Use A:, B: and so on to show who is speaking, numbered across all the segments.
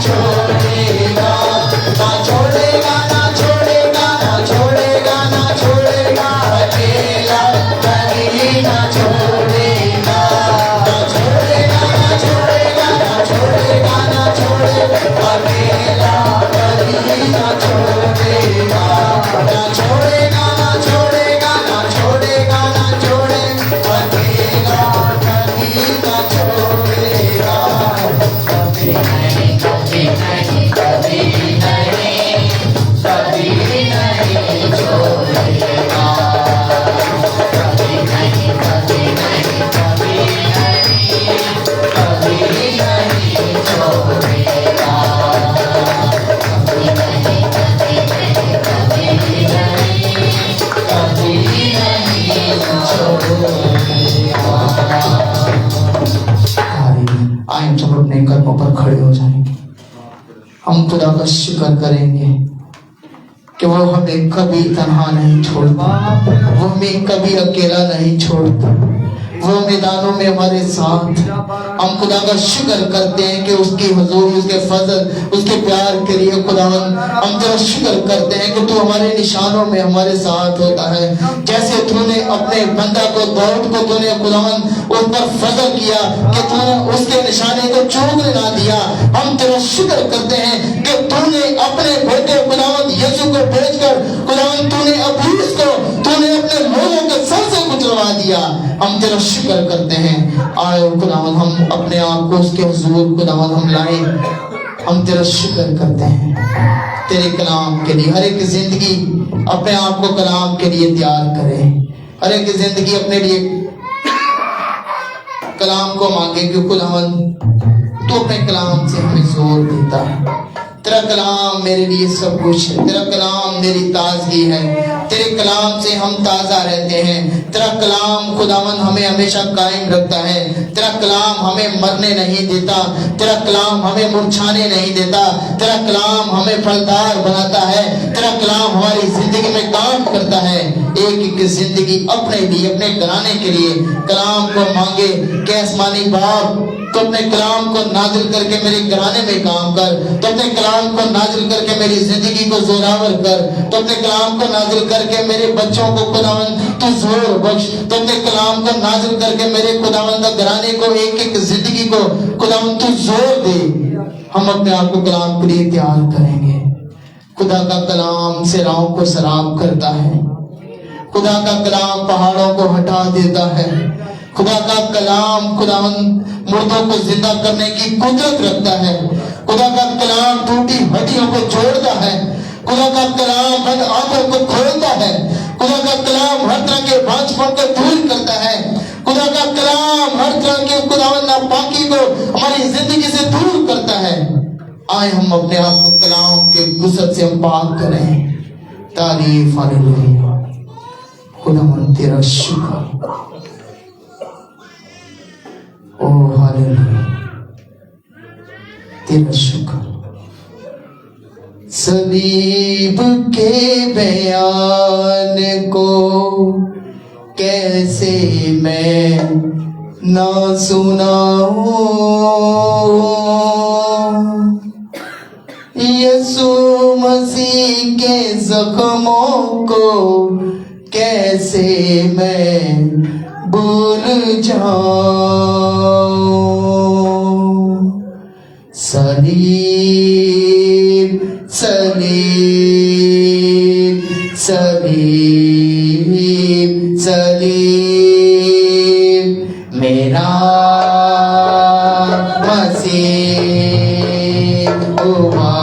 A: छोड़ेगा, ना छोड़ेगा, ना छोड़ेगा, ना छोड़ेगा, ना छोड़ेगा, अकेला कभी ना छोड़ेगा, ना छोड़ेगा, ना छोड़ेगा, ना छोड़ेगा, ना छोड़ेगा, अकेला कभी ना छोड़ेगा, ना छोड़ेगा, ना छोड़ेगा, ना छोड़ेगा, ना छोड़ेगा, अकेला कभी ना छोड़ेगा, कभी नहीं, कभी नहीं, कभी नहीं, कभी नहीं छोड़ेगा, कभी नहीं, कभी नहीं, कभी नहीं, कभी नहीं छोड़ेगा, कभी नहीं, कभी नहीं, कभी नहीं, कभी नहीं छोड़ेगा। आए हम अपने कदमों पर खड़े हो जाएंगे। हम खुदा का शुक्र करेंगे कि वो हमें कभी तन्हा नहीं छोड़ता, वो हमें कभी अकेला नहीं छोड़ता, वो मैदानों में हमारे साथ। हम खुदा का शुक्र करते हैं कि उसकी हुजूर, उसके फजल, उसके प्यार के लिए खुदावन हम तेरा शुक्र करते हैं कि तू हमारे निशानों में हमारे साथ होता है। जैसे तूने अपने बंदा को, दाऊद को तूने खुदावन उस पर फजल किया कि तूने उसके निशाने को चूकने ना दिया। हम तेरा शुक्र करते हैं कि तूने अपने बेटे खुदावन यीशु को भेजकर खुदावन तूने अबलीस को तूने अपने लोगों के सर से गुजरवा दिया। हम तेरा शुक्र करते हैं। आए खुदावन हम अपने आप को उसके हुजूर खुदावन हम लाए। हम तेरा शुक्र करते हैं तेरे कलाम के लिए। हर एक जिंदगी अपने आप को कलाम के लिए तैयार करे। हर एक जिंदगी अपने लिए कलाम को मांगे कि खुदावन तू अपने कलाम से हमें जोर देता है। तेरा कलाम मेरे लिए सब कुछ है। तेरा कलाम मेरी ताजगी है। तेरे कलाम से हम ताज़ा रहते हैं। तेरा कलाम खुदावन हमें हमेशा कायम रखता है। तेरा कलाम हमें मरने नहीं देता। तेरा कलाम हमें मुरझाने नहीं देता। तेरा कलाम हमें फलदार बनाता है। तेरा कलाम हमारी जिंदगी में काम करता है। एक एक जिंदगी अपने लिए, अपने घराने के लिए कलाम को मांगे कि आसमानी बाप तो अपने कलाम को नाजिल करके मेरे घराने में काम कर। तो अपने कलाम को नाजिल करके मेरी जिंदगी को जोरावर कर। तो अपने कलाम को नाजिल करके मेरे बच्चों को खुदावन तू जोर बख्श। तो अपने कलाम को नाजिल करके मेरे खुदावंद घराने को, एक एक जिंदगी को खुदावन तू जोर दे। हम अपने आप को कलाम के लिए तैयार करेंगे। खुदा का कलाम सिराओं को सराब करता है। खुदा का कलाम पहाड़ों को हटा देता है। खुदा का कलाम खुदावन मुर्दों को जिंदा करने की कुदरत रखता है। खुदा का कलाम टूटी हड्डियों को जोड़ता है। खुदा का कलाम बंद आंखों को खोलता है। खुदा का कलाम हर तरह के बांझपन को दूर करता है। खुदा का कलाम हर तरह के खुदावन नापाकी को हमारी जिंदगी से दूर करता है। आए हम अपने आप को कलाम के गुस्सत से हम पाक करें। तारीफ हालेलुया। खुदावन तेरा शुक्र। ओ हालेलुया तेरा शुक्र। सलीब के बयान को कैसे मैं ना सुनाऊं। यीशु मसीह के जख्मों को कैसे मैं भूल जाऊं। सलीब सलीब सलीब सलीब मेरा मसीह हुआ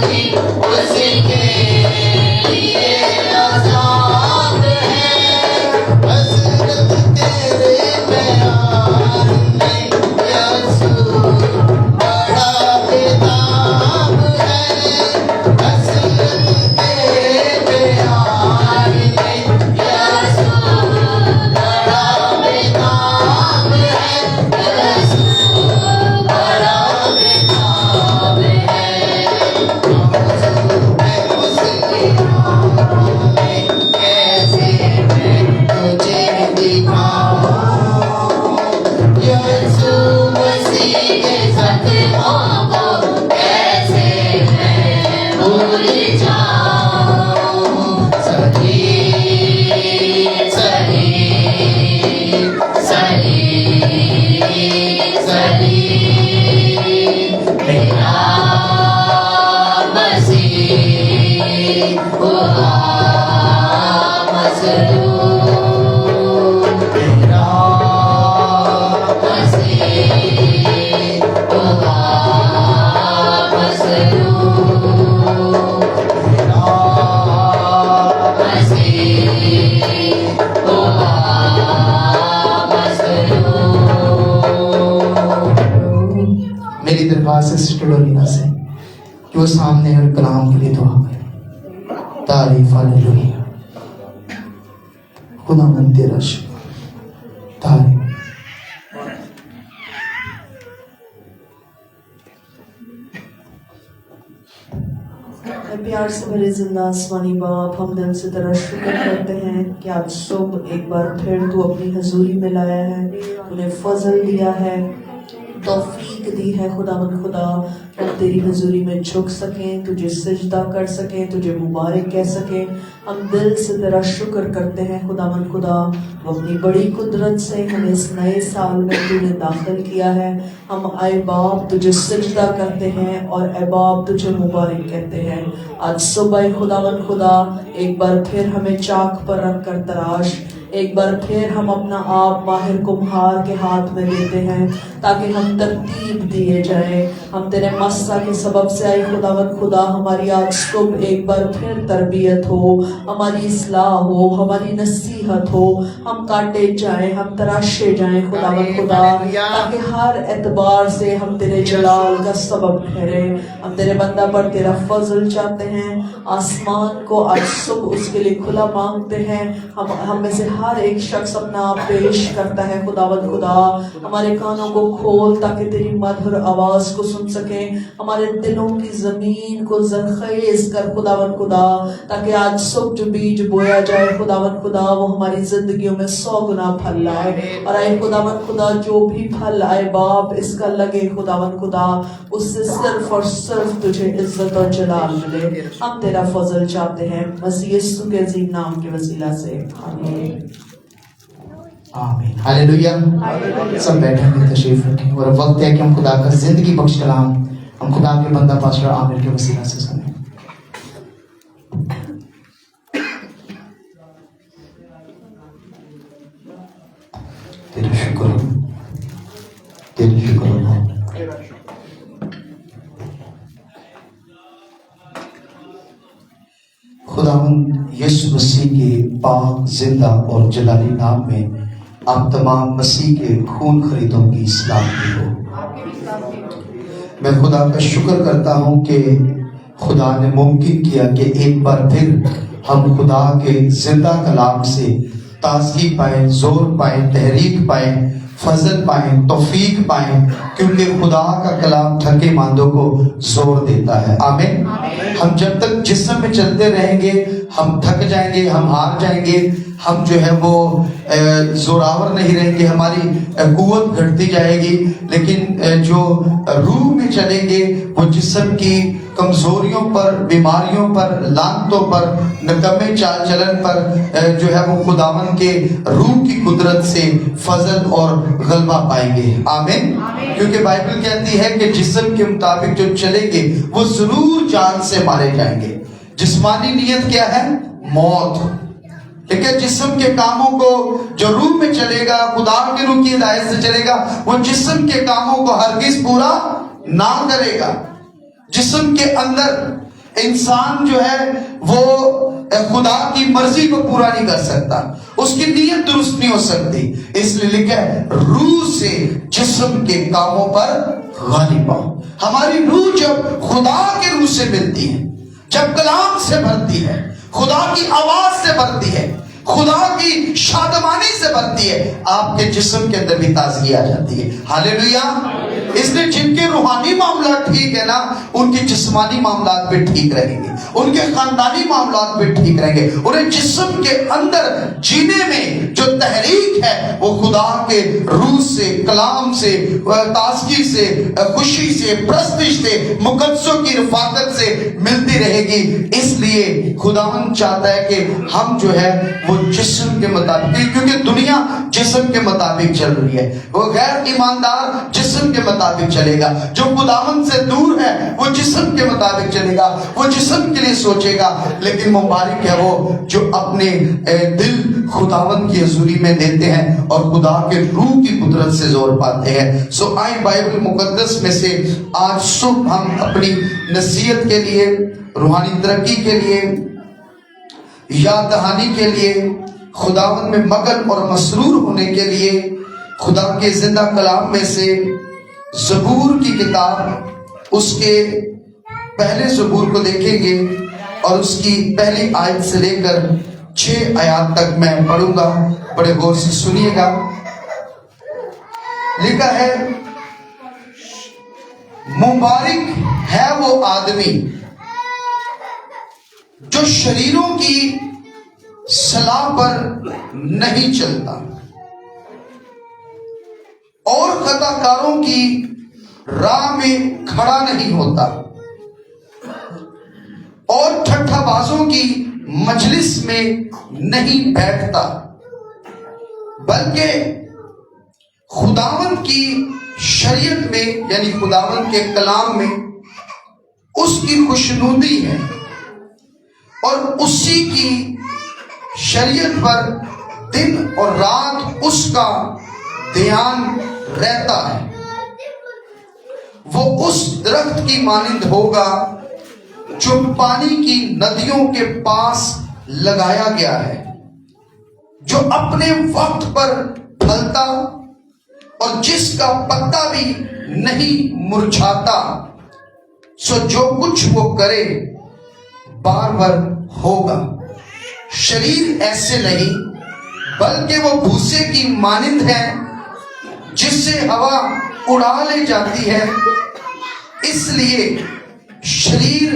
A: भी उसके लिए आजाद है। हसरत तेरे प्यार में यीशु बड़ा बेताब है। हसरत तेरे प्यार में यीशु बड़ा बेताब है। यीशु बड़ा बेताब है। उसके नाम में कैसे मैं तुझे दिखाऊं। यीशु मसीह के सदकों को कैसे मैं भूल जाऊं। सही सही सही सही मेरा मसीह हुआ मज़लूम। मेरा मसीह हुआ मज़लूम। मेरा मसीह हुआ मज़लूम। मेरी दरख्वास्त है सिस्टर लोरीना से कि वो सामने और कलाम के लिए दुआ करें। तारीफ हालेलुया। खुदावंद तेरा शुक्र। तारीफ।
B: प्यार से भरे जिंदा आसमानी बाप, हम दिल से तेरा शुक्र करते हैं कि आज सुबह एक बार फिर तू अपनी हजूरी में लाया है, तूने फजल दिया है, तौफीक दी है खुदावंद खुदा, हम तेरी हजूरी में झुक सकें, तुझे सजदा कर सकें, तुझे मुबारक कह सकें। हम दिल से तेरा शुक्र करते हैं खुदावंद खुदा, वो अपनी बड़ी कुदरत से हमें इस नए साल में तूने दाखिल किया है। हम आए बाप तुझे सजदा करते हैं और ए बाप तुझे मुबारक कहते हैं। आज सुबह खुदावंद खुदा एक बार फिर हमें चाक पर रख कर तराश, एक बार फिर हम अपना आप माहिर कुम्हार के हाथ में देते हैं ताकि हम तरतीब दिए जाएं। हम तेरे मस्सा के सबब से आए खुदावंद खुदा, हमारी आज सुबह एक बार फिर तरबियत हो, हमारी इस्लाह हो, हमारी नसीहत हो, हम काटे जाएं, हम तराशे जाएं खुदावंद खुदा, ताकि हर एतबार से हम तेरे जलाल का सबब ठहरे। हम तेरे बंदा पर तेरा फजल चाहते हैं, आसमान को आज सुबह उसके लिए खुला मांगते हैं। हम में से हर एक शख्स अपना आप पेश करता है खुदावंद खुदा, हमारे कानों को खोल ताकि तेरी मधुर आवाज को सुन सके, हमारे दिलों की जमीन को जरखेज कर खुदावंद खुदा, ताकि आज सुबह जो बीज बोया जाए खुदावंद खुदा वो हमारी जिंदगियों में 100 गुना फल लाए। और आए खुदावंद खुदा जो भी फल आए बाप इसका लगे खुदावंद खुदा, उससे सिर्फ और सिर्फ तुझे इज्जत और जलाल मिले। हम तेरा फजल चाहते हैं मसीह यीशु के अजीम नाम के वसीला से, आमीन।
A: आमीन हालेलुया। सब बैठेंगे, तशरीफ रखें और वक्त है कि हम खुदा का जिंदगी बख्श कलाम हम खुदा के बंदा पास्टर आमिर के वसीला से सुने। तेरा शुक्र, तेरा शुक्र अल्लाह। खुदावंद यीशु मसीह के पाक जिंदा और जलाली नाम में आप तमाम मसीह के खून खरीदों की सलामती हो। मैं खुदा का शुक्र करता हूँ कि खुदा ने मुमकिन किया कि एक बार फिर हम खुदा के जिंदा कलाम से ताजगी पाए, जोर पाए, तहरीक पाए, फजल पाए, तौफीक पाए, क्योंकि खुदा का कलाम थके मांदों को जोर देता है। आमीन। हम जब तक जिस्म में चलते रहेंगे हम थक जाएंगे, हम हार जाएंगे, हम जो है वो जोरावर नहीं रहेंगे, हमारी कुव्वत घटती जाएगी। लेकिन जो रूह में चलेंगे वो जिस्म की कमजोरियों पर, बीमारियों पर, लानतों पर, नकमे चाल चलन पर जो है वो खुदावन के रूह की कुदरत से फजल और गलबा पाएंगे। आमीन। क्योंकि बाइबल कहती है कि जिस्म के मुताबिक जो चलेंगे वो जरूर जान से मारे जाएंगे। जिस्मानी नियत क्या है? मौत। लेकिन जिस्म के कामों को जो रूह में चलेगा, खुदा के रूह की हिदायत से चलेगा, वो जिस्म के कामों को हरगिज पूरा ना करेगा। जिस्म के अंदर
C: انسان جو ہے وہ خدا کی مرضی کو پورا نہیں کر سکتا، اس کی نیت درست نہیں ہو سکتی، اس لیے لکھا ہے روح سے جسم کے کاموں پر غالب آؤ۔ ہماری روح جب خدا کے روح سے ملتی ہے، جب کلام سے بھرتی ہے، خدا کی آواز سے بھرتی ہے، خدا کی شادمانی سے بھرتی ہے، آپ کے جسم کے اندر بھی تازگی آ جاتی ہے۔ ہاللیلویا۔ اس لیے جن کے روحانی معاملات ٹھیک ہے نا، ان کے جسمانی معاملات بھی ٹھیک رہیں گے، ان کے خاندانی معاملات بھی ٹھیک رہیں گے، انہیں جسم کے اندر جینے میں جو تحریک ہے وہ خدا کے روح سے، کلام سے، تازگی سے، خوشی سے، پرستش سے، مقدسوں کی رفاقت سے ملتی رہے گی۔ اس لیے خداوند چاہتا ہے کہ ہم جو ہے وہ جسم کے مطابق، کیونکہ دنیا جسم کے مطابق چل رہی ہے، وہ غیر ایماندار جسم کے مطابق چلے گا، جو خداوند سے دور ہے وہ جسم کے مطابق چلے گا، وہ جسم کے لیے سوچے گا۔ لیکن مبارک ہے وہ جو اپنے دل خداوند کی حضوری میں دیتے ہیں اور خدا کے روح کی قدرت سے زور پاتے ہیں۔ سو آئیں بائبل مقدس میں سے آج صبح ہم اپنی نصیحت کے لیے، روحانی ترقی کے لیے، یاد دہانی کے لیے، خداوند میں مگن اور مسرور ہونے کے لیے خدا کے زندہ کلام میں سے زبور کی کتاب، اس کے پہلے زبور کو دیکھیں گے اور اس کی پہلی آیت سے لے کر 6 آیات تک میں پڑھوں گا، بڑے غور سے سنیے گا۔ لکھا ہے، مبارک ہے وہ آدمی جو شریروں کی صلاح پر نہیں چلتا اور خطا کاروں کی راہ میں کھڑا نہیں ہوتا اور ٹھٹھا بازوں کی مجلس میں نہیں بیٹھتا، بلکہ خداوند کی شریعت میں یعنی خداوند کے کلام میں اس کی خوشنودی ہے اور اسی کی شریعت پر دن اور رات اس کا دھیان رہتا ہے۔ وہ اس درخت کی مانند ہوگا جو پانی کی ندیوں کے پاس لگایا گیا ہے، جو اپنے وقت پر پھلتا اور جس کا پتا بھی نہیں مرجھاتا، سو جو کچھ وہ کرے بار ہوگا۔ شریر ایسے نہیں بلکہ وہ بھوسے کی مانند ہے جس سے ہوا اڑا لے جاتی ہے، اس لیے شریر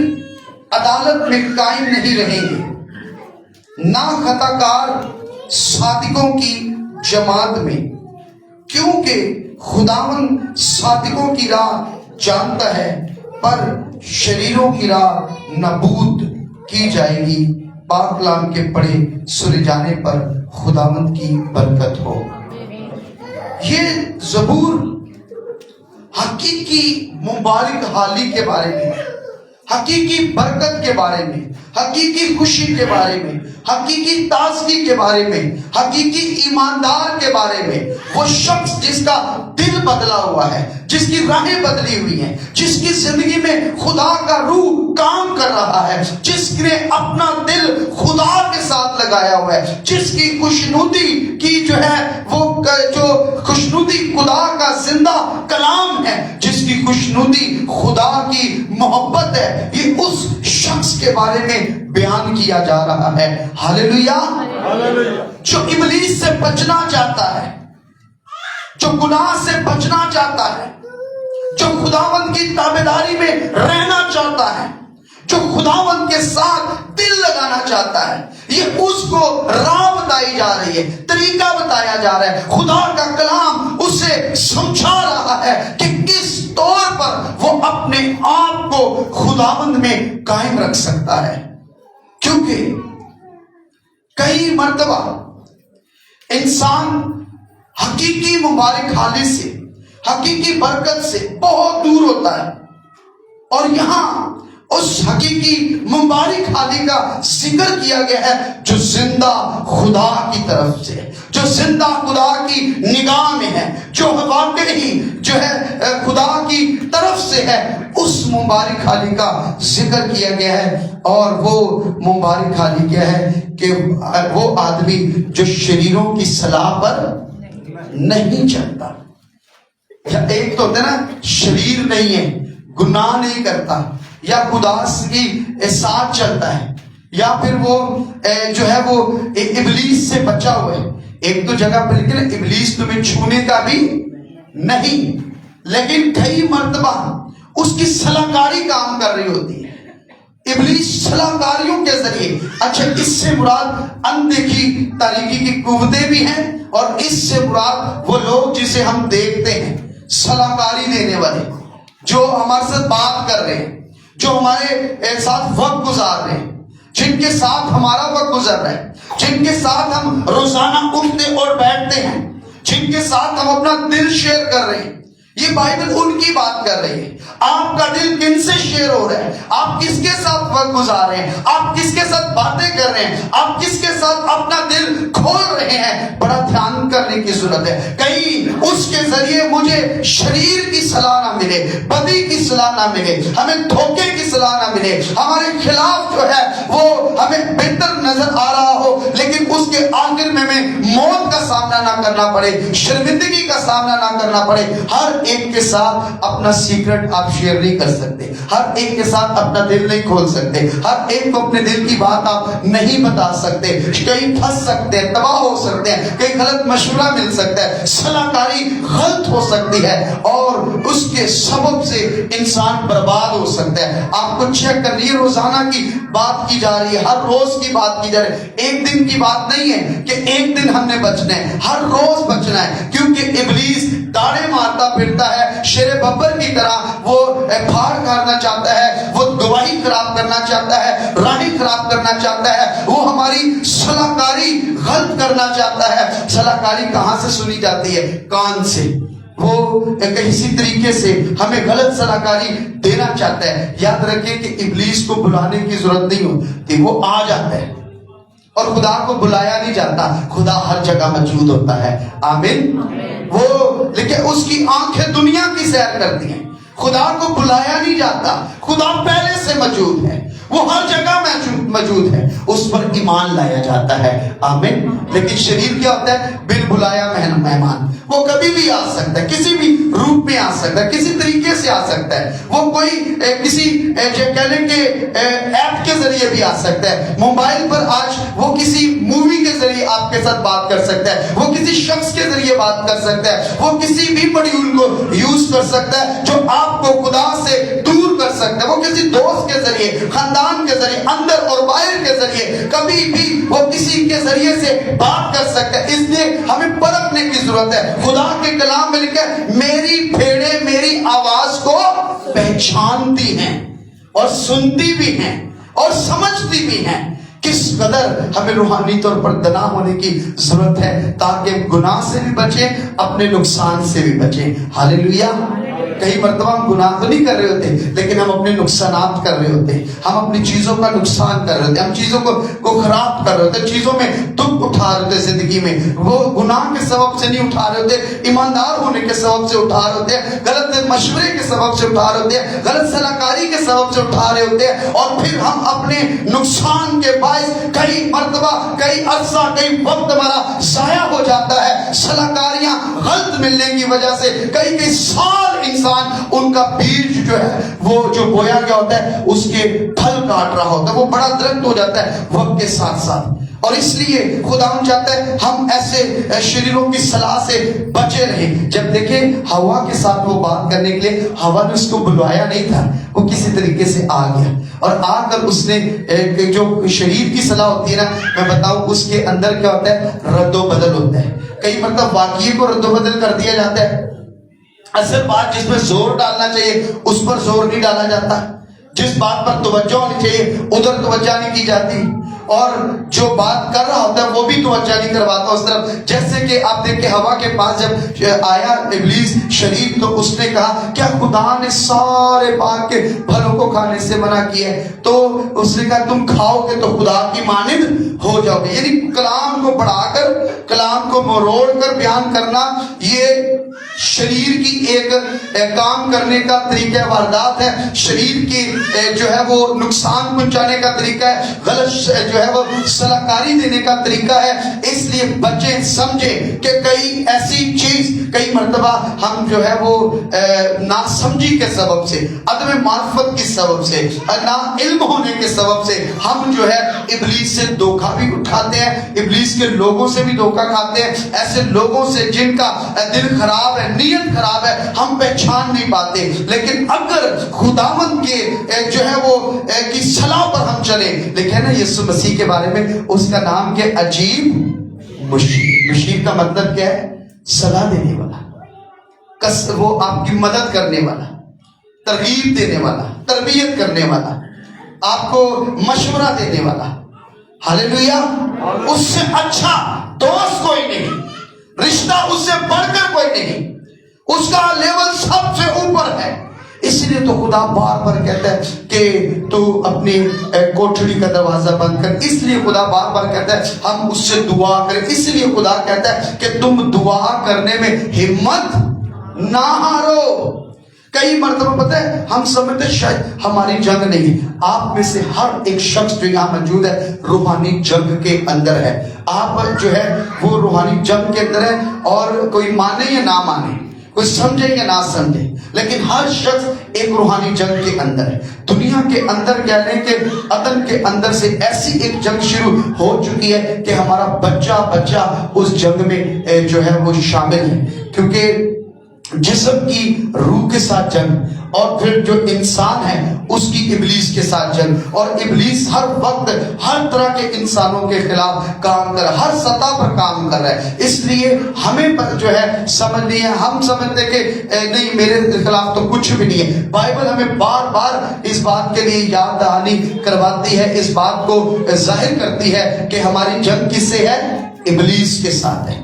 C: عدالت میں قائم نہیں رہیں گے، نہ خطا کار صادقوں کی جماعت میں، کیونکہ خداوند صادقوں کی راہ جانتا ہے پر شریروں کی راہ نابود کی جائے گی۔ پاک کلام کے پڑھے سنے جانے پر خداوند کی برکت ہو۔ یہ زبور حقیقی مبارک حالی کے بارے میں، حقیقی برکت کے بارے میں، حقیقی خوشی کے بارے میں، حقیقی تازگی کے بارے میں، حقیقی ایماندار کے بارے میں، وہ شخص جس کا دل بدلا ہوا ہے، جس کی راہیں بدلی ہوئی ہیں، جس کی زندگی میں خدا کا روح کام کر رہا ہے، جس نے اپنا دل خدا کے ساتھ لگایا ہوا ہے، جس کی خوشنودی کی جو ہے وہ جو خوشنودی خدا کا زندہ کلام ہے، جس کی خوشنودی خدا کی محبت ہے، یہ اس شخص کے بارے میں بیان کیا جا رہا ہے۔ ہاللیلویا۔ جو ابلیس سے بچنا چاہتا ہے، جو گناہ سے بچنا چاہتا ہے، جو خداوند کی تابعداری میں رہنا چاہتا ہے، جو خداوند کے ساتھ دل لگانا چاہتا ہے، یہ اس کو راہ بتائی جا رہی ہے، طریقہ بتایا جا رہا ہے۔ خدا کا کلام اسے سمجھا رہا ہے کہ کس طور پر وہ اپنے آپ کو خداوند میں قائم رکھ سکتا ہے، کیونکہ کئی مرتبہ انسان حقیقی مبارک حالی سے، حقیقی برکت سے بہت دور ہوتا ہے، اور یہاں اس حقیقی مبارک ہادی کا ذکر کیا گیا ہے جو زندہ خدا کی طرف سے ہے، جو زندہ خدا کی نگاہ میں ہے، جو واقعی جو ہے خدا کی طرف سے ہے، اس مبارک حالی کا ذکر کیا گیا ہے۔ اور وہ مبارک حالی کیا ہے کہ وہ آدمی جو شریروں کی صلاح پر نہیں چلتا۔ ایک تو ہوتا ہے نا شریر نہیں ہے، گناہ نہیں کرتا، یا خدا کی ساتھ چلتا ہے، یا پھر وہ جو ہے وہ ابلیس سے بچا ہوا ہے۔ ایک تو جگہ پر لکھے نا ابلیس تمہیں چھونے کا بھی نہیں، لیکن کئی مرتبہ اس کی صلاحکاری کام کر رہی ہوتی ہے، ابلیس صلاحکاریوں کے ذریعے۔ اچھا، اس سے مراد اندیکھی تاریکی کی قوتیں بھی ہیں، اور اس سے مراد وہ لوگ جسے ہم دیکھتے ہیں، صلاحکاری دینے والے، جو ہمارے ساتھ بات کر رہے ہیں، جو ہمارے ساتھ وقت گزار رہے ہیں، جن کے ساتھ ہمارا وقت گزر رہا ہے، جن کے ساتھ ہم روزانہ اٹھتے اور بیٹھتے ہیں، جن کے ساتھ ہم اپنا دل شیئر کر رہے ہیں۔ یہ بائبل ان کی بات کر رہی ہے۔ آپ کا دل کن سے شیئر ہو رہا ہے؟ آپ کس کے ساتھ وقت گزار رہے ہیں؟ آپ کس کے ساتھ باتیں کر رہے ہیں؟ آپ کس کے ساتھ اپنا دل کھول رہے ہیں؟ بڑا دھیان کرنے کی ضرورت ہے۔ کہیں اس کے ذریعے مجھے شریر کی صلاح نہ ملے، بدی کی صلاح نہ ملے، ہمیں دھوکے کی صلاح نہ ملے، ہمارے خلاف جو ہے وہ ہمیں بہتر نظر آ رہا ہو، لیکن اس کے آخر میں ہمیں موت کا سامنا نہ کرنا پڑے، شرمندگی کا سامنا نہ کرنا پڑے۔ ہر ایک کے ساتھ اپنا سیکرٹ آپ شیئر نہیں کر سکتے، ہر ایک کے ساتھ اپنا دل نہیں کھول سکتے، ہر ایک کو اپنے دل کی بات آپ نہیں بتا سکتے۔ کہیں پھنس سکتے ہیں، تباہ ہو سکتے ہیں، کہیں غلط مشورہ مل سکتا ہے، صلاحکاری غلط ہو سکتی ہے، اور اس کے سبب سے انسان برباد ہو سکتا ہے۔ آپ کو چیک کر لیے، روزانہ کی بات کی جا رہی ہے، ہر روز کی بات کی جا رہی ہے، ایک دن کی بات نہیں ہے کہ ایک دن ہم نے بچنا ہے، ہر روز بچنا ہے، کیونکہ ابلیس داڑے مارتا پھرتا ہے، شیر ببر کی طرح وہ پھاڑ کرنا چاہتا ہے، وہ گواہی خراب کرنا چاہتا ہے، راہی خراب کرنا چاہتا ہے، وہ ہماری صلاحکاری غلط کرنا چاہتا ہے۔ صلاحکاری کہاں سے سنی جاتی ہے؟ کان سے۔ وہ کسی طریقے سے ہمیں غلط صلاحکاری دینا چاہتا ہے۔ یاد رکھیں کہ ابلیس کو بلانے کی ضرورت نہیں ہوتی، وہ آ جاتا ہے، اور خدا کو بلایا نہیں جاتا، خدا ہر جگہ موجود ہوتا ہے۔ آمین۔ وہ لیکن اس کی آنکھیں دنیا کی سیر کرتی ہیں، خدا کو بلایا نہیں جاتا، خدا پہلے سے موجود ہے، وہ ہر جگہ موجود ہے، اس پر ایمان لایا جاتا ہے۔ آمین۔ لیکن شریر کیا ہوتا ہے؟ بن بلایا مہمان، وہ کبھی بھی آ سکتا ہے، کسی بھی روپ میں آ سکتا ہے، کسی طریقے سے آ سکتا ہے، وہ کوئی کسی کہہ لیں کہ ایپ کے ذریعے بھی آ سکتا ہے۔ موبائل پر آج وہ کسی مووی کے ذریعے آپ کے ساتھ بات کر سکتا ہے، وہ کسی شخص کے ذریعے بات کر سکتا ہے، وہ کسی بھی ماڈیول کو یوز کر سکتا ہے جو آپ کو خدا سے دور کر سکتا ہے، وہ کسی دوست کے ذریعے، خاندان کے ذریعے، اندر اور باہر کے ذریعے، کبھی بھی وہ کسی کے ذریعے سے بات کر سکتا ہے۔ اس لیے ہمیں پرکھنے کی ضرورت ہے۔ خدا کے کلام میں لکھا ہے میری بھیڑیں میری آواز کو پہچانتی ہیں اور سنتی بھی ہیں اور سمجھتی بھی ہیں۔ کس قدر ہمیں روحانی طور پر دنا ہونے کی ضرورت ہے تاکہ گناہ سے بھی بچیں، اپنے نقصان سے بھی بچیں۔ ہاللیلویا۔ کئی مرتبہ ہم گناہ تو نہیں کر رہے ہوتے، لیکن ہم اپنے نقصانات کر رہے ہوتے ہیں، ہم اپنی چیزوں کا نقصان کر رہے ہوتے ہیں، ہم چیزوں کو خراب کر رہے ہوتے ہیں، چیزوں میں دکھ اٹھا رہے ہوتے ہیں زندگی میں۔ وہ گناہ کے سبب سے نہیں اٹھا رہے ہوتے، ایماندار ہونے کے سبب سے اٹھا رہے ہوتے ہیں، غلط مشورے کے سبب سے اٹھا رہے ہوتے ہیں، غلط صلاحکاری کے سبب سے اٹھا رہے ہوتے ہیں، اور پھر ہم اپنے نقصان کے باعث کئی مرتبہ، کئی عرصہ، کئی وقت ہمارا ضائع ہو جاتا ہے۔ صلاحکاریاں غلط ملنے کی وجہ سے کئی سال انسان ان کا بیج جو ہے وہ جو بویا گیا ہوتا ہے اس کے پھل کاٹ رہا ہوتا ہے، وہ بڑا درخت ہو جاتا ہے وقت کے ساتھ ساتھ۔ اور اس لیے خدا چاہتا ہے ہم ایسے شریروں کی صلاح سے بچے رہیں۔ جب دیکھیں ہوا کے ساتھ وہ بات کرنے کے لیے، ہوا نے اس کو بلوایا نہیں تھا، وہ کسی طریقے سے آ گیا، اور آ کر اس نے جو شریر کی صلاح ہوتی ہے نا، میں بتاؤں اس کے اندر کیا ہوتا ہے؟ رد و بدل ہوتا ہے۔ کئی مرتبہ واقعے کو رد و بدل کر دیا جاتا ہے، اصل بات جس میں زور ڈالنا چاہیے اس پر زور نہیں ڈالا جاتا۔ जिस बात पर तवज्जो होनी चाहिए उधर तवज्जो नहीं की जाती, और जो बात कर रहा होता है वो भी तवज्जो नहीं करवाता उस तरफ। जैसे कि आप देखिए हवा के पास जब आया इब्लीस शरीफ, तो उसने कहा क्या खुदा ने सारे बाग के फलों को खाने से मना किया है? तो उसने कहा तुम खाओगे तो खुदा की मानिंद हो जाओगे। यानी कलाम को बढ़ाकर, कलाम को मरोड़ कर बयान करना, ये शरीर की एक काम करने का तरीका वारदात है, शरीर की जो है वो नुकसान पहुंचाने का तरीका है, गलत जो है वो सलाहकारी देने का तरीका है। इसलिए बच्चे समझे कि कई ऐसी चीज कई मर्तबा हम जो है वो नासमझी के सबब से, अदम मार्फत की सबब से, ना इल्म होने के सबब से हम जो है इब्लीस से धोखा भी उठाते हैं, इब्लीस के लोगों से भी धोखा खाते हैं। ऐसे लोगों से जिनका दिल खराब है, नीयत खराब है, हम पहचान नहीं पाते। लेकिन अगर खुदावंद के जो है वो की सलाह पर हम चले, लिखे ना यीशु मसीह के बारे में, उसका नाम क्या? अजीब मुशीर। मुशीर का मतलब क्या है? सलाह देने वाला, वो आपकी मदद करने वाला, तरगीब देने वाला, तरबियत करने वाला, आपको मशवरा देने वाला। हालेलुया। उससे अच्छा दोस्त कोई नहीं, रिश्ता उससे बढ़कर कोई नहीं, उसका लेवल सबसे ऊपर है। इसलिए तो खुदा बार बार कहता है कि तू अपनी कोठरी का दरवाजा बंद कर। इसलिए खुदा बार बार कहता है हम उससे दुआ करें। इसलिए खुदा कहता है कि तुम दुआ करने में हिम्मत ना हारो। कई मर्तबा पता है हम समझते शायद हमारी जंग नहीं। आप में से हर एक शख्स जो यहाँ मौजूद है रूहानी जंग के अंदर है। आप जो है वो रूहानी जंग के अंदर है, और कोई माने या ना माने, कोई समझे या ना समझे, लेकिन हर शख्स एक रूहानी जंग के अंदर है। दुनिया के अंदर कह लें कि अदन के अंदर से ऐसी एक जंग शुरू हो चुकी है कि हमारा बच्चा बच्चा उस जंग में जो है वो शामिल है। क्योंकि जिस्म की रूह के साथ जंग, और फिर जो इंसान है उसकी इब्लीस के साथ जंग। और इब्लीस हर वक्त हर तरह के इंसानों के खिलाफ काम कर रहा है, हर सतह पर काम कर रहा है। इसलिए हमें जो है समझनी है, हम समझते कि नहीं मेरे खिलाफ तो कुछ भी नहीं है। बाइबल हमें बार बार इस बात के लिए याद दहानी करवाती है, इस बात को जाहिर करती है कि हमारी जंग किससे है? इब्लीस के साथ है।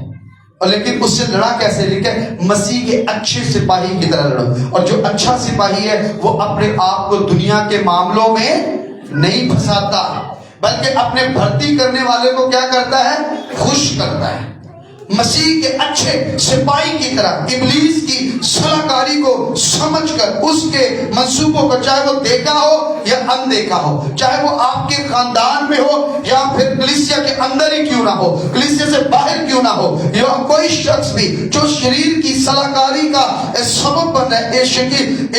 C: और लेकिन उससे लड़ा कैसे? लिखे मसीह के अच्छे सिपाही की तरह लड़ो। और जो अच्छा सिपाही है वो अपने आप को दुनिया के मामलों में नहीं फंसाता, बल्कि अपने भर्ती करने वाले को क्या करता है? खुश करता है। मसीह के अच्छे सिपाही की तरह इब्लीस की सलाहकारी को समझकर उसके मंसूबों को, चाहे वो देखा हो या अनदेखा हो, चाहे वो आपके खानदान में हो या फिर कलीसिया के अंदर ही क्यों ना हो, कलीसिया से बाहर क्यों ना हो, या कोई शख्स भी जो शरीर की सलाहकारी का सबब बन रहा है,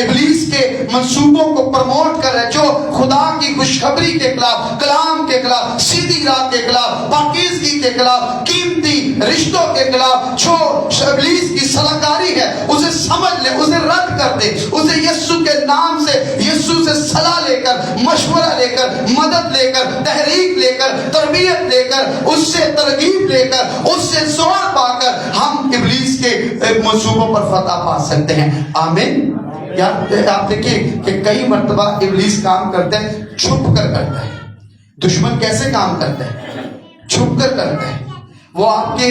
C: इब्लीस के मंसूबों को प्रमोट कर रहा है, जो खुदा की खुशखबरी के खिलाफ, कलाम के खिलाफ, सीधी राह के खिलाफ, पाकीज़गी के खिलाफ, कीमती रिश्तों के खिलाफ जो इब्लीस की सलाहकारी है, उसे समझ ले, उसे रद्द कर दे, उसे यीशु के नाम से, यीशु से सलाह लेकर, मशवरा लेकर, मदद लेकर, तहरीक लेकर, तरबियत लेकर, उससे तरगीब लेकर, उससे जोर पाकर हम इब्लीस के मंसूबों पर फतह पा सकते हैं। आमीन। यार आप देखिए कि कई मर्तबा इब्लीस काम करते हैं छुप कर करता है। दुश्मन कैसे काम करता है? छुप कर करता है। वो आपके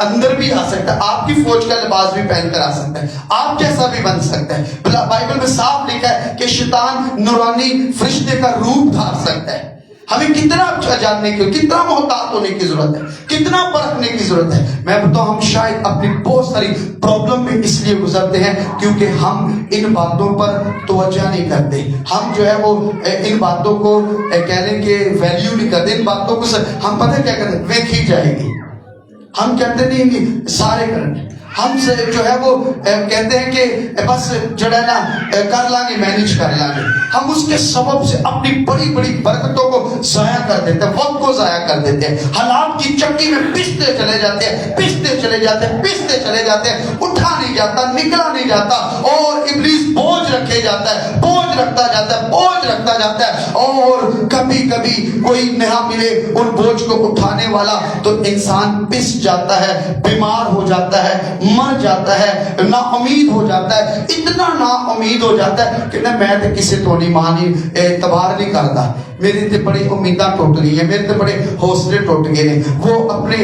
C: अंदर भी आ सकता है, आपकी फौज का लिबास भी पहनकर आ सकता है, आप जैसा भी बन सकता है। बाइबल में साफ लिखा है कि शैतान नूरानी फरिश्ते का रूप धार सकता है। हमें कितना जानने की, कितना मोहतात होने की जरूरत है, कितना परखने की जरूरत है। मैं बताऊं हम शायद अपनी बहुत सारी प्रॉब्लम में इसलिए गुजरते हैं क्योंकि हम इन बातों पर तवज्जो नहीं करते। हम जो है वो इन बातों को कह लें कि वैल्यू नहीं करते। इन बातों को हम पता क्या करते, देखी जाएगी, हम कहते नहीं सारे करने, हम से जो है वो कहते हैं कि बस जो है ना कर लांगे, मैनेज कर लांगे। हम उसके सबब से अपनी बड़ी बड़ी बरकतों को जाया कर देते हैं, वक्त को जाया कर देते हैं, हालात की चक्की में पिसते चले जाते हैं, पिसते चले जाते हैं, पिसते चले जाते हैं, उठा नहीं जाता, निकला नहीं जाता, और इब्लीस बोझ रखे जाता है, बोझ रखता जाता है, बोझ रखता जाता है। और कभी कभी कोई नया मिले उन बोझ को उठाने वाला तो इंसान पिस जाता है, बीमार हो जाता है, مر جاتا ہے، نا امید ہو جاتا ہے، اتنا نا امید ہو جاتا ہے کہ میں تے کسی تو نہیں مانی اعتبار نہیں کرتا، میری تے بڑی امیداں ٹوٹ گئی ہیں، میرے تے بڑے حوصلے ٹوٹ گئے ہیں، وہ اپنے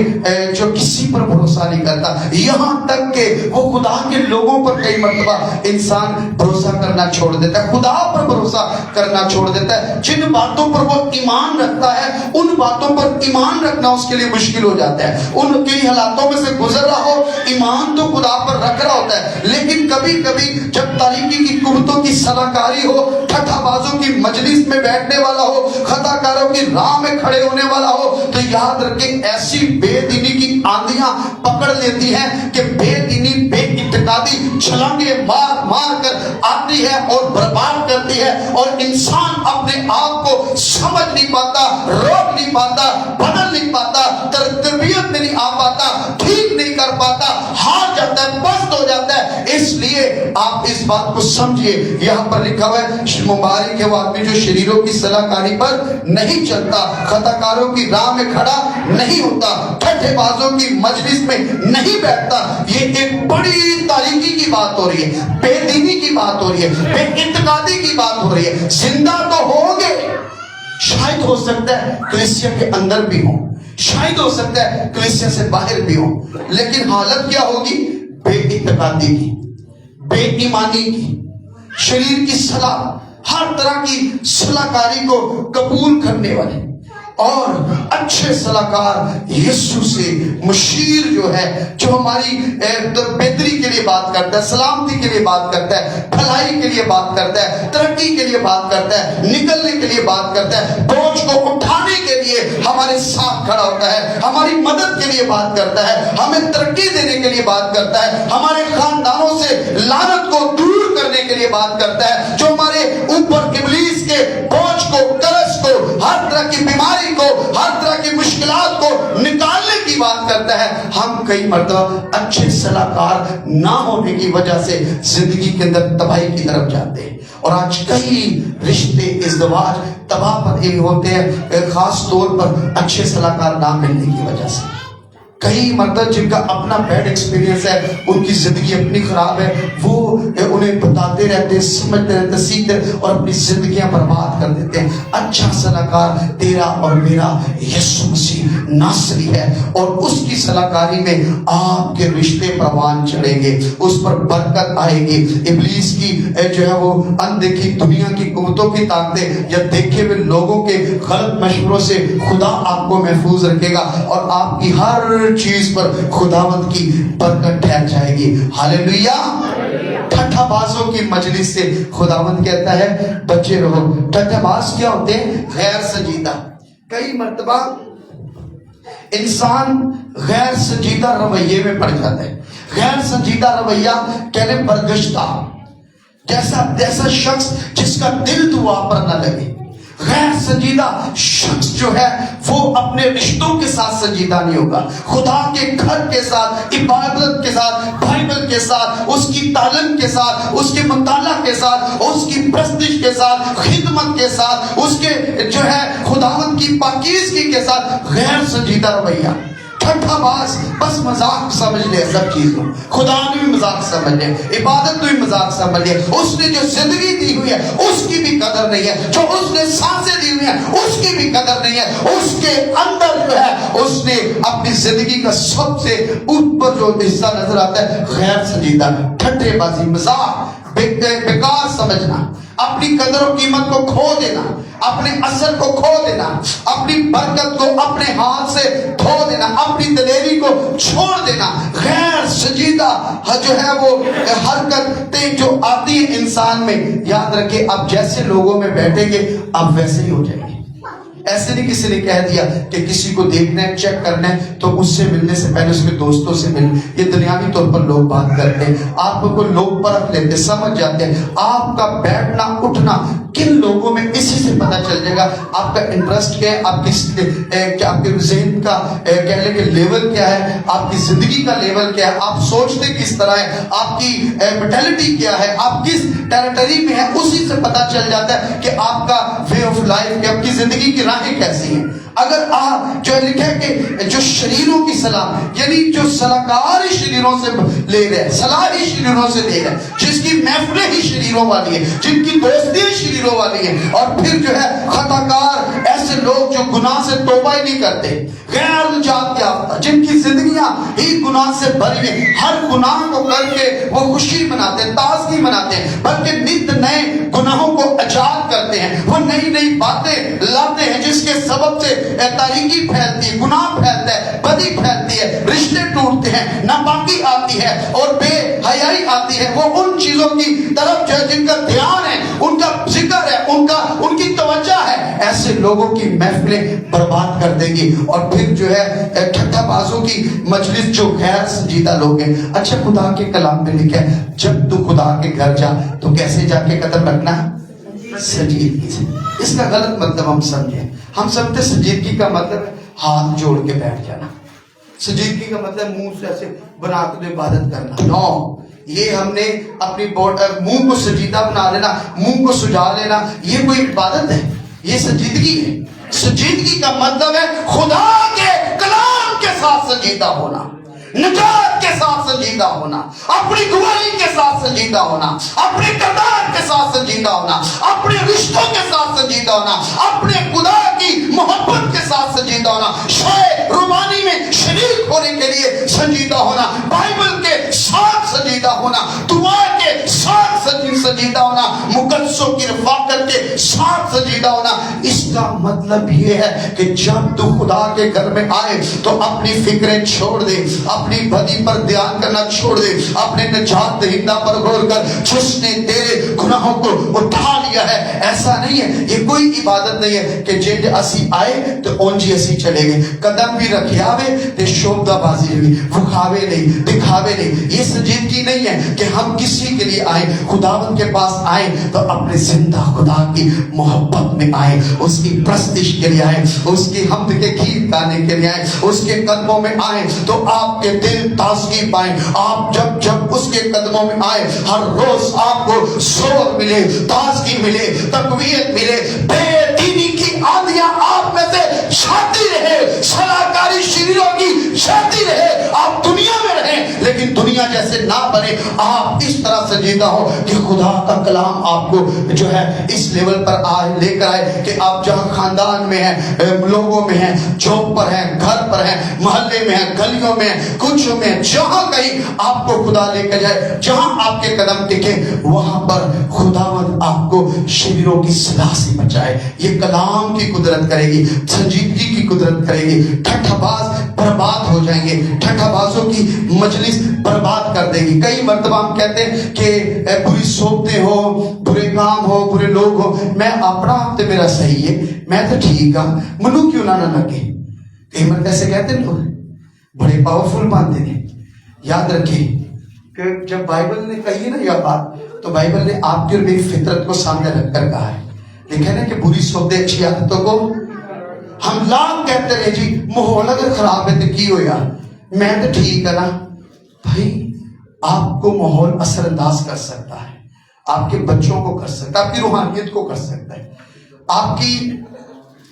C: جو کسی پر بھروسہ نہیں کرتا، یہاں تک کہ وہ خدا کے لوگوں پر کئی مرتبہ انسان بھروسہ کرنا چھوڑ دیتا ہے، خدا پر بھروسہ کرنا چھوڑ دیتا ہے، جن باتوں پر وہ ایمان رکھتا ہے ان باتوں پر ایمان رکھنا اس کے لیے مشکل ہو جاتا ہے، ان کئی حالاتوں میں سے گزر رہا ہو، ایمان تو خدا پر رکھ رہا ہوتا ہے، لیکن کبھی کبھی جب تاریکی کی قوتوں کی صلاح کاری ہو، ٹھٹھا بازوں کی مجلس میں بیٹھنے والا ہو، خطا کاروں کی راہ میں کھڑے ہونے والا ہو، تو یاد رکھیں ایسی بے دینی کی آندیاں پکڑ لیتی ہیں کہ بے دینی بے اعتقادی چھلانگے مار مار کر آتی ہے اور برباد کرتی ہے، اور انسان اپنے آپ کو سمجھ نہیں پاتا، روک نہیں پاتا، بدل نہیں پاتا، تربیت میں نہیں آ پاتا، ٹھیک نہیں کر پاتا، ہار جاتا ہے، پست ہو جاتا ہے۔ اس لیے آپ اس بات کو سمجھئے، یہاں پر لکھا ہوا ہے مبارک ہے وہ آدمی جو شریروں کی صلاح کاری پر نہیں چلتا، خطا کاروں کی راہ میں کھڑا نہیں ہوتا، ٹھٹھے بازوں کی مجلس میں نہیں بیٹھتا۔ یہ ایک بڑی تاریکی کی بات ہو رہی ہے، بے دینی کی بات ہو رہی ہے، بے اعتقادی کی بات ہو رہی ہے۔ زندہ تو ہوں گے، شاید ہو سکتا ہے کلیسیا کے اندر بھی ہوں، شاید ہو سکتا ہے کلیسیا سے باہر بھی ہوں، لیکن حالت کیا ہوگی؟ بے اعتقادی کی، بے ایمانی کی، شریر کی صلاح، ہر طرح کی صلاح کاری کو قبول کرنے والے اور اچھے صلاح کار یسوع سے مشیر جو ہے، جو ہماری بہتری کے لیے بات کرتا ہے، سلامتی کے لیے بات کرتا ہے، بھلائی کے لیے بات کرتا ہے، ترقی کے لیے بات کرتا ہے، نکلنے کے لیے بات کرتا ہے، بوجھ کو اٹھانے کے لیے ہمارے ساتھ کھڑا ہوتا ہے، ہماری مدد کے لیے بات کرتا ہے، ہمیں ترقی دینے کے لیے بات کرتا ہے، ہمارے خاندانوں سے لعنت کو دور کرنے کے لیے بات کرتا ہے، جو ہمارے اوپر ابلیس کے بوجھ کو، قرض کو، ہر طرح کی بیماری کو، ہر طرح کی مشکلات کو نکالنے کی بات کرتا ہے۔ ہم کئی مرتبہ اچھے صلاح کار نہ ہونے کی وجہ سے زندگی کے اندر تباہی کی طرف جاتے ہیں، اور آج کئی رشتے ازدواج تباہ پر ہوتے ہیں، خاص طور پر اچھے صلاح کار نہ ملنے کی وجہ سے۔ کئی مرتبہ جن کا اپنا بیڈ ایکسپیرینس ہے، ان کی زندگی اپنی خراب ہے، وہ انہیں بتاتے رہتے، سمجھتے رہتے، سیکھتے اور اپنی زندگیاں برباد کر دیتے ہیں۔ اچھا صلاح کار تیرا اور میرا یسوع مسیح ناصری ہے، اور اس کی صلاح کاری میں آپ کے رشتے پروان چڑھیں گے، اس پر برکت آئے گی۔ ابلیس کی جو ہے وہ اندیکھی دنیا کی قوتوں کی طاقتیں یا دیکھے ہوئے لوگوں کے غلط مشوروں سے خدا آپ کو محفوظ رکھے گا، اور آپ کی ہر چیز پر خداوند کی برکت ٹھہر جائے گی۔ ہاللیلویا۔ ٹھٹھا بازوں کی مجلس سے خداوند کہتا ہے بچے رہو۔ ٹھٹھا باز کیا ہوتے ہیں؟ غیر سنجیدہ۔ کئی مرتبہ انسان غیر سنجیدہ رویے میں پڑ جاتا ہے۔ غیر سنجیدہ رویہ کہنے برگشتہ، جیسا شخص جس کا دل دعا پر نہ لگے۔ غیر سنجیدہ شخص جو ہے وہ اپنے رشتوں کے ساتھ سنجیدہ نہیں ہوگا، خدا کے گھر کے ساتھ، عبادت کے ساتھ، بائبل کے ساتھ، اس کی تعلیم کے ساتھ، اس کے مطالعہ کے ساتھ، اس کی پرستش کے ساتھ، خدمت کے ساتھ، اس کے جو ہے خداوند کی پاکیزگی کے ساتھ غیر سنجیدہ رویہ۔ ٹھٹھا باز بس مذاق سمجھ لے سب چیزوں، خدا نے بھی مذاق سمجھ لے، عبادت نے بھی مذاق سمجھ لے، اس نے جو زندگی دی ہوئی ہے اس کی بھی قدر نہیں ہے، جو اس نے سانسیں دی ہوئی ہیں اس کی بھی قدر نہیں ہے، اس کے اندر جو ہے اس نے اپنی زندگی کا سب سے اوپر جو حصہ نظر آتا ہے غیر سنجیدہ، ٹھٹھے بازی، مذاق، بیکار سمجھنا، اپنی قدر و قیمت کو کھو دینا، اپنے اثر کو کھو دینا، اپنی برکت کو اپنے ہاتھ سے دھو دینا، اپنی دلیری کو چھوڑ دینا۔ غیر سنجیدہ جو ہے وہ حرکتیں جو آتی ہیں انسان میں، یاد رکھیں آپ جیسے لوگوں میں بیٹھیں گے آپ ویسے ہی ہو جائیں گے۔ ایسے نہیں کسی نے کہہ دیا کہ کسی کو دیکھنا ہے، چیک کرنا ہے تو اس سے ملنے سے پہلے اس کے دوستوں سے مل، یہ دنیاوی طور پر لوگ بات کرتے ہیں، آپ کو لوگ پرکھ لیتے، سمجھ جاتے ہیں آپ کا بیٹھنا اٹھنا کن لوگوں میں، اسی سے پتہ چل جائے گا آپ کا انٹرسٹ کیا ہے، آپ کے ذہن کا کہہ لیں کہ لیول کیا ہے، آپ کی زندگی کا لیول کیا ہے، آپ سوچتے کس طرح ہے، آپ کی مینٹلٹی کیا ہے، آپ کس ٹیریٹری میں ہے، اسی سے پتہ چل جاتا ہے کہ آپ کا وے آف لائف، کہ آپ کی زندگی کی राहें कैसी हैं। अगर आप जो लिखा है कि जो शरीरों की सलाह, यानी जो सलाहकार ही शरीरों से ले रहे, सलाह ही शरीरों से ले रहे, जिसकी महफिलें ही शरीरों वाली है, जिनकी दोस्तियां शरीरों वाली है, और फिर जो है खताकार ऐसे लोग जो गुनाह से तौबा ही नहीं करते, गैर निजात याफ्ता, जिनकी जिंदगियां ही गुनाह से भरी हुई, हर गुनाह को करके वो खुशी मनाते हैं, ताजगी मनाते हैं, बल्कि नित नए गुनाहों को आजाद करते हैं, वो नई नई बातें लाते हैं जिसके सबब से तारीकी फैलती है, गुनाह फैलता है, बदी फैलती है, रिश्ते टूटते हैं, नापाकी आती है और बेहयाई आती है। वो उन चीजों की तरफ जो जिनका ध्यान है, उनका जिक्र है, उनकी तवज्जो है, ऐसे लोगों की महफिलें बर्बाद कर देगी। और फिर जो है ठट्ठाबाजों की मजलिस, जो गैर संजीदा लोग हैं। अच्छा, खुदा के कलाम में लिखा है जब तू खुदा के घर जा तो कैसे जाके कदम रखना है? संजीदगी से। इसका गलत मतलब हम समझते संजीदगी का मतलब है हाथ जोड़ के बैठ जाना। संजीदगी का मतलब मुंह से ऐसे बना के इबादत करना। नो, ये हमने अपनी मुंह को संजीदा बना लेना, मुंह को सुझा लेना, ये कोई इबादत है? ये संजीदगी है। संजीदगी का मतलब है खुदा के कलाम के साथ संजीदा होना, निजात के साथ संजीदा होना, अपनी गवाही के साथ संजीदा होना, अपने किरदार के साथ संजीदा होना, अपने रिश्तों के साथ संजीदा होना, अपने खुदा की मोहब्बत के साथ संजीदा होना, शायद रुबानी में शरीक होने के लिए संजीदा होना, बाइबल के साथ संजीदा होना, दुआ के साथ संजीदा होना, मुकद्दसों की रफाकत के साथ संजीदा होना। इसका मतलब ये है कि जब तू खुदा के घर में आए तो अपनी फिक्रें छोड़ दे, अपनी बदी पर ध्यान करना छोड़ दे, अपने निजात दहिंदा पर गौर कर, जिसने तेरे गुनाहों को उठा लिया है। ऐसा नहीं है, ये कोई इबादत नहीं है कि जिंज असी आए तो ओंजी असी चले गए, कदम भी रखे आवे ते शोभदाबाजी भी, भुखावे नहीं, दिखावे नहीं। ये संजीदगी नहीं है कि हम किसी के लिए आए, खुदावंद के पास आए तो अपने जिंदा खुदा की मोहब्बत में आए, उसकी प्रस्तिश के लिए आए, उसकी हमद के गीत गाने के लिए आए, उसके कदमों में आए तो आपके दिल ताजगी पाए। आप जब उसके कदमों में आए, हर रोज आपको जोर मिले, ताजगी मिले, तकवीयत मिले, बेदीनी की आंधियां आप में से छाती रहे, सलाहकारी शरीरों की छाती रहे, आप दुनिया में रहे लेकिन दुनिया जैसे ना बने। आप इस तरह संजीदा हो कि खुदा का कलाम आपको जो है इस लेवल पर आए, लेकर आए कि आप जहां खानदान में हैं, लोगों में हैं, जॉब पर हैं, घर पर हैं, मोहल्ले में हैं, गलियों में, कुछ में, जहां कहीं आपको खुदा लेकर जाए, जहां आपके कदम टिके वहां पर खुदावंद आपको शरीरों की सलाह से बचाए। ये कलाम की कुदरत करेगी, संजीदगी की कुदरत करेगी। ठट्ठाबाज बर्बाद हो जाएंगे, ठट्ठाबाजों की मजलिस बर्बाद कर देगी। कई मर्तबा हम कहते हैं कि बुरी सोबतें हो, बुरे काम हो, बुरे लोग हो, मैं अपना आप तो मेरा सही है, मैं तो ठीक हाँ, मनु क्यों ना लगे। कई मर्द ऐसे कहते हैं लोग, बड़े पावरफुल मानते हैं। याद रखिए कि जब बाइबल ने कही ना यह बात, तो बाइबल ने आपकी और मेरी फितरत को सामने रखकर कहा है। लिखा है ना कि बुरी सोबतें अच्छी आदतों को, हम लाख कहते रहे जी माहौल अगर खराब है तो की हो यार, मैं तो ठीक है ना। भाई आपको माहौल असरअंदाज कर सकता है, आपके बच्चों को कर सकता है, आपकी रूहानियत को कर सकता है, आपकी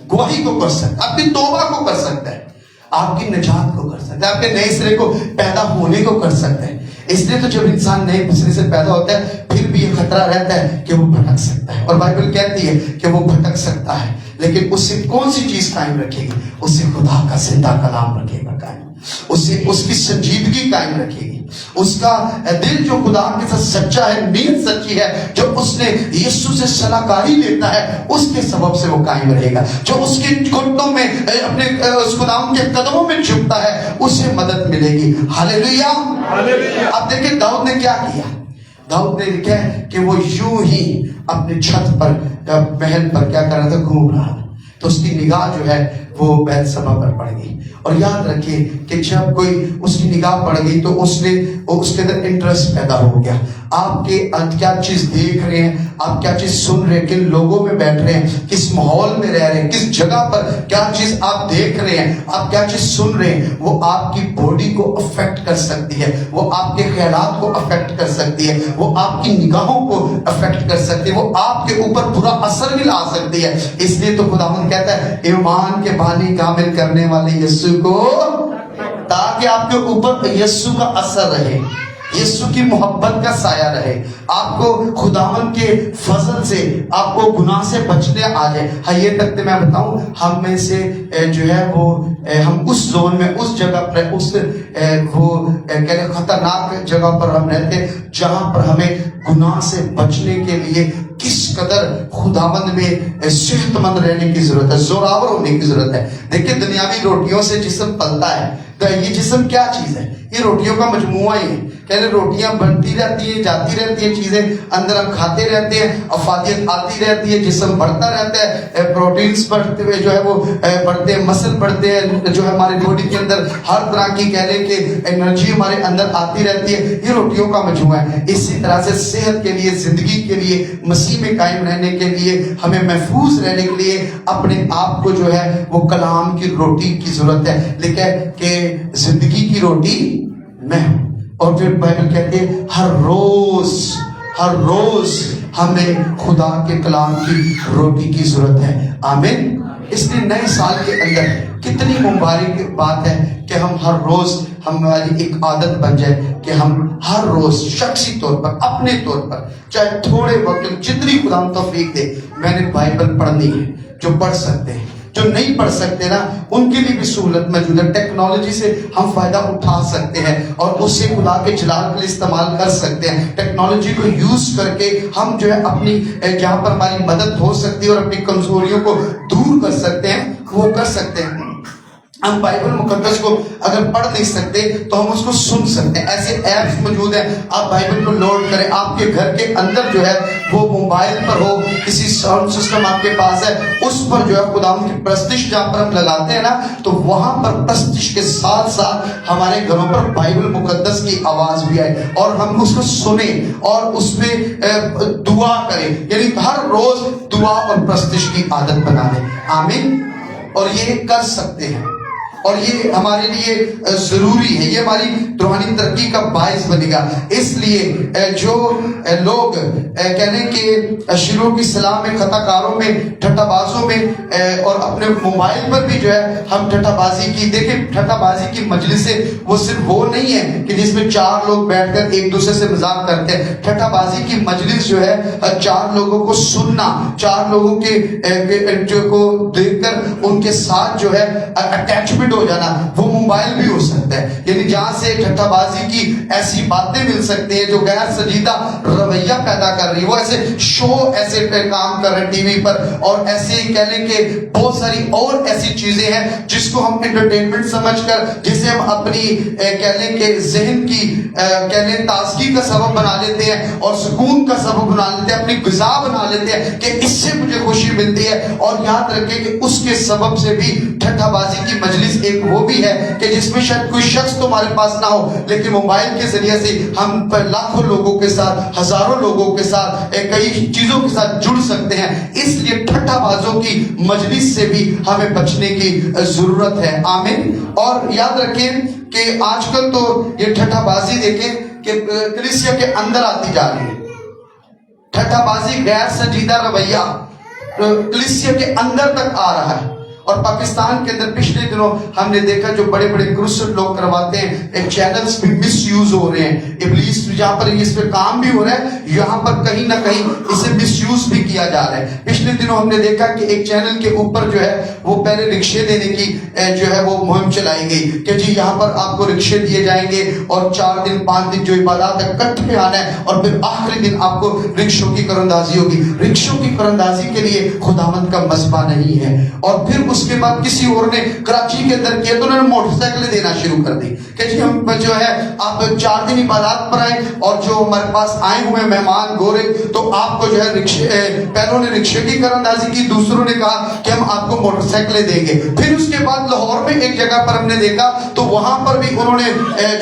C: गवाही को कर सकता है, आपकी तौबा को कर सकता है, आपकी निजात को कर सकता है, आपके नए सिरे को पैदा होने को कर सकता है। इसलिए तो जब इंसान नए सिरे से पैदा होता है फिर भी ये खतरा रहता है कि वो भटक सकता है। और बाइबल कहती है कि वो भटक सकता है, लेकिन उससे कौन सी चीज कायम रखेगी? उससे खुदा का जिंदा कलाम रखेगा कायम, उससे उसकी संजीदगी कायम रखेगी, उसका दिल जो खुदा के साथ सच्चा है, नीयत सच्ची है, जो उसने यीशु से सलाहकारी लेता है, उसके सबब से वो कायम रहेगा। जो उसके घुटनों में अपने उस खुदा के कदमों में झुकता है, उसे मदद मिलेगी। हालेलुया। अब देखिए दाऊद ने क्या किया। दाऊद ने लिखा है कि वो यूं ही अपने छत पर, महल पर क्या कर रहा था, घूम रहा था। तो उसकी निगाह जो है وہ बैतसबा पर पड़ गई। और याद रखिए कि जब कोई उसकी निगाह पड़ गई तो उसके अंदर इंटरेस्ट पैदा हो गया। आपके क्या चीज देख रहे हैं, आप क्या चीज सुन रहे हैं, किन लोगों में बैठ रहे हैं, किस माहौल में रह रहे हैं, किस जगह पर क्या चीज आप देख रहे हैं, आप क्या चीज सुन रहे हैं, वो आपकी बॉडी को अफेक्ट कर सकती है, वो आपके ख्यालात को अफेक्ट कर सकती है, वो आपकी निगाहों को अफेक्ट कर सकती है, वो आपके ऊपर बुरा असर भी ला सकती है। इसलिए तो खुदावंद कहता है ईमान के बानी कामिल करने वाले यीशु को, ताकि आपके ऊपर यीशु का असर रहे, यीशु की मोहब्बत का साया रहे, आपको खुदावंद के फजल से आपको गुनाह से बचने आ जाए। हाँ, ये तक तो मैं बताऊं, हम में से जो है वो हम उस जोन में, उस जगह पर, उस वो कहने खतरनाक जगह पर हम रहते हैं जहां पर हमें गुनाह से बचने के लिए किस कदर खुदावंद में सेहतमंद रहने की जरूरत है, जोरावर होने की जरूरत है। देखिए, दुनियावी रोटियों से जिस्म पलता है, तो ये जिस्म क्या चीज है? ये रोटियों का मजमुआ ही है। कहते रोटियां बनती रहती है, जाती रहती है, चीजें अंदर हम खाते रहते हैं, अफादियत आती रहती है, जिस्म बढ़ता रहता है, प्रोटीन्स बढ़ते हुए जो है वो बढ़ते हैं, मसल बढ़ते हैं, जो है हमारे बॉडी के अंदर हर तरह की कहने के एनर्जी हमारे अंदर आती रहती है। ये रोटियों का मजमुआ है। इसी तरह से सेहत के लिए, जिंदगी के लिए, मसीह में कायम रहने के लिए, हमें महफूज रहने के लिए अपने आप को जो है वो कलाम की रोटी की जरूरत है। लिखा है कि जिंदगी की रोटी मैं हूं। और फिर बाइबल कहती है हर रोज हमें खुदा के कलाम की रोटी की जरूरत है। आमीन। इसलिए नए साल के अंदर कितनी मुबारक बात है कि हम हर रोज, हमारी एक आदत बन जाए कि हम हर रोज शख्सी तौर पर, अपने तौर पर, चाहे थोड़े वक्त जितनी खुदा तौफीक दे, मैंने बाइबल पढ़नी है। जो पढ़ सकते हैं, जो नहीं पढ़ सकते ना, उनके लिए भी सहूलत मौजूद है। टेक्नोलॉजी से हम फायदा उठा सकते हैं और उससे खुदा के जलाल के लिए इस्तेमाल कर सकते हैं। टेक्नोलॉजी को यूज करके हम जो है अपनी जहां पर हमारी मदद हो सकती है और अपनी कमजोरियों को दूर कर सकते हैं, वो कर सकते हैं। हम बाइबल मुकद्दस को अगर पढ़ नहीं सकते तो हम उसको सुन सकते हैं। ऐसे ऐप्स मौजूद हैं, आप बाइबल को लोड करें, आपके घर के अंदर जो है वो मोबाइल पर हो, किसी साउंड सिस्टम आपके पास है, उस पर जो है खुदावंद की प्रस्तिश जहां पर हम लगाते हैं ना, तो वहां पर प्रस्तिश के साथ साथ हमारे घरों पर बाइबल मुकद्दस की आवाज भी आए और हम उसको सुने और उसमें दुआ करें। यानी हर रोज दुआ और प्रस्तिश की आदत बना लें। आमीन। और ये कर सकते हैं और ये हमारे लिए जरूरी है, ये हमारी रूहानी तरक्की का बायस बनेगा। इसलिए जो लोग कहने के शुरू की सलाह में, खताकारों में, ठट्ठाबाजों में और अपने मोबाइल पर भी जो है हम ठट्ठाबाजी की, देखिए ठट्ठाबाजी की मजलिस से वो सिर्फ वो नहीं है कि जिसमें 4 लोग बैठकर एक दूसरे से मजाक करते हैं। ठट्ठाबाजी की मजलिस जो है 4 लोगों को सुनना, 4 लोगों के जो को देखकर उनके साथ जो है अटैचमेंट हो जाना, वो मोबाइल भी हो सकता है। यानी जहां से ठट्ठाबाजी की ऐसी बातें मिल सकती है जो गैर संजीदा रवैया पैदा कर रही है। वो ऐसे शो ऐसे काम कर रहे हैं टीवी पर, और ऐसे कहने के बहुत सारी और ऐसी चीजें हैं जिसको हम एंटरटेनमेंट समझकर, जिसे हम अपनी कहने के जहन की कहने ताजगी का सबब बना लेते हैं और सुकून का सबब बना लेते हैं, अपनी ग़िज़ा बना लेते हैं कि इससे मुझे खुशी मिलती है। और याद रखें कि उसके सबब से भी ठट्ठाबाजी की मजलिस एक वो भी है कि जिसमें शायद कोई शख्स तुम्हारे पास ना हो, लेकिन मोबाइल के जरिए से हम पर लाखों लोगों के साथ, हजारों लोगों के साथ, कई चीजों के साथ जुड़ सकते हैं। इसलिए ठट्ठाबाजों की मजलिस से भी हमें बचने की जरूरत है। आमीन। और याद रखें कि आजकल तो ये ठट्ठाबाजी देखें कि कलीसिया के अंदर आती जा रही है। ठट्ठाबाजी, गैर संजीदा रवैया कलीसिया के अंदर तक आ रहा है। और पाकिस्तान के अंदर पिछले दिनों हमने देखा जो बड़े बड़े क्रिश्चियन लोग करवाते हैं, चैनल्स भी मिसयूज हो रहे हैं। इब्लीस जहां पर इस पे काम भी हो रहा है, यहाँ पर कहीं ना कहीं इसे मिसयूज भी किया जा रहा है। पिछले दिनों हमने देखा कि एक चैनल के ऊपर जो है वो पहले रिक्शे देने की जो है वो मुहिम चलाई गई कि जी यहाँ पर आपको रिक्शे दिए जाएंगे और 4 दिन 5 दिन जो इबादत है इकट्ठे आना है, और फिर आखिरी दिन आपको रिक्शों की करंदाजी होगी। रिक्शों की करंदाजी के लिए खुदावंद का मसबा नहीं है। और फिर اس کے بعد کسی اور نے کراچی کے اندر کیا تو انہوں نے موٹر سائیکلیں دینا شروع کر دی کہ جی ہم جو ہے آپ 4 دن عبادات پر آئے اور جو ہمارے پاس آئے ہوئے مہمان گورے تو آپ کو جو ہے پہلوں نے رکشے کی کر اندازی کی, دوسروں نے کہا کہ ہم آپ کو موٹر سائیکلیں دیں گے. پھر اس کے بعد لاہور میں ایک جگہ پر ہم نے دیکھا تو وہاں پر بھی انہوں نے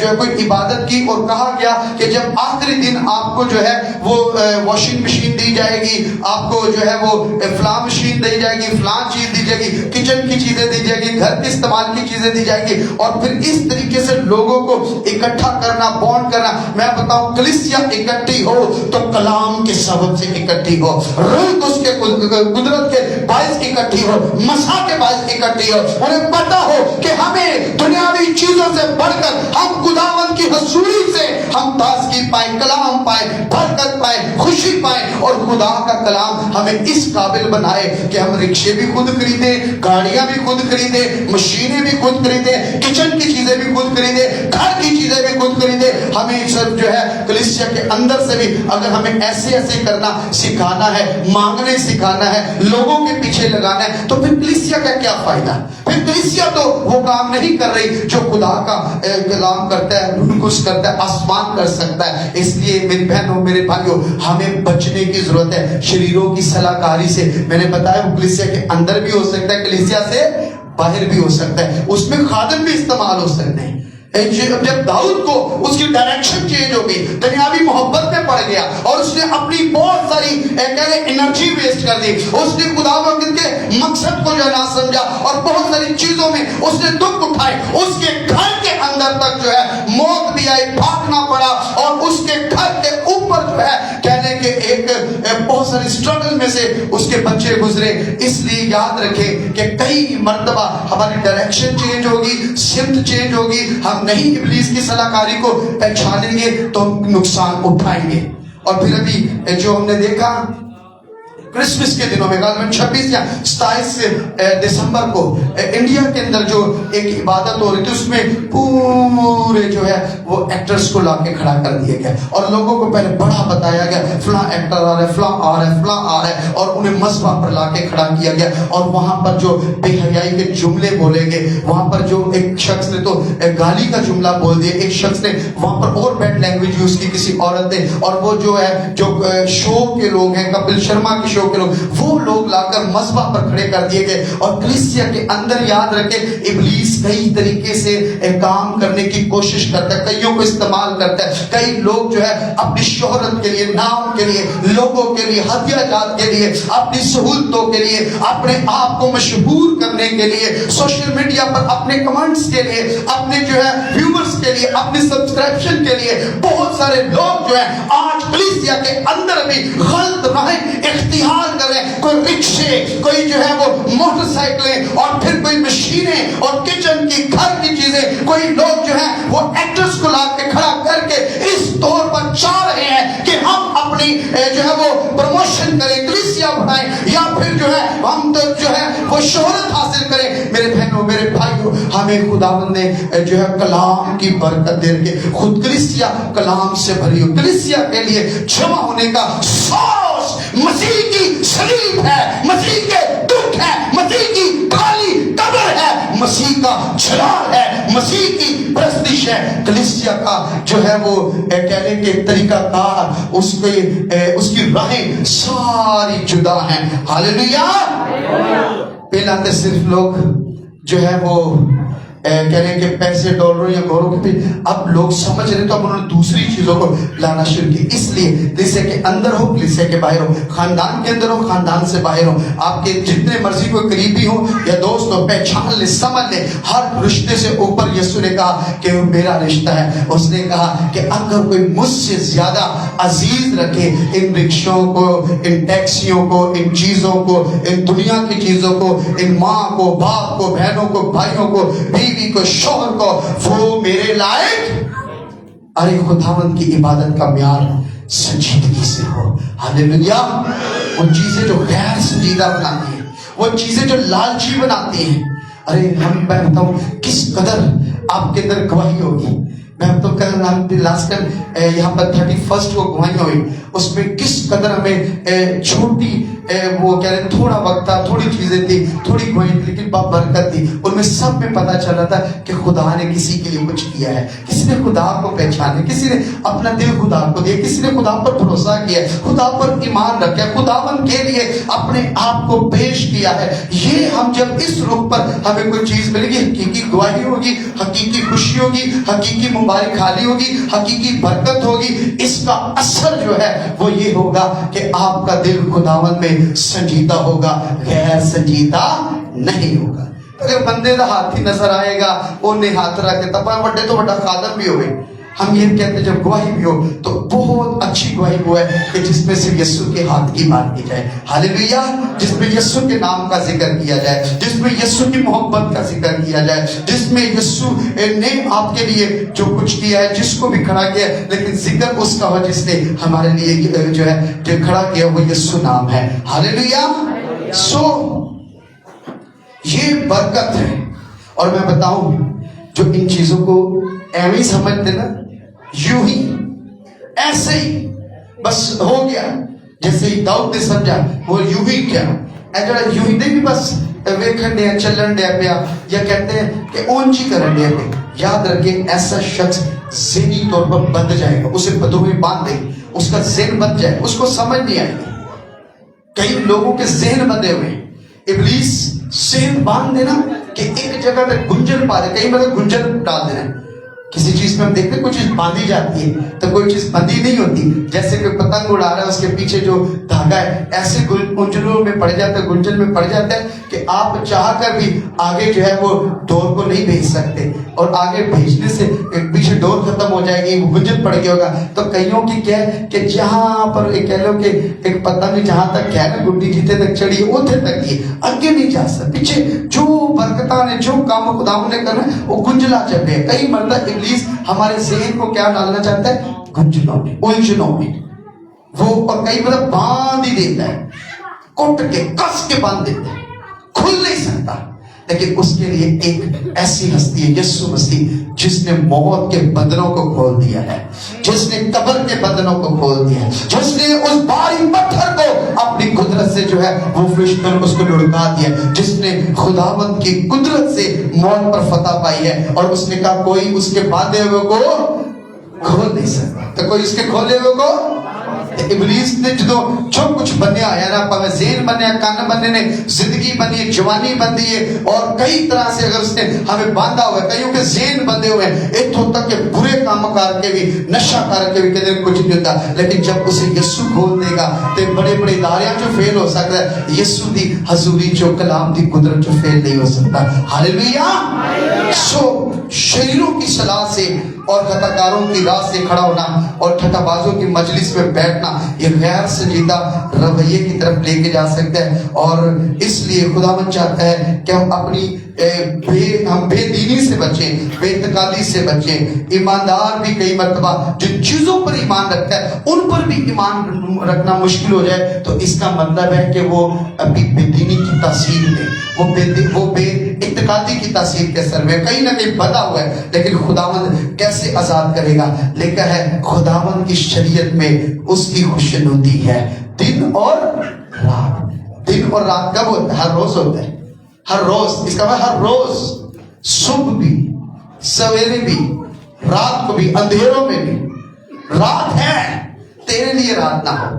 C: جو ہے کوئی عبادت کی اور کہا گیا کہ جب آخری دن آپ کو جو ہے وہ واشنگ مشین دی جائے گی, آپ کو جو ہے وہ فلاں مشین دی جائے گی, فلاں چیز دی جائے گی, کچن کی چیزیں دی جائے گی, گھر کے استعمال کی چیزیں دی جائے گی, اور پھر اس طریقے سے لوگوں کو اکٹھا کرنا, بانڈ کرنا. میں بتاؤں کلیسیا اکٹھی ہو تو کلام کے سبب سے اکٹھی ہو, روح اس کے قدرت کے باعث اکٹھی ہو, مسا کے باعث اکٹھی ہو. انہیں پتا ہو کہ ہمیں دنیاوی چیزوں سے بڑھ کر ہم خداوند کی حضوری سے ہم تازگی پائیں, کلام پائیں, برکت پائیں, خوشی پائیں, اور خدا کا کلام ہمیں اس قابل بنائے کہ ہم رکشے بھی خود خریدیں, گاڑیاں بھی خود خریدیں, مشینیں بھی خود خریدیں, کچن کی چیزیں بھی خود خریدیں, گھر کی چیزیں بھی خود خریدیں. ہمیں صرف جو ہے کلیسیا کے اندر سے بھی اگر ہمیں ایسے ایسے کرنا سکھانا ہے, مانگنے سکھانا ہے, لوگوں کے پیچھے لگانا ہے, تو پھر کلیسیا کا کیا فائدہ؟ پھر کلیسیا تو وہ کام نہیں کر رہی جو خدا کا کلام کرتا ہے, روح القدس کرتا ہے, آسمان کر سکتا ہے. اس لیے میری بہنوں میرے بھائیوں ہمیں بچنے کی ضرورت ہے شریروں کی صلاح کاری سے. میں نے بتایا وہ کلیسیا کے اندر بھی ہو سکتا ہے, کلیسیا سے باہر بھی ہو سکتا ہے, اس میں خادم بھی استعمال ہو سکتے ہیں. جب داؤد کو اس کی ڈائریکشن چینج ہو گئی, دنیاوی محبت میں پڑ گیا اور اس نے اپنی بہت ساری انرجی ویسٹ کر دی, اس نے خداوند کے مقصد کو جو نہ سمجھا اور بہت ساری چیزوں میں اس نے دکھ اٹھائے. اس کے گھر کے اندر تک جو ہے موت بھی آئی, بھاگنا پڑا, اور اس کے گھر کے اوپر جو ہے کہنے کے ایک بہت ساری اسٹرگل میں سے اس کے بچے گزرے. اس لیے یاد رکھیں کہ کئی مرتبہ ہماری ڈائریکشن چینج ہوگی, سمت چینج ہوگی, ہم نہیں ابلیس کی صلاح کاری کو پہچانیں گے تو ہم نقصان اٹھائیں گے. اور پھر ابھی جو ہم نے دیکھا کرسمس کے دنوں میں غالباً 26 یا 27 دسمبر کو انڈیا کے اندر جو ایک عبادت ہو رہی تھی, اس میں پورے جو ہے وہ ایکٹرز کو لا کے کھڑا کر دیا گیا اور لوگوں کو پہلے بڑا بتایا گیا فلاں ایکٹر آ رہا ہے, فلاں آ رہا ہے, فلاں آ رہا ہے, اور انہیں مذبح پر لا کے کھڑا کیا گیا. اور وہاں پر جو بے حیائی کے جملے بولے گئے, وہاں پر جو ایک شخص نے تو گالی کا جملہ بول دیا, ایک شخص نے وہاں پر اور بیڈ لینگویج یوز کی کسی عورت نے, اور وہ جو ہے جو شو کے لوگ ہیں, کپل شرما کے شو کے لوگ, وہ لوگ لا کر مذبح پر کھڑے کر دیے گئے. اور کلیسیا کے اندر یاد رکھے ابلیس کئی طریقے سے کام کرنے کی کوشش کرتا ہے, کئیوں کو استعمال کرتا ہے. کئی لوگ جو ہے اپنی شہرت کے لیے, نام کے لیے, لوگوں کے لیے, ہدیہ جات کے لیے, اپنی سہولتوں کے لیے, اپنے آپ کو مشہور کرنے کے لیے, سوشل میڈیا پر اپنے کمنٹس کے لیے, اپنے جو ہے ویورز کے لیے, اپنے سبسکرپشن کے لیے, بہت سارے لوگ جو ہیں آج کلیسیا کے اندر بھی غلط راہیں اختیار کر رہے ہیں. کوئی رکشے, کوئی جو ہے وہ موٹر سائیکلیں, اور پھر کوئی مشینیں اور کچن کی, گھر کی چیزیں. کوئی لوگ جو ہیں وہ ایکٹرز کو لا کے کھڑا کر کے اس طور پر چاہ رہے ہیں کہ ہم اپنی جو ہے وہ پروموشن کریں, کلیسیا بڑھائیں, یا پھر جو ہے ہم جو ہے وہ شہرت حاصل کریں. میرے بہنوں میرے بھائیوں ہمیں خداوند نے جو ہے کلام کی برکت دے کے خود کلیسیا کلام سے بھری ہو. کلیسیا کے لیے جمع ہونے کا سوچ مسیح کی صلیب ہے, مسیح کے دکھ ہے, مسیح کی کالی قبر ہے, مسیح کا جلال ہے, مسیح کی پرستش ہے. کلیسیا کا جو ہے وہ کہنے کے طریقہ کار, اس کی راہیں ساری جدا ہیں. ہاللیلویا. پہلا تو صرف لوگ جو ہے وہ کہنے کہ پیسے ڈالروں یا گوروں کے بھی, اب لوگ سمجھ رہے تو اب انہوں نے دوسری چیزوں کو لانا شروع کی. اس لیے کلیسیا کے اندر ہو, کلیسیا کے باہر ہو, خاندان کے اندر ہو, خاندان سے باہر ہو, آپ کے جتنے مرضی کوئی قریبی ہو یا دوست ہو, پہچان لے, سمجھ لے, ہر رشتے سے اوپر یسوع نے کہا کہ وہ میرا رشتہ ہے. اس نے کہا کہ اگر کوئی مجھ سے زیادہ عزیز رکھے ان رکشوں کو, ان ٹیکسیوں کو, ان چیزوں کو, ان دنیا کی چیزوں کو, ان ماں کو, باپ کو, بہنوں کو, بھائیوں کو, بیوی کو, شوہر کو, وہ میرے لائق. ارے خداوند کی عبادت کا معیار سنجیدگی سے ہو. ہاللیلویا. وہ چیزیں جو غیر سنجیدہ بناتی ہیں, وہ چیزیں جو لالچی بناتی ہیں, ارے میں بتاؤں کس قدر آپ کے اندر گواہی ہوگی. میں تو لاسٹ ٹائم یہاں پر 31 کو گواہی ہوئی, اس میں کس قدر ہمیں چھوٹی वो कह रहे थोड़ा वक्त था, थोड़ी चीजें थी, थोड़ी गवाही थी, लेकिन बरकत थी। उनमें सब में पता चल रहा था कि खुदा ने किसी के लिए कुछ किया है, किसी ने खुदा को पहचाना, किसी ने अपना दिल खुदा को दिया, किसी ने खुदा पर भरोसा किया, खुदा पर ईमान रखा, खुदावन के लिए अपने आप को पेश किया है। ये हम जब इस रुख पर हमें कोई चीज मिलेगी, हकीकी गवाही होगी, हकीकी खुशी होगी, हकीकी मुबारक खाली होगी, हकीकी बरकत होगी। इसका असर जो है वो ये होगा कि आपका दिल खुदावन में संजीदा होगा, गैर संजीदा नहीं होगा। अगर बंदे का हाथ ही नजर आएगा, उन्हें हाथ रख के तब बड़े तो बड़ा खादम भी होवे। हम ये कहते जब गवाही भी हो तो बहुत अच्छी गवाही वो है कि जिसमें से यीशु के हाथ की बात की जाए, हालेलुया, जिसमें यीशु के नाम का जिक्र किया जाए, जिसमें यीशु की मोहब्बत का जिक्र किया जाए, जिसमें यीशु ने आपके लिए जो कुछ किया है, जिसको भी खड़ा किया है, लेकिन जिक्र उसका हो जिसने हमारे लिए जो है जो खड़ा किया वो यीशु नाम है, हालेलुया। सो ये बरकत है। और मैं बताऊं जो इन चीजों को ऐਵੇਂ ही समझते ना, यूं ही ऐसे ही बस हो गया, जैसे ही दाऊद ने समझा वो यूं ही क्या जरा यूं ही नहीं भी बस वेखन दिया चलन दिया पिया, या कहते हैं कि ओन जी करन दिया पे। याद रखे ऐसा शख्स ज़हनी तौर पर बंध जाएगा, उसे बदरूही बांध देगी, उसका ज़हन बंध जाए, उसको समझ नहीं आएगी। कई लोगों के ज़हन बंधे हुए, इब्लीस ज़हन बांध देना कि एक जगह पे गुंजन पा दे, कहीं मतलब गुंजन डाल देना। किसी चीज में हम देखते हैं कोई चीज बांधी जाती है तो कोई चीज बंधी नहीं होती। जैसे कोई पतंग उड़ा रहा है, उसके पीछे जो धागा है ऐसे गुंजनों में पड़ जाता है, गुंजन में पड़ जाता है कि आप चाह कर भी आगे जो है वो डोर को नहीं भेज सकते, और आगे भेजने से पीछे डोर खत्म हो जाएगी, वो गुंजन पड़ गया होगा। तो कईयों की क्या है कि जहां पर कह लो कि एक पतंग जहां तक है ना गुड्डी जितने तक चढ़ी उतने तक ही आगे नहीं जा सकता, पीछे जो बरकता ने जो काम खुदा ने करना है वो गुंजला चले। कई मतलब इब्लीस हमारे ज़हन को क्या डालना चाहता है, गुंजनों में, उलझनों में वो, और कई मतलब बांध ही देता है, कुट के कस के बांध देता है, खुल नहीं सकता। लेकिन उसके लिए एक ऐसी हस्ती है यीशु मसीह, जिसने मौत के बंधनों को खोल दिया है, जिसने कब्र के बंधनों को खोल दिया है, जिसने उस भारी पत्थर को अपनी कुदरत से जो है वो फिर उसको लुढ़का दिया, जिसने खुदावंत की कुदरत से मौत पर फतह पाई है। और उसने कहा कोई उसके बांधे हुए को खोल नहीं सकता। तो कोई उसके खोले हुए को, इब्लीस ने जो कुछ बनया है ना, भावे ज़हन बनया, कान बनने ने, जिंदगी बनी है, जवानी बंधी है, और कई तरह से अगर उसने हमें बांधा हुआ है, कईयों के ज़हन बंधे हुए हैं, इत्थों तक के बुरे काम करके भी, नशा करके भी कहते कुछ नहीं होता। लेकिन जब उसे यीशु खोल देगा तो बड़े बड़े इदारे जो फेल हो सकता है, यीशु दी हजूरी जो कलाम दी कुदरत जो फेल नहीं हो सकता। हालेलुया। सो शरीरों की सलाह से और खताकारों की राह से खड़ा होना और ठट्ठाबाजों की मजलिस में बैठना, ये गैर संजीदा रवैये की तरफ लेके जा सकता है। और इसलिए खुदावंद चाहता है कि हम अपनी हम बेदीनी से बचें, बेइत्तेकादी से बचें। ईमानदार भी कई मर्तबा जिन चीजों पर ईमान रखता है उन पर भी ईमान रखना मुश्किल हो जाए, तो इसका मतलब है कि वो अभी बेदीनी की तासीर में, वो बेइत्तेकादी की तासीर के असर में कहीं ना कहीं बंधा हुआ है। लेकिन खुदावंद कैसे आजाद करेगा? लिखा है खुदावंद की शरीयत में उसकी खुशनुदी है दिन और रात। दिन और रात कब होता है? हर रोज होता है, हर रोज। इसका मतलब हर रोज, सुबह भी, सवेरे भी, रात को भी, अंधेरों में भी। रात है, तेरे लिए रात ना हो,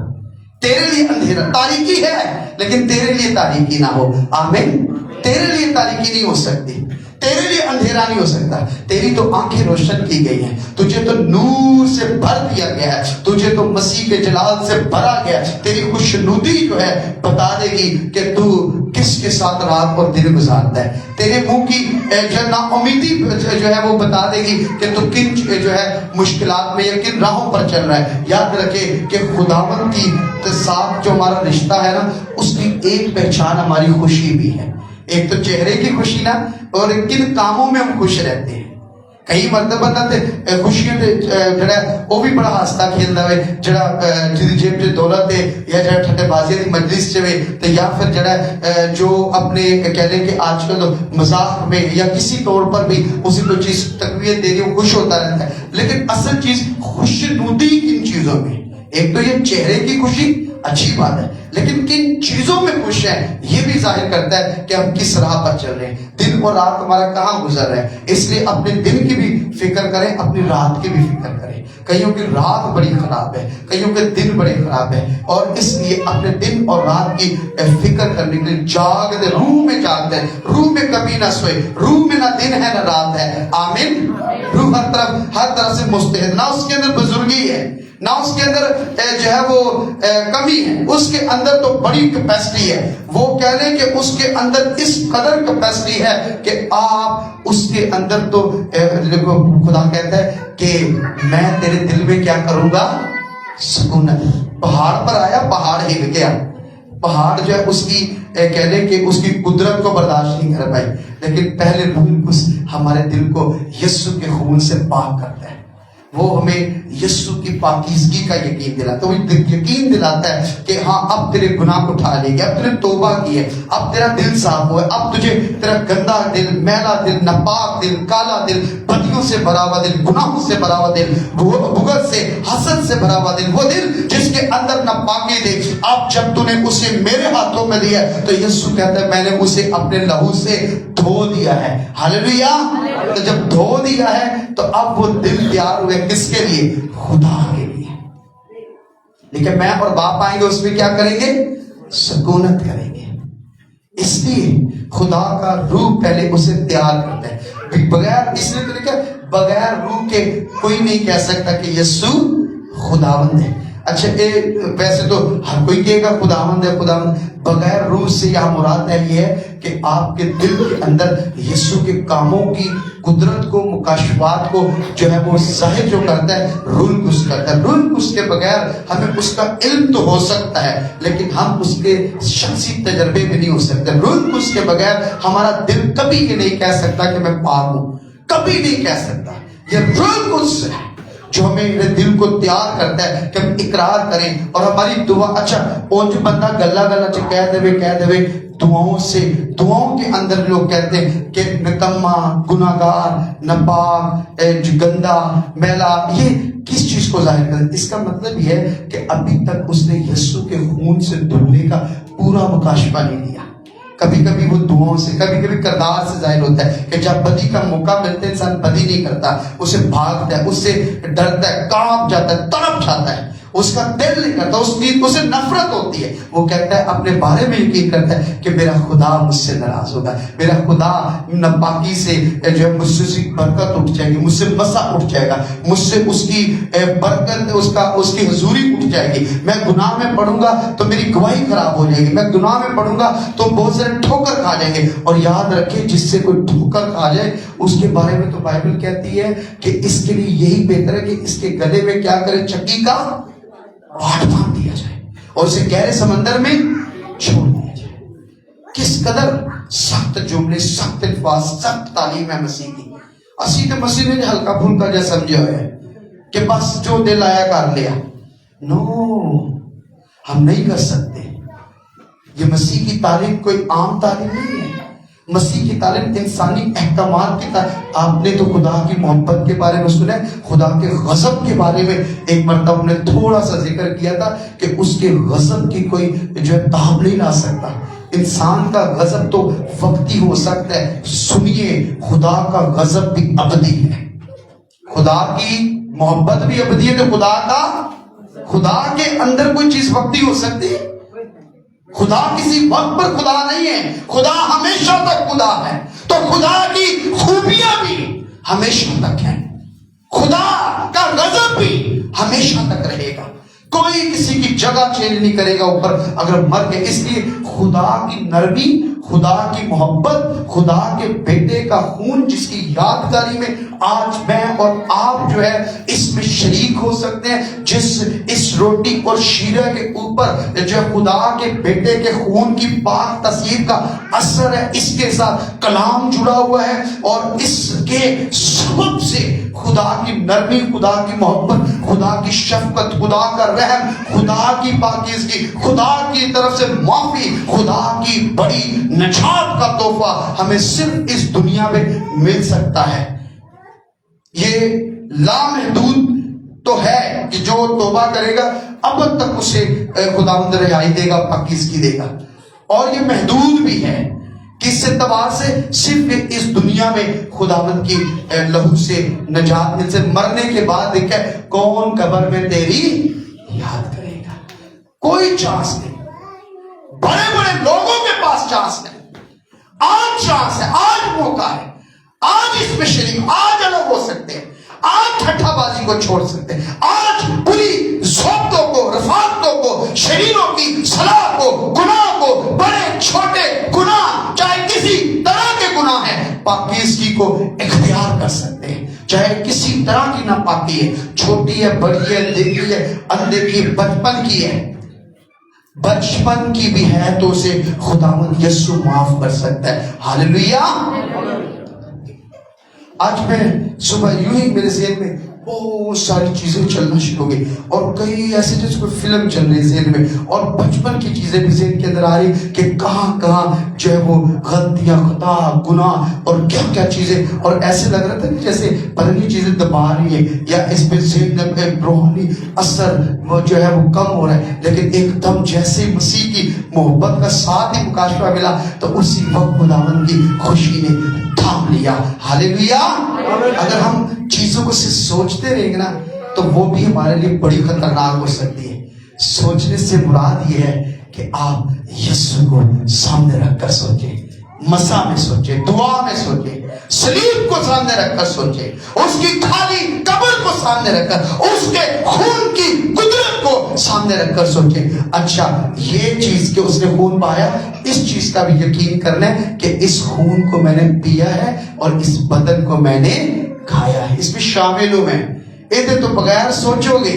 C: तेरे लिए अंधेरा, तारीकी है लेकिन तेरे लिए तारीकी ना हो। आमीन। तेरे लिए तारीकी नहीं हो सकती, तेरे लिए अंधेरा नहीं हो सकता। तेरी तो आंखें रोशन की गई हैं, तुझे तो नूर से भर दिया गया है, तुझे तो मसीह के जलाल से भरा गया है। तेरी खुशनुदी जो है बता देगी कि तू किसके साथ रात और दिन गुजारता है। तेरे मुंह की जो नाउमीदी जो है वो बता देगी कि तू किन जो है मुश्किलात में या किन राहों पर चल रहा है। याद रखे कि खुदावंद की साथ जो हमारा रिश्ता है ना, उसकी एक पहचान हमारी खुशी भी है। एक तो चेहरे की खुशी ना, और किन कामों में हम खुश रहते हैं। कई मरतबा ते खुशियां ते जड़ा वो भी बड़ा हंसता खेलता है, जड़ा जिदी जेब च दौलत है या जड़ा ठट्टेबाजी दी मजलिस च वे, ते या फिर जड़ा जो अपने कह लें कि आजकल मजाक में या किसी तौर पर भी उसी कोई चीज तकवीत दे रही वो खुश होता रहता है। लेकिन असल चीज खुशनुदी किन चीजों में? एक तो ये चेहरे की खुशी अच्छी बात है, लेकिन किन चीजों में खुश हैं ये भी जाहिर करता है कि हम किस राह पर चल रहे हैं, दिन और रात हमारा कहाँ गुजर रहा है। इसलिए अपने दिन की भी फिक्र करें, अपनी रात की भी फिक्र करें। कईयों की रात बड़ी खराब है, कईयों के दिन बड़े खराब है, और इसलिए अपने दिन और रात की फिक्र करने के लिए जागते, रूह में जागते, रूह में कभी ना सोए, रूह में ना दिन है ना रात है। आमीन। रूह हर तरफ से मुस्तैद, ना उसके अंदर बुजुर्गी है, ना उसके अंदर जो है वो कमी है, उसके अंदर तो बड़ी कैपेसिटी है। वो कह लें कि उसके अंदर इस कदर कैपेसिटी है कि आप उसके अंदर तो खुदा कहता है कि मैं तेरे दिल में क्या करूंगा, सुकूनत। पहाड़ पर आया, पहाड़ हिल गया। पहाड़ जो है उसकी कह लें कि उसकी कुदरत को बर्दाश्त नहीं कर पाई, लेकिन पहले रूह हमारे दिल को यीशु के खून से पाक करता है। वो हमें यीशु की पाकीज़गी का यकीन दिलाता है, वो यकीन दिलाता है कि हाँ अब तेरे गुनाह को उठा लेंगे, अब तूने तौबा की है, अब तेरा दिल साफ हुआ है, अब तुझे तेरा गंदा दिल, मैला दिल, नापाक दिल, काला दिल, बदियों से भरा हुआ दिल, गुनाहों से भरा हुआ दिल, बुग़्ज़ से, हसद से भरा हुआ दिल, वो दिल जिसके अंदर नापाकी थी, अब जब तूने उसे मेरे हाथों में दिया तो यीशु कहता है मैंने उसे अपने लहू से धो दिया है। हालेलुया। तो जब धो दिया है तो अब वो दिल तैयार हुए किसके लिए, खुदा के लिए। लेकिन मैं और बाप आएंगे, उसमें क्या करेंगे, सुकूनत करेंगे। इसलिए खुदा का रूह पहले उसे तैयार करता है। बगैर, इसलिए तो लिखा बगैर रूह के कोई नहीं कह सकता कि यीशु खुदावंद है। अच्छा, वैसे तो हर कोई कहेगा खुदावंद है, खुदावंद। बगैर रूह से यहाँ मुराद है ये है कि आपके दिल के अंदर यीशु के कामों की कुदरत को, मुकाशफात को जो है वो जाहिर जो करता है, रूह कुछ करता है। रूह कुछ के बगैर हमें उसका इल्म तो हो सकता है, लेकिन हम उसके शख्सी तजर्बे में नहीं हो सकते। रूह कुछ के बगैर हमारा दिल कभी ये नहीं कह सकता कि मैं पाक हूँ, कभी नहीं कह सकता। ये रूह कुछ है जो हमें दिल को तैयार करता है कि हम इकरार करें और हमारी दुआ। अच्छा, और जो बंदा गल्ला गल्ला च कह देवे दुआओं से, दुआओं के अंदर लोग कहते हैं कि निकम्मा, गुनाहगार, नापाक, गंदा, मैला, ये किस चीज को जाहिर करता है? इसका मतलब यह है कि अभी तक उसने यीशु के खून से धुलने का पूरा मुकाशफा नहीं लिया। कभी कभी वो दुआओं से, कभी कभी किरदार से जाहिर होता है कि जब बदी का मौका मिलता है इंसान बदी नहीं करता, उसे भागता है, उससे डरता है, कांप जाता है, तड़प जाता है, उसका दिल नहीं करता, उसे नफरत होती है। वो कहता है, अपने बारे में यकीन करता है कि मेरा खुदा मुझसे नाराज होगा, मेरा खुदा नापाकी से जो है मुझसे उसकी बरकत उठ जाएगी, मुझसे मसा उठ जाएगा, मुझसे उसकी बरकत, उसकी हुजूरी उठ जाएगी। मैं गुनाह में पड़ूंगा तो मेरी गवाही खराब हो जाएगी, मैं गुनाह में पड़ूंगा तो बहुत सारे ठोकर खा जाएंगे। और याद रखिए, जिससे कोई ठोकर खा जाए उसके बारे में तो बाइबल कहती है कि इसके लिए यही बेहतर है कि इसके गले में क्या करे, चक्की का वाट बांध दिया जाए और उसे गहरे समंदर में छोड़ दिया जाए। किस कदर सख्त जुमले, सख्त अल्फाज, सख्त तालीम है मसीह की। असी तो मसीह ने हल्का फुल्का जैसा समझा है कि बस जो दिल आया कर लिया। नो, हम नहीं कर सकते। ये मसीह की तालीम कोई आम तालीम नहीं है। मसीह की तालीम इंसानी अहकामात की तालीम। आपने तो खुदा की मोहब्बत के बारे में सुना है, खुदा के गजब के बारे में एक मरतबा हमने थोड़ा सा जिक्र किया था कि उसके गजब की कोई जो है ताब नहीं ला सकता। इंसान का गजब तो वक्ती हो सकता है, सुनिए खुदा का गजब भी अबदी है। खुदा की मोहब्बत भी अबदी है। तो खुदा के अंदर कोई चीज वक्ती हो सकती है? खुदा किसी वक्त पर खुदा नहीं है, खुदा हमेशा तक खुदा है। तो खुदा की खूबियां भी हमेशा तक है, खुदा का गजब भी हमेशा तक रहेगा। कोई किसी की जगह चेंज नहीं करेगा ऊपर अगर मर गए। इसलिए खुदा की नरमी, खुदा की मोहब्बत, खुदा के बेटे का खून जिसकी यादगारी में आज मैं और आप जो है इसमें शरीक हो सकते हैं, इस रोटी और शीरा के ऊपर जो खुदा के बेटे के खून की पाक तस्वीर का असर है, इसके साथ कलाम जुड़ा हुआ है और इसके सबब से खुदा की नरमी, खुदा की मोहब्बत, खुदा की शफकत, खुदा का रहम, खुदा की पाकीज़गी, खुदा की तरफ से माफी, खुदा की बड़ी निजात का तोहफा हमें सिर्फ इस दुनिया में मिल सकता है। ये लामहदूद تو ہے کہ جو توبہ کرے گا اب تک اسے خداوند رہائی دے گا، پاکیزگی دے گا. اور یہ محدود بھی ہے کہ اس اعتبار سے صرف اس دنیا میں خداوند کی لہو سے نجات مل سے، مرنے کے بعد دیکھا کون قبر میں تیری یاد کرے گا. کوئی چانس نہیں. بڑے بڑے لوگوں کے پاس چانس نہیں. آج چانس ہے، آج موقع ہے، آج اس میں شریک، آج الگ ہو سکتے ہیں، آج ٹھٹھا بازی کو چھوڑ سکتے ہیں، آج بری صحبتوں کو، رفاقتوں کو، شریروں کی صلاح کو، گناہ کو، بڑے چھوٹے گناہ چاہے کسی طرح کے گناہ ہیں، پاکیزگی کو اختیار کر سکتے ہیں. چاہے کسی طرح کی ناپاکی ہے، چھوٹی ہے، بڑی ہے، دیکھی ہے، اندیکھی، بچپن کی ہے، بچپن کی بھی ہے تو اسے خداوند یسوع معاف کر سکتا ہے. ہاللویا. آج میں صبح یوں ہی میرے ذہن میں بہت ساری چیزیں چلنا شروع ہو گئی، اور کئی ایسے جیسے کوئی فلم چل رہی ذہن میں، اور بچپن کی چیزیں بھی ذہن کے اندر آ رہی کہ کہاں کہاں جو ہے وہ غلطیاں، خطا، گناہ اور کیا کیا چیزیں، اور ایسے لگ رہا تھا کہ جیسے پرانی چیزیں دبا رہی ہیں یا اس پہ ذہن میں روحانی اثر وہ جو ہے وہ کم ہو رہا ہے. لیکن ایک دم جیسے مسیح کی محبت کا ساتھ ہی مکاشفہ ملا تو اسی وقت خداوند کی خوشی نے تھام لیا. ہاللویا. اگر ہم چیزوں کو صرف سوچتے رہیں گے نا تو وہ بھی ہمارے لیے بڑی خطرناک ہو سکتی ہے. سوچنے سے مراد یہ ہے کہ آپ یسوع کو سامنے رکھ کر سوچیں، مسا میں سوچیں، دعا میں سوچیں، صلیب کو سامنے رکھ کر سوچیں، اس کی خالی قبر کو سامنے رکھ کر، اس کے خون کی قدرت کو سامنے رکھ کر سوچیں. اچھا یہ چیز کہ اس نے خون پایا، اس چیز کا بھی یقین کرنا ہے کہ اس خون کو میں نے پیا ہے اور اس بدن کو میں نے کھایا ہے، اس میں شامل ہوں میں. یہ تو بغیر سوچو گے،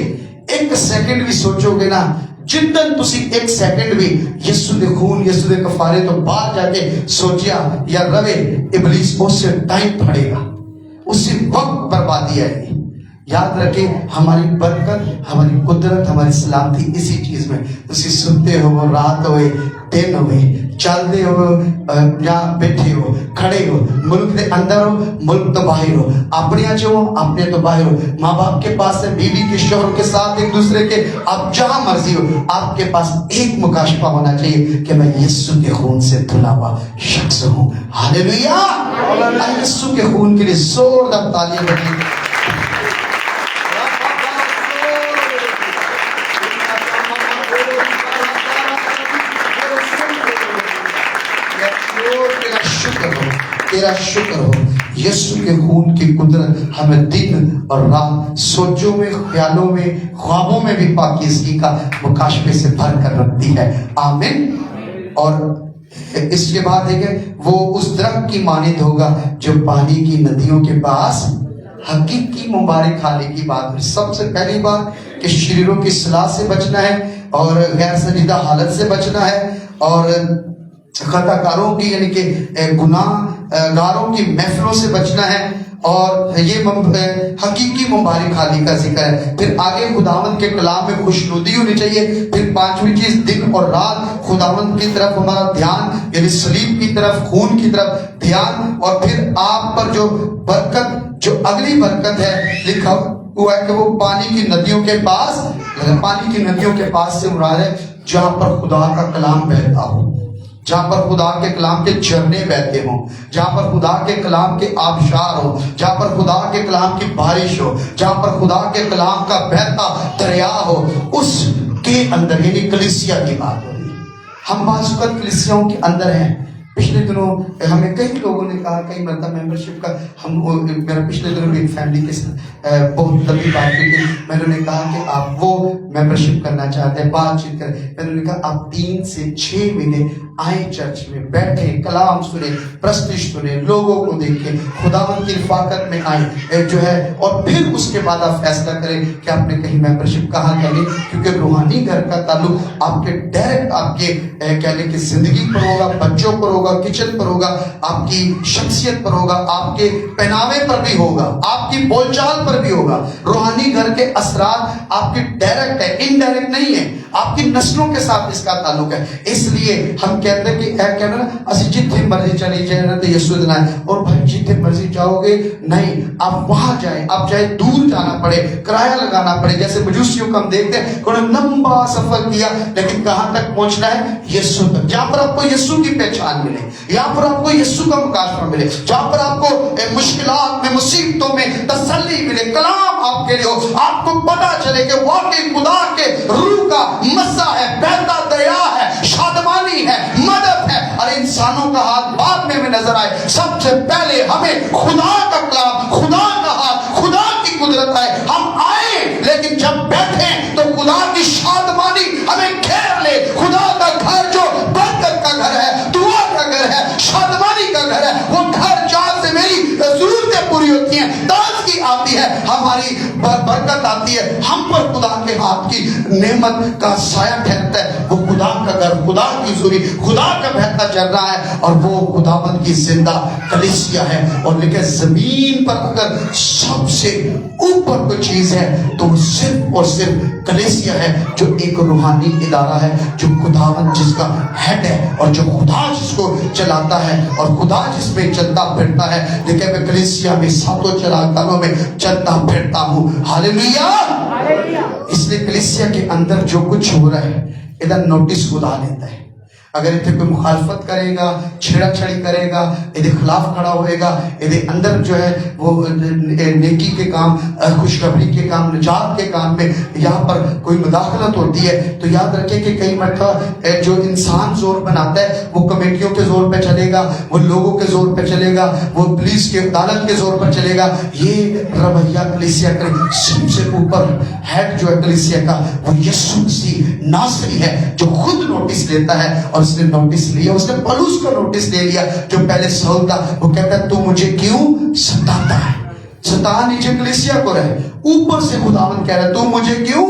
C: ایک سیکنڈ بھی سوچو گے نا، جدن تسی ایک سیکنڈ بھی یسوع دے خون، یسوع دے کفارے تو باہر جا کے سوچیا یا روے، ابلیس اس سے ٹائم پڑے گا، اسی وقت بربادی آئے گی. یاد رکھیں ہماری برکت، ہماری قدرت، ہماری سلامتی اسی چیز میں. تسی سنتے ہو، رات ہوئے، دن ہوئے، چلتے ہو یا بیٹھے ہو، کھڑے ہو، ملک دے اندر ہو، ملک تو باہر ہو، اپنے جو ہو، اپنے تو باہر ہو، ماں باپ کے پاس ہے، بیوی کے، شوہر کے ساتھ ایک دوسرے کے، آپ جہاں مرضی ہو، آپ کے پاس ایک مکاشفہ ہونا چاہیے کہ میں یسوع کے خون سے دھلا ہوا شخص ہوں. ہاللویا. یسوع کے خون کے لیے زوردار تالیاں بجائیں. تیرا شکر ہو یسوع کے خون کی قدرت ہمیں دن اور رات سوچوں میں، خیالوں میں، خوابوں میں بھی پاکیزگی کا مکاشفے سے بھر کر رکھتی ہے. آمین. اور اس کے بعد ہے کہ وہ اس درخت کی مانند ہوگا جو پانی کی ندیوں کے پاس. حقیقی مبارک خالی کی بات ہے. سب سے پہلی بات کہ شریروں کی اصلاح سے بچنا ہے اور غیر سنجیدہ حالت سے بچنا ہے اور خطا کاروں کی یعنی کہ گناہ گاروں کی محفلوں سے بچنا ہے اور یہ حقیقی مبارک خالی کا ذکر ہے. پھر آگے خداوند کے کلام میں خوشنودی ہونی چاہیے. پھر پانچویں چیز دن اور رات خداوند کی طرف ہمارا دھیان یعنی صلیب کی طرف، خون کی طرف دھیان. اور پھر آپ پر جو برکت، جو اگلی برکت ہے لکھا ہوا ہے کہ وہ پانی کی ندیوں کے پاس. پانی کی ندیوں کے پاس سے مراد ہے جہاں پر خدا کا کلام بہتا ہو، جہاں پر خدا کے کلام کے جھرنے بہتے ہوں، جہاں پر خدا کے کلام کے آبشار ہو، جہاں پر خدا کے کلام کی بارش ہو، جہاں پر خدا کے کلام کا بہتا دریا ہو، اس کے اندر یعنی کلیسیا کی بات ہو رہی ہے. ہم بعض اوقات کلیسیاؤں کے اندر ہیں. پچھلے دنوں ہمیں کئی لوگوں نے کہا، کئی مرتبہ ممبرشپ کا میرا پچھلے دنوں بھی فیملی کے ساتھ بہت لمبی بات ہوئی تھی. میں نے کہا کہ آپ وہ ممبرشپ کرنا چاہتے ہیں، بات چیت کریں. میں نے کہا آپ 3 سے 6 مہینے آئیں، چرچ میں بیٹھیں، کلام سنیں، پرستش سنیں، لوگوں کو دیکھیں، خداوند کی رفاقت میں آئیں جو ہے، اور پھر اس کے بعد آپ فیصلہ کریں کہ آپ نے کہیں ممبرشپ کہاں کرنی. کیونکہ روحانی گھر کا تعلق آپ کے ڈائریکٹ آپ کے کہنے کی زندگی پر ہوگا، بچوں پر ہوگا، کچن پر ہوگا، آپ کی شخصیت پر ہوگا، آپ کے پہناوے پر بھی ہوگا، آپ کی بول چال پر بھی ہوگا. روحانی گھر کے اثرات آپ کی ڈائریکٹ ہے، انڈائریکٹ نہیں ہے. آپ کی نسلوں کے ساتھ اس کا تعلق ہے. اس لیے ہم कहते हैं कि कहना ना ਅਸੀਂ ਜਿੱਥੇ मर्जी चली जाए ना तो यीशु देना है, और भाई जितने मर्जी जाओगे नहीं, आप वहां जाए, आप चाहे दूर जाना पड़े, किराया लगाना पड़े, जैसे मजूसियों को हम देखते हैं उन्होंने लंबा सफर किया लेकिन कहां तक पहुंचना है? यीशु तक। जहां पर आपको यीशु की पहचान मिले, यहाँ पर आपको यीशु का मुकाशफा मिले, जहां पर आपको मुश्किलात में, मुसीबतों में तसल्ली मिले, कलाम आपके लिए हो, आपको पता चले कि वाकई खुदा के रूह का मस्सा है, बहता दरिया है, शादमानी है, मदद है, और इंसानों का हाथ बाद में नजर आए। सबसे पहले हमें खुदा का कलाम, खुदा का हाथ, खुदा की कुदरत है। हम आए लेकिन जब बैठे तो खुदा की शादमानी हमें घेर ले। खुदा का घर जो बरकत का घर है, दुआ का घर है, शादमानी का घर है, वो घर जहां से मेरी जरूरतें पूरी होती हैं, ताजगी आती है, हमारी बरकत आती है, हम पर खुदा के हाथ की नेमत का साया ठहरता है। वो खुदा का घर, खुदा की हुजूरी, खुदा का बहता चल रहा है, और वो खुदावंद की जिंदा कलीसिया है। और लेकिन जमीन पर अगर सबसे ऊपर कोई चीज है तो वो सिर्फ और सिर्फ कलीसिया है, जो एक रूहानी इदारा है, जो खुदावंद जिसका हेड है, और जो खुदा जिसको चलाता है, और खुदा जिसमें चलता फिरता है। लेकिन मैं कलीसिया में सातों चरागाहों में चलता फिरता हूँ। हालेलुया। इसलिए कलीसिया के अंदर जो कुछ हो रहा है इधर नोटिस खुदा लेता है। अगर इतने कोई मुखालफत करेगा, छेड़ा छड़ी करेगा, इधर खिलाफ खड़ा होएगा, इधर अंदर जो है वो नेकी के काम, खुशखबरी के काम, निजात के काम में यहाँ पर कोई मुदाखलत होती है, तो याद रखें कि कई मरतबा जो इंसान जोर बनाता है वो कमेटियों के जोर पे चलेगा, वो लोगों के जोर पे चलेगा, वो पुलिस के अदालत के जोर पर चलेगा। ये रवैया कलीसिया का सबसे ऊपर हेड जो है कलीसिया का, वो यीशु मसीह नासरी है, जो खुद नोटिस लेता है। और उसने नोटिस लिया, उसने पौलुस को नोटिस ले लिया जो पहले साउल था। वो कहता है तू मुझे क्यों सताता है? सता नीचे कलीसिया को रहे, ऊपर से खुदावंद कह रहा है तू मुझे क्यों।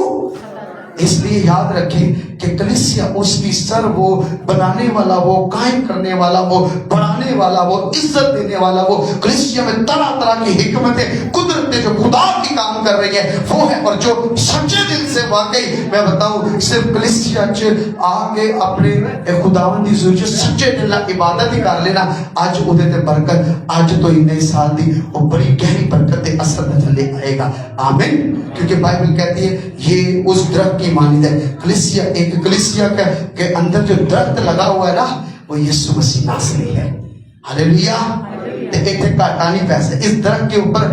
C: इसलिए याद रखें कि कलीसिया उसकी सर, वो बनाने वाला, वो कायम करने वाला, वो बढ़ाने वाला, वो इज्जत देने वाला, वो कलीसिया में तरह तरह की हिकमतें, कुदरतें जो खुदा की काम कर रही है वो है। और जो सच्चे दिल से, वाकई मैं बताऊं, सिर्फ कलीसिया आके अपने खुदावंदी जो सच्चे दिल ना इबादत ही कर लेना, आज उदे ते बरकत, आज तो ही नए साल दी वो बड़ी गहरी बरकत असर में चले आएगा। आमीन। क्योंकि बाइबल कहती है ये उस दरख्त की मानिंद है। कलीसिया, एक कलीसिया के अंदर जो दरख्त लगा हुआ है ना, वो यीशु मसीह नासरी है। हालेलुया। एक काटा नहीं पैसे, इस दरख्त के ऊपर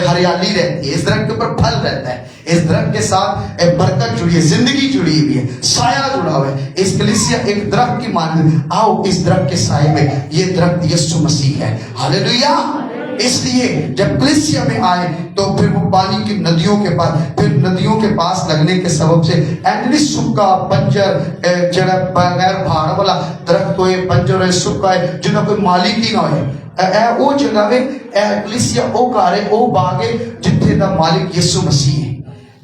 C: हरियाली रहती है, इस दरख्त के ऊपर फल रहता है, इस दरख्त के साथ बरकत जुड़ी है, जिंदगी जुड़ी हुई है, साया जुड़ा हुआ है। इस कलीसिया एक दरख्त की मानिंद, आओ इस दरख्त के साए में। ये दरख्त यीशु मसीह है। हालेलुया। इसलिए जब कलीसिया में आए तो फिर वो पानी की नदियों के पास, फिर नदियों के पास लगने के सबब से एंडली सूखा बंजर जड़ा बगैर भाड़ वाला दरख्त होए, बंजर है, सूखा है, जिन्हों कोई मालिक ही ना होए, वो जगह में कलीसिया वो घर है, वो बाग है जिथे दा मालिक यीशु मसीह है,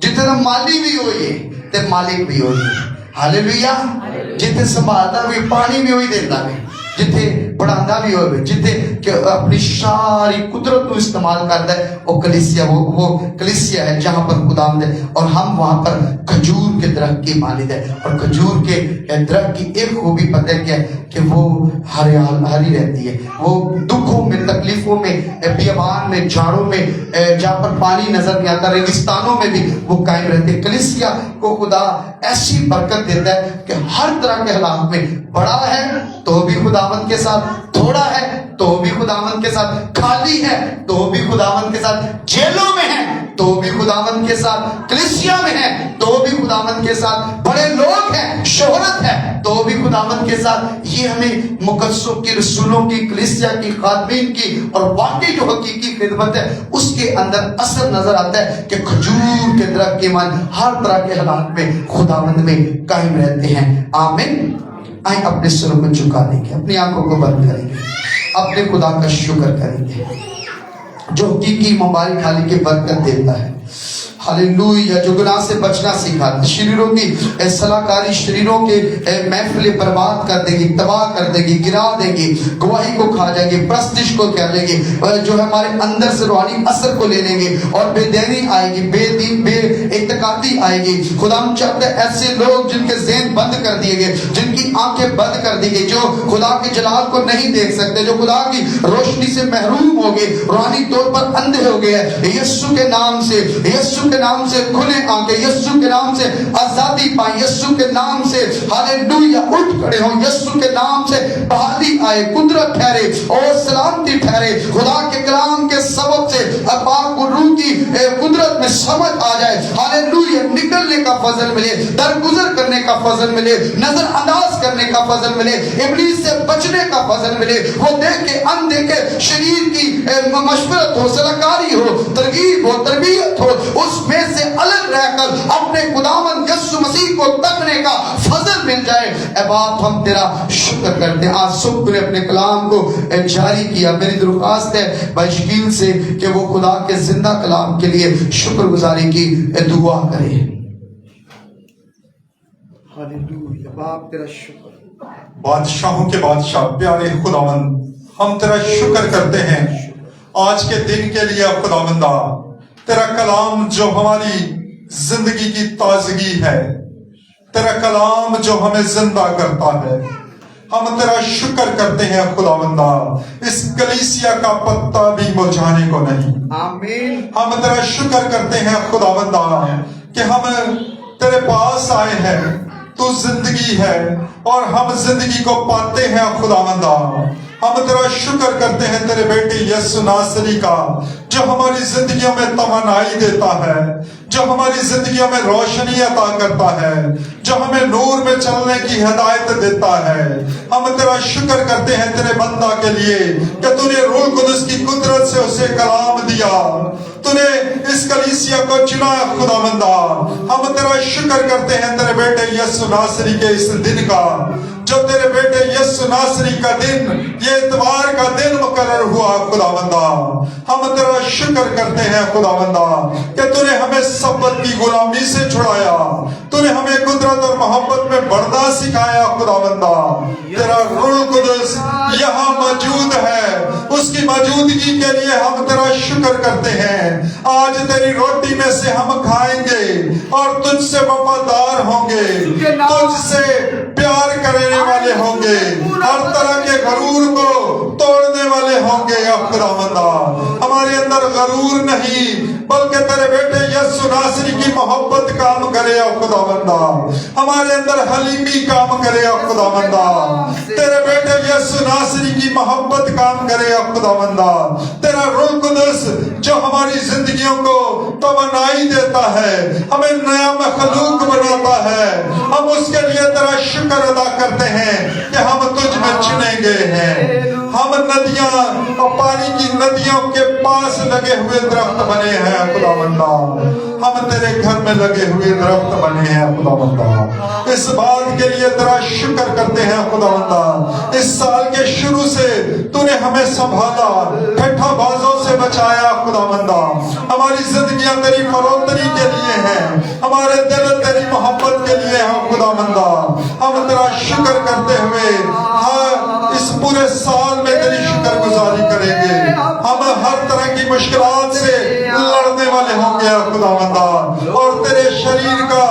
C: जिथे दा माली भी होइए ते मालिक भी होइए। हालेलुया। जिथे संभालता भी, पानी भी वही देता भी, जिथे बढ़ाता भी हो, जिथे अपनी सारी कुदरत को इस्तेमाल करता है, वो कलीसिया, वो कलीसिया है जहां पर खुदावंद है। और हम वहां पर खजूर के दरख्त की मालिक है। और खजूर के दरख्त की एक खूबी पता है क्या है कि वो हरी रहती है। वो दुखों में, तकलीफों में, बियाबान में, झाड़ों में, जहां पर पानी नजर नहीं आता, रेगिस्तानों में भी वो कायम रहती है। कलीसिया को खुदा ऐसी बरकत देता है कि हर तरह के हालात में, बड़ा है तो भी खुदावंद के साथ, थोड़ा है तो भी खुदावंद के साथ, खाली है तो भी खुदावंद के साथ, जेलों में है तो भी खुदावंद के साथ, कलीसिया में है तो भी खुदावंद के साथ, बड़े लोग हैं, शोहरत है तो भी खुदावंद के साथ। ये हमें मुकद्दसों की, रसूलों की, कलीसिया की, खादमीन की और वाकई जो हकीकी खिदमत है उसके अंदर असर नजर आता है कि खजूर के दरख्त के मान हर तरह के हालात में खुदावंद में कायम रहते हैं। आमीन। आए अपने सिरों को झुका देंगे, अपनी आंखों को बंद करेंगे, अपने खुदा का शुक्र करेंगे जो हकीकी मोबाइल खाली की बरकत देता है। हालेलुया, जो गुनाह से बचना सिखाता, शरीरों की सलाहकारी शरीरों के महफिलें बर्बाद कर देगी, तबाह कर देगी, गिरा देगी, गवाही को खा जाएगी, प्रस्तिश को क्या लेगी, जो हमारे अंदर से रूहानी असर को ले लेंगे और बेदीनी आएगी, बेदीन बेइत्तेकादी आएगी। खुदा हम चाहते हैं ऐसे लोग जिनके ज़हन बंद कर दिए गए, जिनकी आंखें बंद कर दी गई, जो खुदा के जलाल को नहीं देख सकते, जो खुदा की रोशनी से महरूम हो गए, रूहानी तौर पर अंधे हो गए, यीशु के नाम से, यीशु के नाम से खुले आंखें, यीशु के नाम से आजादी पाए, यीशु के नाम से हालेलुया उठ खड़े हो, यीशु के नाम से बहाली आए, कुदरत ठहरे और सलामती ठहरे। खुदा के कलाम के सबब से पाक रूह की कुदरत में समझ आ जाए, हालेलुया, निकलने का फजल मिले, दरगुजर करने का फजल मिले, नजरअंदाज करने का फजल मिले, इब्लीस से बचने का फजल मिले। वो देख के अनदेखे शरीर की मशवरत हो, सलाहकारी हो, तरगीब हो, तरबियत हो, उसमें से अलग रहकर अपने खुदावंद यीशु मसीह को तकने का फजल मिल जाए। ऐ बाप हम तेरा शुक्र करते हैं, आज सुबह ने अपने कलाम को जारी किया। मेरी दरख्वास्त है भाई शकील से कि वो खुदा के जिंदा कलाम के लिए शुक्रगुजारी की दुआ करे। हालेलुया, बाप तेरा शुक्र।
D: बादशाहों के बादशाह प्यारे खुदावंद, हम तेरा शुक्र करते हैं आज के दिन के लिए। खुदावंदा, तेरा कलाम जो हमारी जिंदगी की ताजगी है, तेरा कलाम जो हमें जिंदा करता है, हम तेरा शुक्र करते हैं खुदावंदा। इस कलीसिया का पत्ता भी मुरझाने को नहीं।
C: आमीन।
D: हम तेरा शुक्र करते हैं खुदावंदा कि हम तेरे पास आए हैं, तू जिंदगी है और हम जिंदगी को पाते हैं खुदावंदा। हम तेरा शुक्र करते हैं तेरे बेटे यीशु नासरी का, जो हमारी जिंदगियों में तमन्नाई देता है, जो हमारी जिंदगियों में रोशनी अता करता है, जो हमें नूर में चलने की हिदायत देता है। हम तेरा शुक्र करते हैं तेरे बंदा के लिए कि तूने रूह कुदस की कुदरत से उसे कलाम दिया, तूने इस कलीसिया को चुना खुदावंदा। हम तेरा शुक्र करते हैं तेरे बेटे यीशु नासरी के इस दिन का, जो तेरे बेटे यीशु नासरी का दिन, ये इतवार का दिन मुकर्रर हुआ खुदावंदा। हम तेरा शुक्र करते हैं खुदावंदा कि तूने हमें सब्बत की गुलामी से छुड़ाया, तूने हमें कुदरत और मोहब्बत में बढ़ना सिखाया खुदावंदा। तेरा रूह कुदस यहाँ मौजूद है, उसकी मौजूदगी के लिए हम तेरा शुक्र करते हैं। आज तेरी रोटी में से हम खाएंगे और तुझसे वफादार होंगे, तुझसे प्यार करने वाले होंगे, हर तरह के गरूर को तोड़ने वाले होंगे। खुदावंदा, हमारे अंदर गरूर नहीं बल्कि तेरे बेटे यीशु नासरी की मोहब्बत काम करे खुदावंदा। हमारे अंदर हलीमी काम करे खुदावंदा, तेरे बेटे यीशु नासरी की मोहब्बत काम करे खुदावंदा। तेरा रूह कुदस जो हमारी जिंदगियों को तमन्नाई देता है, हमें नया मखलूक बनाता है, हम उसके लिए तेरा शुक्र अदा करते हैं कि हम तुझ में चुने गए हैं। हम नदियां और पानी की नदियों के पास लगे हुए दरख्त बने हैं खुदावंदा। हम तेरे घर में लगे हुए दरख्त बने हैं खुदावंदा। इस बात के लिए तेरा शुक्र करते हैं खुदावंदा। इस साल के शुरू से तूने हमें संभाला, ठट्ठा बाजों से बचाया खुदावंदा। हमारी जिंदगियां तेरी फरोतरी के लिए हैं, हमारे दिल तेरी मोहब्बत के लिए हैं खुदावंदा। हम तेरा शुक्र करते हुए इस पूरे साल में तेरी शुक्रगुजारी करेंगे। हम हर तरह की मुश्किलात से लड़ने वाले होंगे खुदावंदा, और तेरे शरीर का,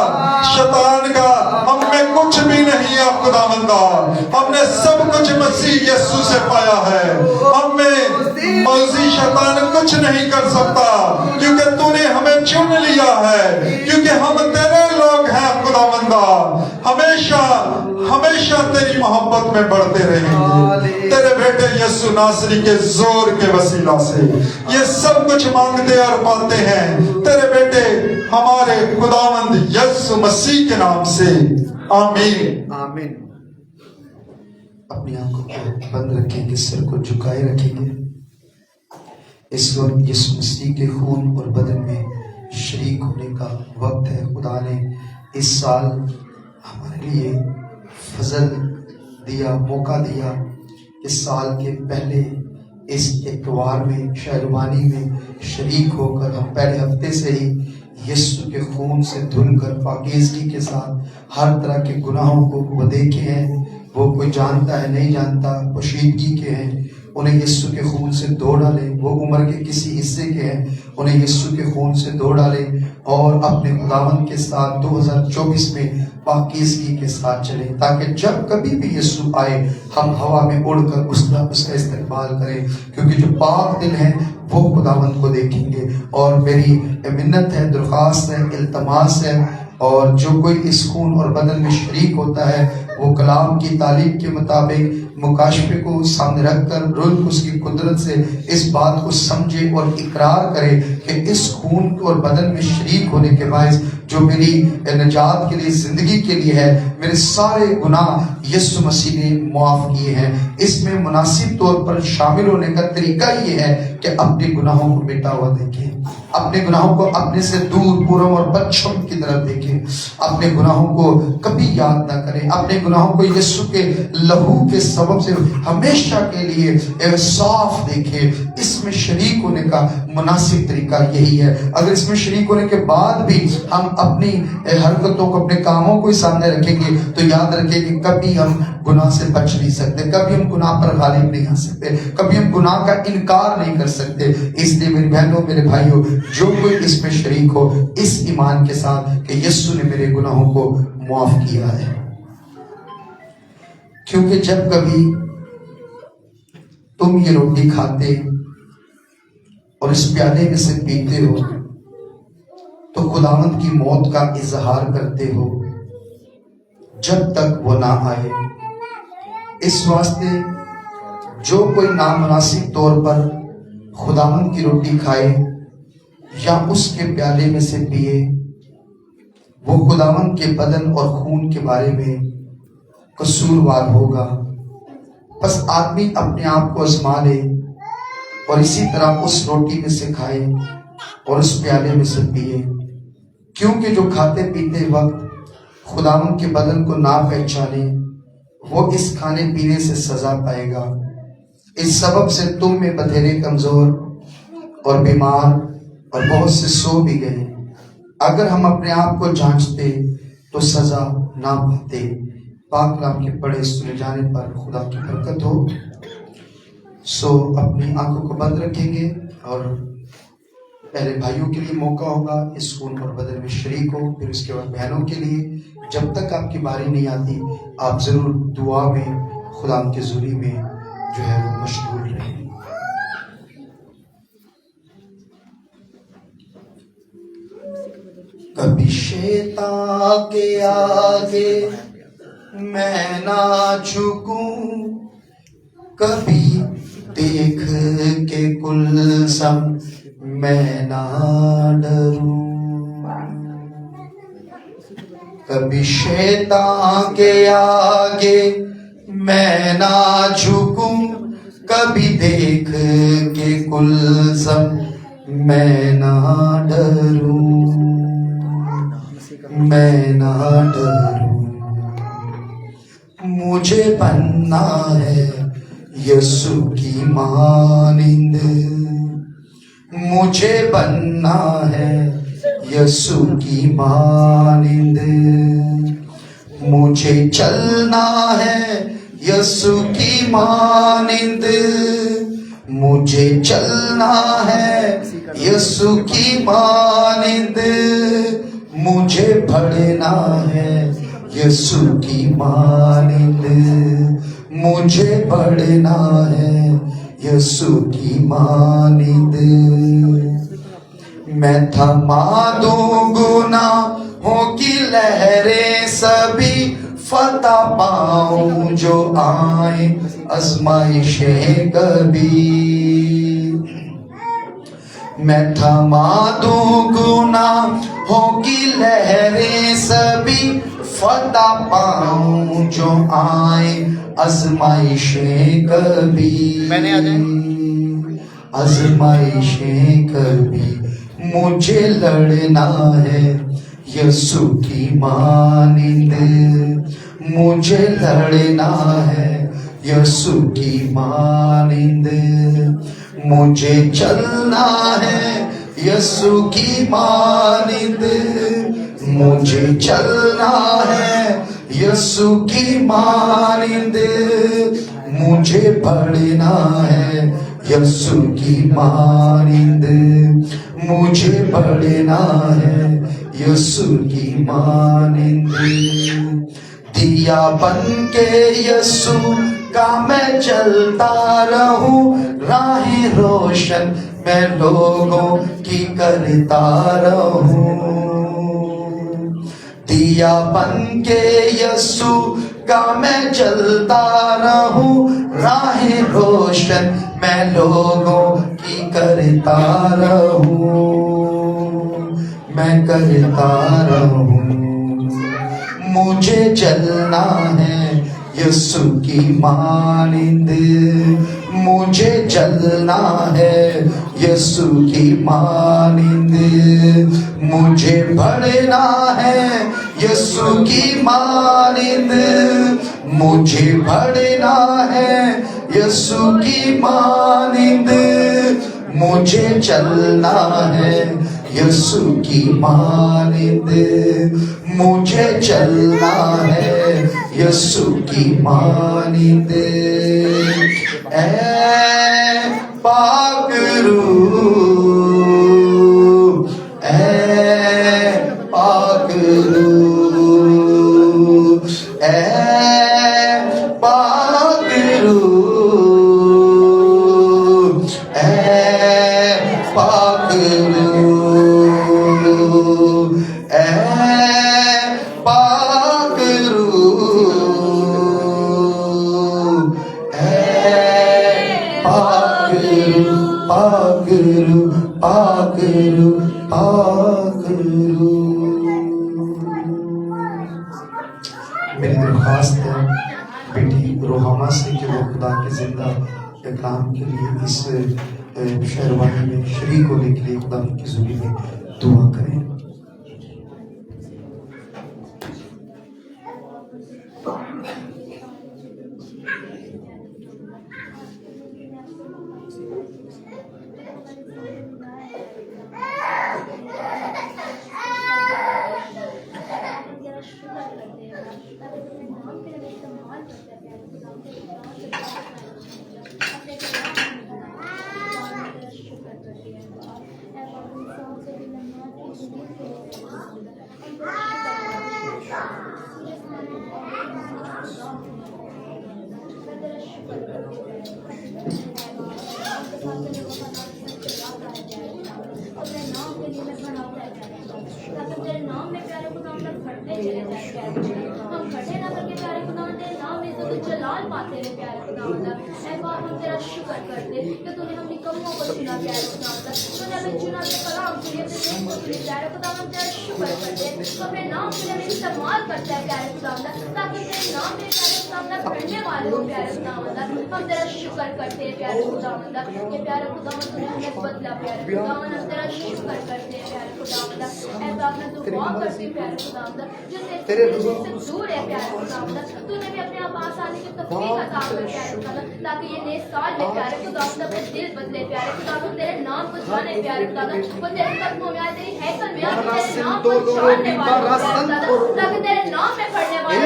D: शैतान का हम में कुछ भी नहीं है खुदावंदा। हमने सब कुछ मसीह यीशु से पाया है। हमें मौजी शैतान कुछ नहीं कर सकता, क्योंकि तूने हमें चुन लिया है, क्योंकि हम तेरे लोग हैं खुदावंदा। हमेशा हमेशा तेरी मोहब्बत में बढ़ते रहेंगे। तेरे बेटे यीशु नासरी के जोर के वसीला से ये सब कुछ मांगते और पाते हैं तेरे बेटे हमारे खुदावंद यीशु मसीह के नाम से, आमीन
C: आमीन। अपनी आंखों को बंद रखेंगे, सिर को झुकाए रखेंगे। इस वक्त यीशु मसीह के खून और बदन में शरीक होने का वक्त है। खुदा ने इस साल हमारे लिए फजल दिया, मौका दिया। इस साल के पहले इस इतवार में शहरवानी में शरीक होकर हम पहले हफ्ते से ही یسوع کے خون سے دھل کر پاکیزگی کے ساتھ ہر طرح کے گناہوں کو وہ دیکھے ہیں، وہ کوئی جانتا ہے نہیں جانتا، پوشیدگی کے ہیں، انہیں یسوع کے خون سے دھو ڈالے، وہ عمر کے کسی حصے کے ہیں، انہیں یسوع کے خون سے دھو ڈالے اور اپنے خداوند کے ساتھ 2024 میں پاکیزگی کے ساتھ چلے، تاکہ جب کبھی بھی یسوع آئے ہم ہوا میں اڑ کر اس کا استقبال کریں، کیونکہ جو پاک دل ہیں وہ خداوند کو دیکھیں گے۔ اور میری منت ہے، درخواست ہے، التماس ہے، اور جو کوئی اس خون اور بدن میں شریک ہوتا ہے وہ کلام کی تعلیم کے مطابق مکاشفے کو سامنے رکھ کر روح اس کی قدرت سے اس بات کو سمجھے اور اقرار کرے کہ اس خون اور بدن میں شریک ہونے کے باعث جو میری نجات کے لیے، زندگی کے لیے ہے، میرے سارے گناہ یسوع مسیح نے معاف کیے ہیں۔ اس میں مناسب طور پر شامل ہونے کا طریقہ یہ ہے کہ اپنے گناہوں کو مٹا ہوا دیکھیں، اپنے گناہوں کو اپنے سے دور پورم اور پچھم کی طرف دیکھیں، اپنے گناہوں کو کبھی یاد نہ کریں، اپنے گناہوں کو یسوع کے لہو کے سبب سے ہمیشہ کے لیے صاف دیکھیں۔ اس میں شریک ہونے کا مناسب طریقہ یہی ہے۔ اگر اس میں شریک ہونے کے بعد بھی ہم اپنی حرکتوں کو، اپنے کاموں کو سامنے رکھیں گے تو یاد رکھیں کہ کبھی ہم گناہ سے بچ نہیں سکتے، کبھی ہم گناہ پر غالب نہیں آ سکتے، کبھی ہم گناہ کا انکار نہیں کر سکتے۔ اس لیے میری بہنوں، میرے بھائیوں، جو کوئی اس میں شریک ہو اس ایمان کے ساتھ کہ یسوع نے میرے گناہوں کو معاف کیا ہے، کیونکہ جب کبھی تم یہ روٹی کھاتے اور اس پیالے میں سے پیتے ہو تو خداوند کی موت کا اظہار کرتے ہو جب تک وہ نہ آئے۔ اس واسطے جو کوئی نامناسب طور پر خداوند کی روٹی کھائے یا اس کے پیالے میں سے پیے، وہ خداوند کے بدن اور خون کے بارے میں قصوروار ہوگا۔ بس آدمی اپنے آپ کو آزما لے اور اسی طرح اس روٹی میں سے کھائے اور اس پیالے میں سے پیے، کیونکہ جو کھاتے پیتے وقت خداوند کے بدن کو نہ پہچانے وہ اس کھانے پینے سے سزا پائے گا۔ اس سبب سے تم میں بتھیرے کمزور اور بیمار اور بہت سے سو بھی گئے۔ اگر ہم اپنے آپ کو جانچتے تو سزا نہ پاتے۔ پاک کلام کے پڑھے سنے جانے پر خدا کی برکت ہو۔ سو اپنی آنکھوں کو بند رکھیں گے اور پہلے بھائیوں کے لیے موقع ہوگا اس خون اور بدن میں شریک ہو، پھر اس کے بعد بہنوں کے لیے۔ جب تک آپ کی باری نہیں آتی آپ ضرور دعا میں خدا کے حضوری میں جو ہے وہ مشغول رہیں۔ کبھی شیطان کے آگے میں نہ جھکوں، کبھی دیکھ کے گلزم میں نہ ڈروں، کبھی شیطان کے آگے میں نہ جھکوں، کبھی دیکھ کے گلزم میں نہ ڈروں، میں نہ ڈروں۔ مجھے بننا ہے یسوع کی مانند، مجھے بننا ہے یسوع کی مانند، مجھے چلنا ہے یسوع کی مانند، مجھے چلنا ہے یسوع کی مانند، مجھے بڑھنا ہے یسوع کی مانند، مجھے بڑھنا ہے یسوع کی مانند۔ میں تھما دوں گناہوں کی لہریں سبھی، فتح پاؤں جو آئیں آزمائشیں کبھی، میں تھما دوں گناہوں کی لہریں سبھی، فتح پاؤں جو آئیں آزمائشیں کبھی، آزمائشیں کبھی۔ مجھے لڑنا ہے یسوع کی مانند، مجھے لڑنا ہے یسوع کی مانند، مجھے چلنا ہے यसु की मानिंद मुझे चलना है, यसु की मानिंद मुझे बढ़ना है, यसु की मानिंद मुझे बढ़ना है, यसु की मानिंद। दिया बन के यसु का मैं चलता रहूं, राहें रोशन मैं लोगों की करता रहूं। दिया बन के यसु का मैं चलता रहूं, राहें रोशन मैं लोगों की करता रहूं, मैं करता रहूं। मुझे चलना है यसु की मानिंद, मुझे चलना है यसु की मानिंद मुझे बढ़ना है, यसु की मानिंद मुझे बढ़ना है, यसु की मानिंद मुझे चलना है, यसु की मानिंद मुझे चलना है, यसु की मानिंद। ऐ पाक रूह, ऐ पाक रूह, ऐ पाक रूह, ऐ पाक रूह, ऐ पाक रूह, ऐ पाक रूह, पाक रूह, पाक रूह, पाक रूह। मेरी दरख्वास्त है बेटी रोहामा से कि वो खुदा के जिंदा कलाम के लिए इस शेरवानी में शरीक होने के लिए खुदा की ज़ुबान में दुआ करें।
E: तेरे दूर है प्यारे खुदावंद, तूने भी अपने आप आसानी की तौफीक अता कर प्यारे खुदावंद, ताकि ये नए साल में प्यारे खुदावंद अपने दिल बदले प्यारे खुदावंद, तेरे नाम को जाने प्यारे खुदावंद, वो तेरे कदमों में आए, तेरी हैकल में आए, तेरे नाम को जानने वाले ताकि तेरे नाम में पढ़ने वाले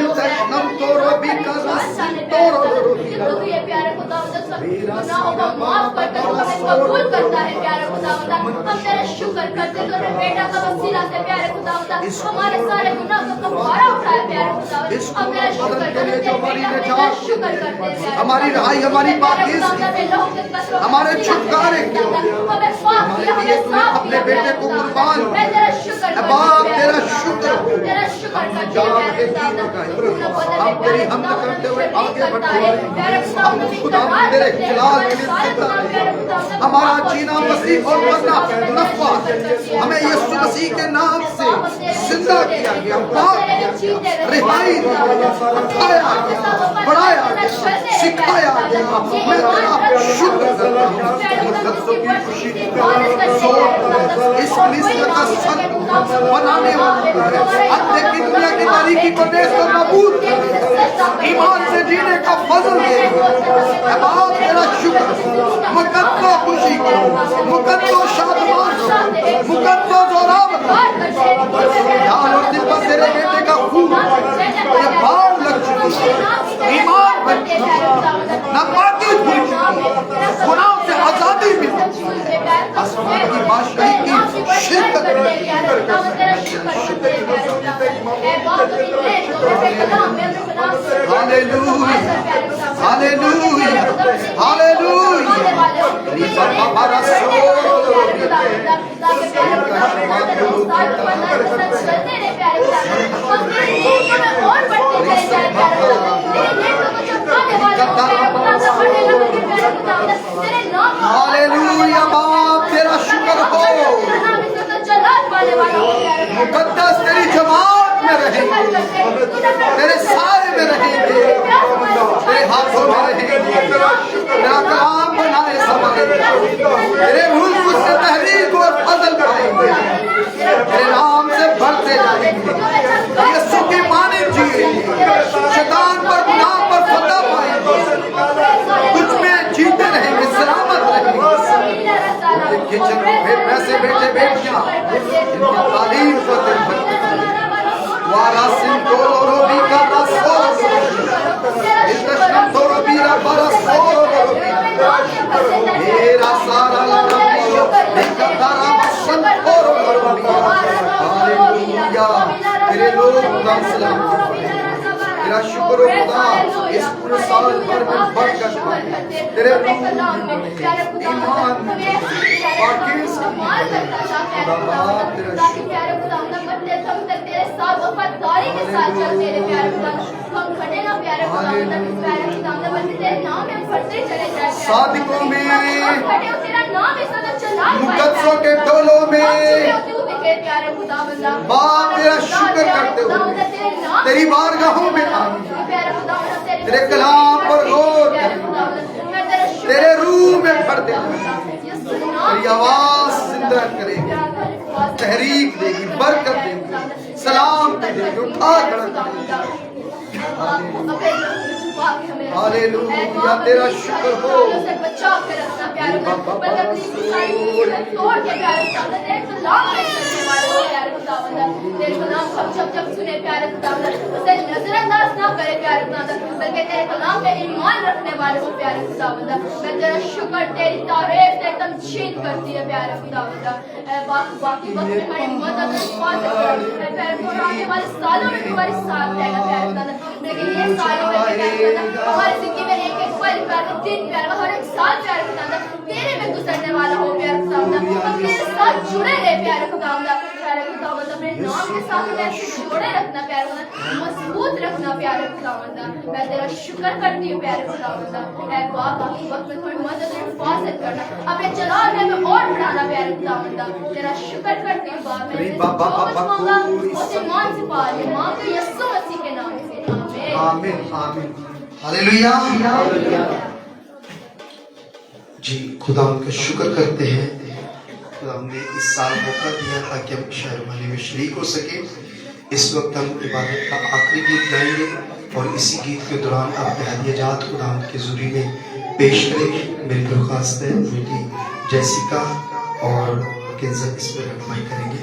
E: तू ये प्यारे खुदावंद सब गुनाहों को माफ करके तू हमें कबूल करता है प्यारे खुदावंद। हम तेरे शुक्र करते तो तेरे बेटा का वसीला से प्यारे खुदावंद हमारे सारे गुनाह को कफारा उठाया प्यारे खुदावंद। हम तेरे शुक्र करते तेरे बेटा का शुक्र करते हैं,
C: हमारी रहाई, हमारी पाकीज़गी, हमारे छुटकारे के लिए अपने बेटे को कुर्बान बाप तेरा शुक्र हो। हम तेरी हमद करते हुए आगे बढ़ते हैं, हम खुदा तेरे खिलाफ हमारा जीना मसीह और मरना नफा, हमें यीशु मसीह के नाम से जिंदा किया गया, पाक किया गया, रिहाई उठाया गया, बढ़ाया गया, सिखाया गया। मैं तेरा शुक्र करता हूँ। मुक़द्दसों की खुशी इस मिस्र का संत बनाने वाला है, अंधे की दुनिया की तारीकी को देश को नबूद कर ईमान से जीने का फजल दे। बाप तेरा शुक्र, मुक़द्दस खुशी को, मुक़द्दस शादमान को,
E: सुनते प्यारे खुदा
C: आसमान की बादशाही की शिरकत
E: करते हैं प्यारे खुदा तेरा शुक्र करते हैं प्यारे खुदा ऐ बाप की प्रेम तो तेरे कलाम में अपने कलाम से
C: हालेलुया हालेलुया हालेलुया रीपा बाबा रसो हालेलुया बाप तेरा शुक्र हो मुकद्दस तेरी जमात में रहेंगे तेरे सारे में रहेंगे तेरे हाथों में रहेंगे तेरा कलाम बनाए समाए तेरे मुल्क से तहरीक और फजल पाएंगे तेरे नाम से बढ़ते जाएंगे यीशु की मानिंद जिएंगे शैतान पर गुनाह पर फतह पाएंगे कुछ में जीते रहेंगे सलामत रहेंगे इनके जन्म में ऐसे बेटे बेटियां इनकी तालीम करते हैं वारासिन को रोबी का रसो इल्तशम तो रोबी रा बरसो मेरा सारा लम्बो इनका तारा मसन को रोबी हालेलुया तेरे लोग खुदा सलाम तेरा शुक्र हो खुदा इस पूरे साल भर में बरकत पाए तेरे रूह ईमान पाकिज़
E: तेरे साथ वफादारी के साथ चल मेरे प्यारे खुदा हम खड़े ना प्यारे खुदा प्यारे खुदा बल्कि तेरे नाम में बढ़ते चले जाए
C: सादिकों में
E: खड़े हो तेरा नाम ऐसा तो चला
C: मुकद्दसों के टोलों में
E: प्यारे खुदा
C: बाप तेरा शुक्र करते हुए तेरी बारगाहों में आएंगे तेरे कलाम पर गौर करेंगे तेरे रूह में भर देंगे तेरी आवाज जिंदा करेगी तहरीक देगी बरकत देगी सलाम देगी उठा खड़ा हालेलुया तेरा शुक्र हो
E: बचा के रखना प्यारे तोड़ के प्यारे तेरे कलाम में चलने वाले प्यारे खुदा तेरे कलाम हम जब सुने प्यारे खुदा उसे नजरअंदाज ना करे प्यारे खुदा बल्कि तेरे कलाम पे ईमान रखने वाले हो प्यारे खुदा मैं तेरा शुक्र तेरी तारीफ तेरी तमजीद करती है प्यारे खुदा बाकी वक्त में हमारी मदद प्यारे को आने वाले सालों में तुम्हारे साथ रहेगा प्यारे खुदा लेकिन ये सालों में हमारी जिंदगी में एक एक पल प्यारे दिन प्यारे हर एक साल प्यारे खुदा तेरे में गुजरने वाला हो प्यारे खुदा हम तेरे साथ जुड़े रहे प्यारे खुदा प्यारे खुदा अपने नाम के साथ हमें ऐसे जोड़े रखना प्यारे खुदा मजबूत रखना प्यारे खुदा मैं तेरा शुक्र करती हूँ प्यारे खुदा ऐ बाप बाकी वक्त में थोड़ी मदद और हिफाजत करना अपने चलाने में और बढ़ाना प्यारे खुदा तेरा शुक्र करती हूँ बाप मैं जो कुछ मांगा उसे मान से पा ले मांगे यीशु मसीह के नाम से
C: आमीन आमीन हालेलुया जी खुदा उनका शुक्र करते हैं खुदा हमने इस साल मौका दिया ताकि हम शहर वाले में शरीक हो सके इस वक्त हम इबादत का आखिरी गीत गाएंगे और इसी गीत के दौरान अपने हदियाजात खुदा के ज़ुरी में पेश करें मेरी दरख्वास्त है बेटी जैसिका और केंसर इसमें रहनुमाई करेंगे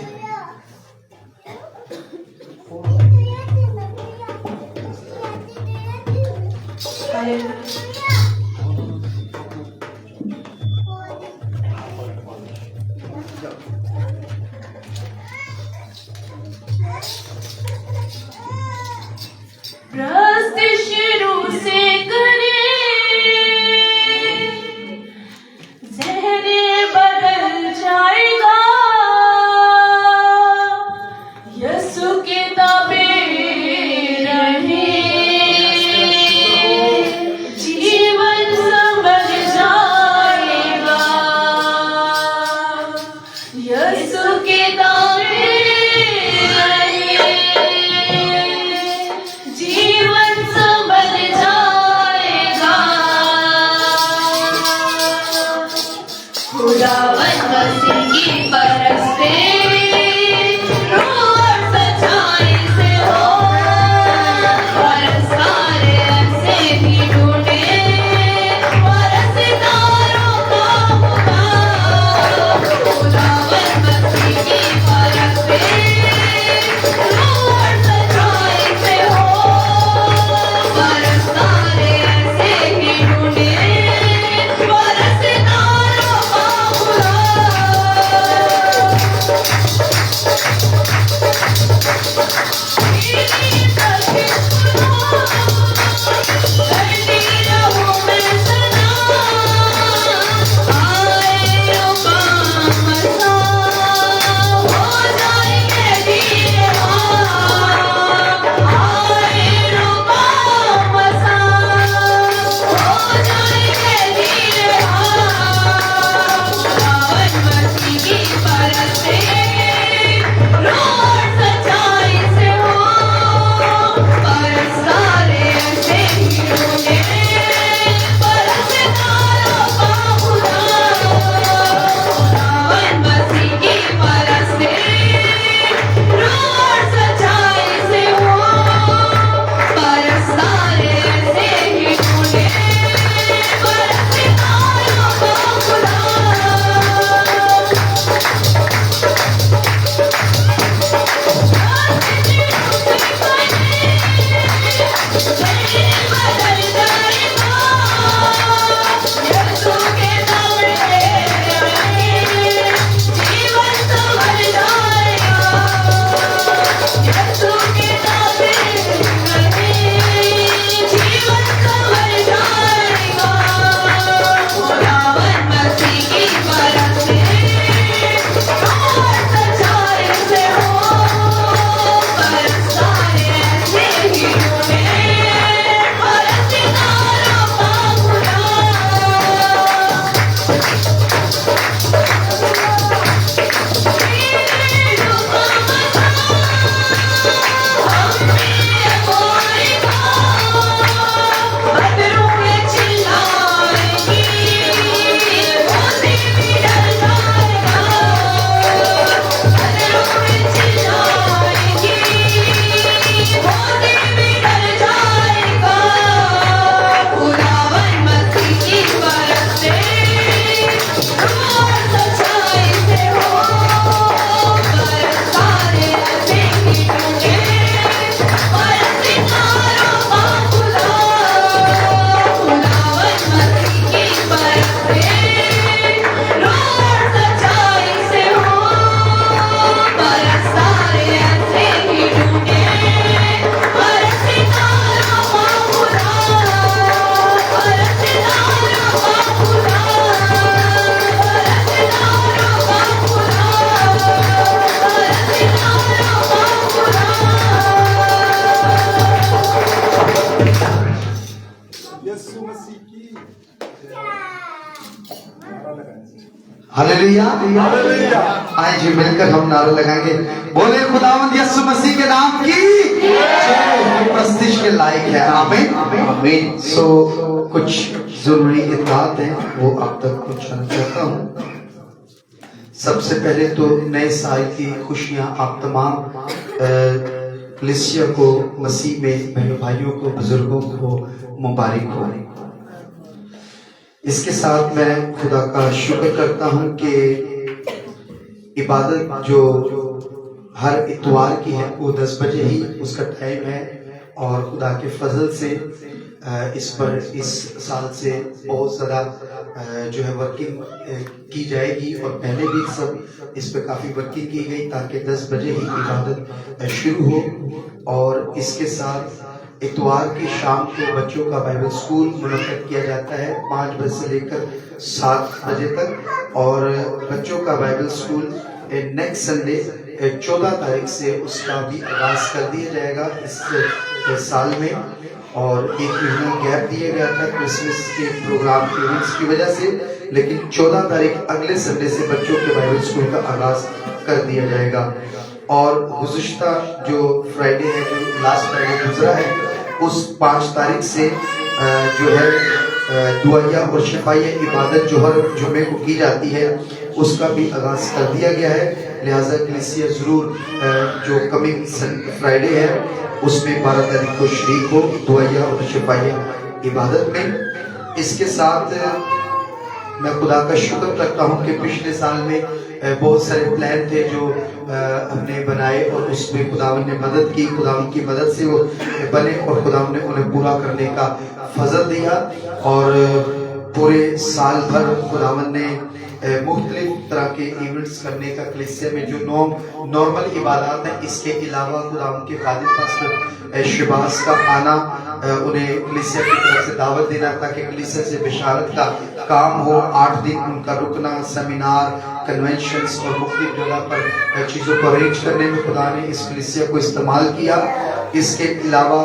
F: रास्ते शुरू से करे ज़हने बदल जाएगा यीशु के ताबे रहे जीवन संभल जाएगा यीशु के ताबे जीवन संभल जाएगा खुदावन मसीह की परख से रूह और सच्चाई से हो और सारे ऐसे भी ढूंढे और सितारों का पुकार खुदावन मसीह की परख से रूह और सच्चाई से हो और सारे ऐसे ही ढूंढे और सितारों का
C: हालेलुया। आइए जी मिलकर हम नारा लगाएंगे, बोले खुदावंद यीशु मसीह के नाम की जय, प्रस्तिश के लायक है। आमीन आमीन। सो कुछ जरूरी इत्तलात हैं वो आप तक पहुंचाना चाहता हूँ। सबसे पहले तो नए साल की खुशियां आप तमाम कलीसिया को, मसीह में बहनों भाइयों को, बुजुर्गों को मुबारक हो। इसके साथ मैं खुदा का शुक्र करता हूँ कि इबादत जो हर इतवार की है वो 10 बजे ही उसका टाइम है, और खुदा के फजल से इस साल से बहुत ज़्यादा जो है वर्किंग की जाएगी, और पहले भी सब इस पे काफ़ी वर्किंग की गई ताकि 10 बजे ही इबादत शुरू हो। और इसके साथ इतवार की शाम को बच्चों का बाइबल स्कूल मुनक्कद किया जाता है 5 बजे से लेकर 7 बजे तक, और बच्चों का बाइबल स्कूल नेक्स्ट संडे 14 तारीख से उसका भी आगाज कर दिया जाएगा इस साल में। और एक महीना गैप दिया गया था क्रिसमस के प्रोग्राम के इवेंट्स की वजह से, लेकिन 14 तारीख अगले संडे से बच्चों के बाइबल स्कूल का आगाज कर दिया जाएगा। और गुज़िश्ता जो फ्राइडे है, जो लास्ट फ्राइडे गुजरा है, उस 5 तारीख से जो है दुआया और शफाया इबादत जो हर जुमे को की जाती है उसका भी आगाज कर दिया गया है। लिहाजा कलीसिया ज़रूर जो कमिंग फ्राइडे है उसमें 12 तारीख को शरीक हो दुआया और शफाया इबादत में। इसके साथ मैं खुदा का शुक्र करता हूँ कि पिछले साल में बहुत सारे प्लान थे जो हमने बनाए, और उसमें खुदावन ने मदद की, खुदावन की मदद से वो बने, और खुदावन ने उन्हें पूरा करने का फजल दिया। और पूरे साल भर खुदावन ने मुख्तलिफ तरह के इवेंट्स करने का कलीसिया में जो नॉर्मल इबादत है, इसके अलावा खुदावन के खादिम पास्टर शबाज का आना, उन्हें कलीसिया की तरफ से दावत देना ताकि कलीसिया से बिशारत का काम हो। 8 दिन उनका रुकना, सेमिनार, कन्वेंशंस और मुख्तलिफ जगह पर चीज़ों को अरेंज करने में खुदा ने इस कलीसिया को इस्तेमाल किया। इसके अलावा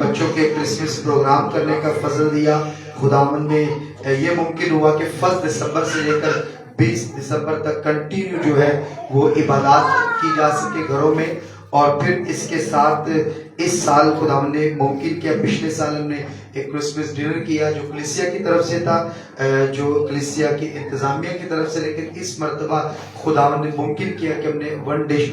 C: बच्चों के क्रिसमस प्रोग्राम करने का फजल दिया। खुदावन ने ये मुमकिन हुआ कि 1 दिसंबर से लेकर 20 दिसंबर तक कंटिन्यू जो है वो इबादत की जा सके घरों में। और फिर इसके साथ इस साल खुदावन ने मुमकिन किया, पिछले साल हमने एक क्रिसमस डिनर किया जो कलीसिया की तरफ से था, जो कलीसिया की इंतजामिया की तरफ से, लेकिन इस मरतबा खुदावन ने मुमकिन किया कि हमने 1 डिश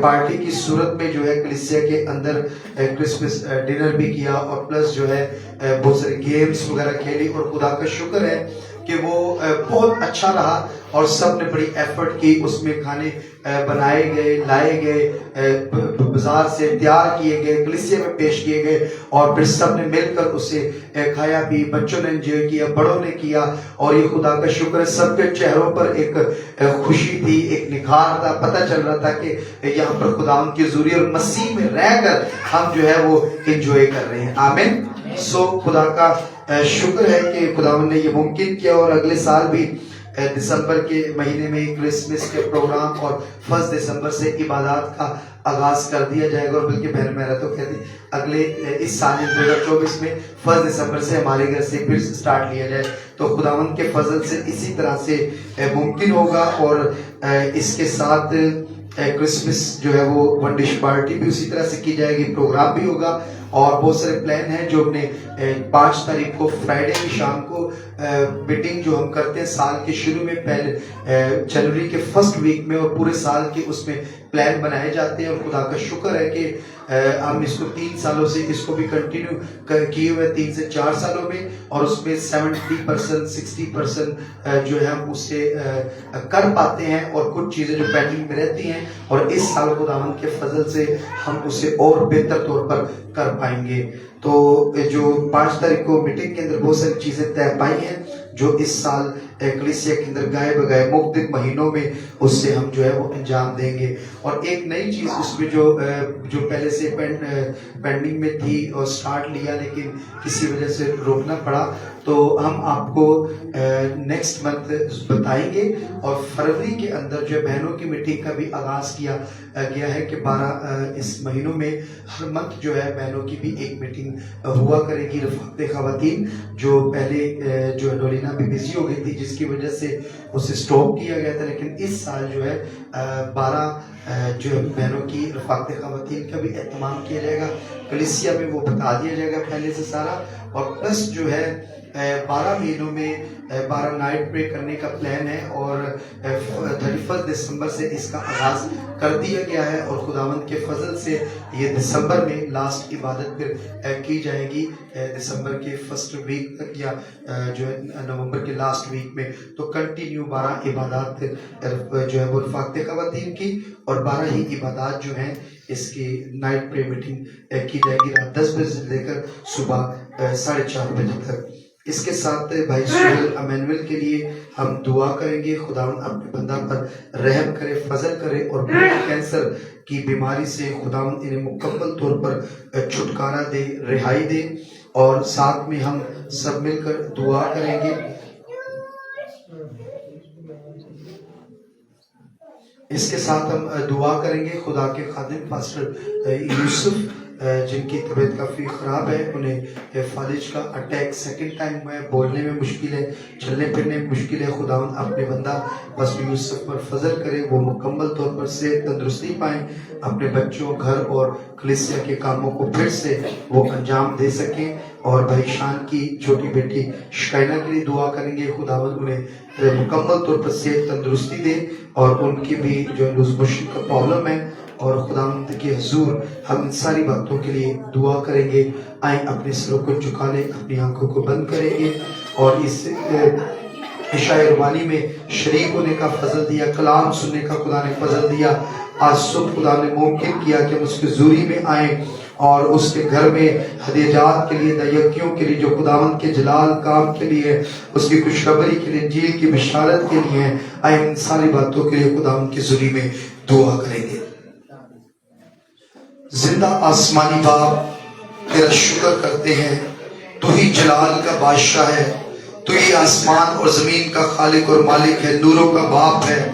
C: पार्टी की सूरत में जो है कलीसिया के अंदर क्रिसमस डिनर भी किया, और प्लस जो है बहुत सारे गेम्स वगैरह खेली। और खुदा का शुक्र है कि वो बहुत अच्छा रहा, और सब ने बड़ी एफर्ट की, उसमें खाने बनाए गए, लाए गए, बाजार से तैयार किए गए, कलीसिया में पेश किए गए, और फिर सब ने मिलकर उसे खाया भी, बच्चों ने एंजॉय किया, बड़ों ने किया। और ये खुदा का शुक्र है सबके चेहरों पर एक खुशी थी, एक निखार था, पता चल रहा था कि यहाँ पर खुदावन की हुजूरी और मसीह में रहकर हम जो है वो एंजॉय कर रहे हैं। आमीन। सो खुदा का शुक्र है कि खुदावन ने ये मुमकिन किया, और अगले साल भी दिसंबर के महीने में क्रिसमस के प्रोग्राम और 1 दिसंबर से इबादत का आगाज कर दिया जाएगा। और बल्कि बहन मेरा तो कहती अगले इस साल 2024 में 1 दिसंबर से हमारे घर से फिर स्टार्ट लिया जाए, तो खुदावन के फजल से इसी तरह से मुमकिन होगा। और इसके साथ क्रिसमस जो है वो 1 डिश पार्टी भी उसी तरह से की जाएगी, प्रोग्राम भी होगा। और बहुत सारे प्लान हैं जो हमने 5 तारीख को फ्राइडे की शाम को मीटिंग जो हम करते हैं साल के शुरू में, पहले जनवरी के फर्स्ट वीक में, और पूरे साल के उसमें प्लान बनाए जाते हैं। और खुदा का शुक्र है कि हम इसको 3 सालों से इसको भी कंटिन्यू किए हुए 3 से 4 सालों में, और उसमें 70% 60% जो है हम उससे कर पाते हैं, और कुछ चीज़ें जो पेंडिंग में रहती हैं, और इस साल खुदावन के फजल से हम उसे और बेहतर तौर पर कर पाएंगे। तो जो 5 तारीख को मीटिंग के अंदर बहुत सारी चीज़ें तय पाई हैं जो इस साल कलीसिया के अंदर गाए बगाए मुख्तलिफ महीनों में उससे हम जो है वो अंजाम देंगे। और एक नई चीज़ उसमें जो पहले से पेंडिंग में थी और स्टार्ट लिया लेकिन किसी वजह से रोकना पड़ा,
G: تو ہم آپ کو نیکسٹ منتھ بتائیں گے. اور فروری کے اندر جو بہنوں کی میٹنگ کا بھی آغاز کیا گیا ہے کہ 12 اس مہینوں میں ہر منتھ جو ہے بہنوں کی بھی ایک میٹنگ ہوا کرے گی. رفاقت خواتین جو پہلے جو ڈولینا بھی بزی ہو گئی تھی جس کی وجہ سے اسے اسٹاپ کیا گیا تھا، لیکن اس سال جو ہے 12 جو ہے بہنوں کی رفاقت خواتین کا بھی اہتمام کیا جائے گا. کلیسیا میں وہ بتا دیا جائے گا پہلے سے سارا. اور پلس جو ہے 12 مہینوں میں 12 نائٹ پرے کرنے کا پلان ہے اور 31 دسمبر سے اس کا آغاز کر دیا گیا ہے. اور خداوند کے فضل سے یہ دسمبر میں لاسٹ عبادت پھر کی جائے گی دسمبر کے فرسٹ ویک تک یا جو ہے نومبر کے لاسٹ ویک میں. تو کنٹینیو 12 عبادات جو ہے وہ رفاقت خواتین کی اور 12 ہی عبادات جو ہیں اس کی نائٹ پرے میٹنگ کی جائے گی رات 10 بجے سے لے کر صبح 4:30 بجے تک. اس کے ساتھ بھائی سہیل امینول کے لیے ہم دعا کریں گے. خداوند اپنے بندہ پر رحم کرے، فضل کرے اور بلڈ کینسر کی بیماری سے خداوند انہیں مکمل طور پر چھٹکارا دے، رہائی دے. اور ساتھ میں ہم سب مل کر دعا کریں گے. اس کے ساتھ ہم دعا کریں گے. خدا کے خادم پاسٹر یوسف جن کی طبیعت کافی خراب ہے، انہیں فالج کا اٹیک سیکنڈ ٹائم ہوا ہے، بولنے میں مشکل ہے، چلنے پھرنے میں مشکل ہے. خداوند اپنے بندہ پاسٹر یوسف پر فضل کرے، وہ مکمل طور پر صحت تندرستی پائیں، اپنے بچوں، گھر اور کلیسیا کے کاموں کو پھر سے وہ انجام دے سکیں. اور بھائی شان کی چھوٹی بیٹی شکائنہ کے لیے دعا کریں گے. خداوند انہیں مکمل طور پر صحت تندرستی دے اور ان کی بھی جو لوز موشن کا پرابلم ہے. اور خداوند کے حضور ہم ان ساری باتوں کے لیے دعا کریں گے. آئیں اپنے سروں کو جھکا لیں، اپنی آنکھوں کو بند کریں گے اور اس عشاء روانی میں شریک ہونے کا فضل دیا، کلام سننے کا خدا نے فضل دیا. آج صبح خدا نے ممکن کیا کہ ہم اس کی حضوری میں آئیں اور اس کے گھر میں ہدیجات کے لیے، دیکیوں کے لیے جو خداوند کے جلال کام کے لیے، اس کی خوشخبری کے لیے، انجیل کی بشارت کے لیے آئیں. ان ساری باتوں کے لیے خداوند کی حضوری میں دعا کریں گے. زندہ آسمانی باپ تیرا شکر کرتے ہیں، تو ہی جلال کا بادشاہ ہے، تو ہی آسمان اور زمین کا خالق اور مالک ہے، نوروں کا باپ ہے.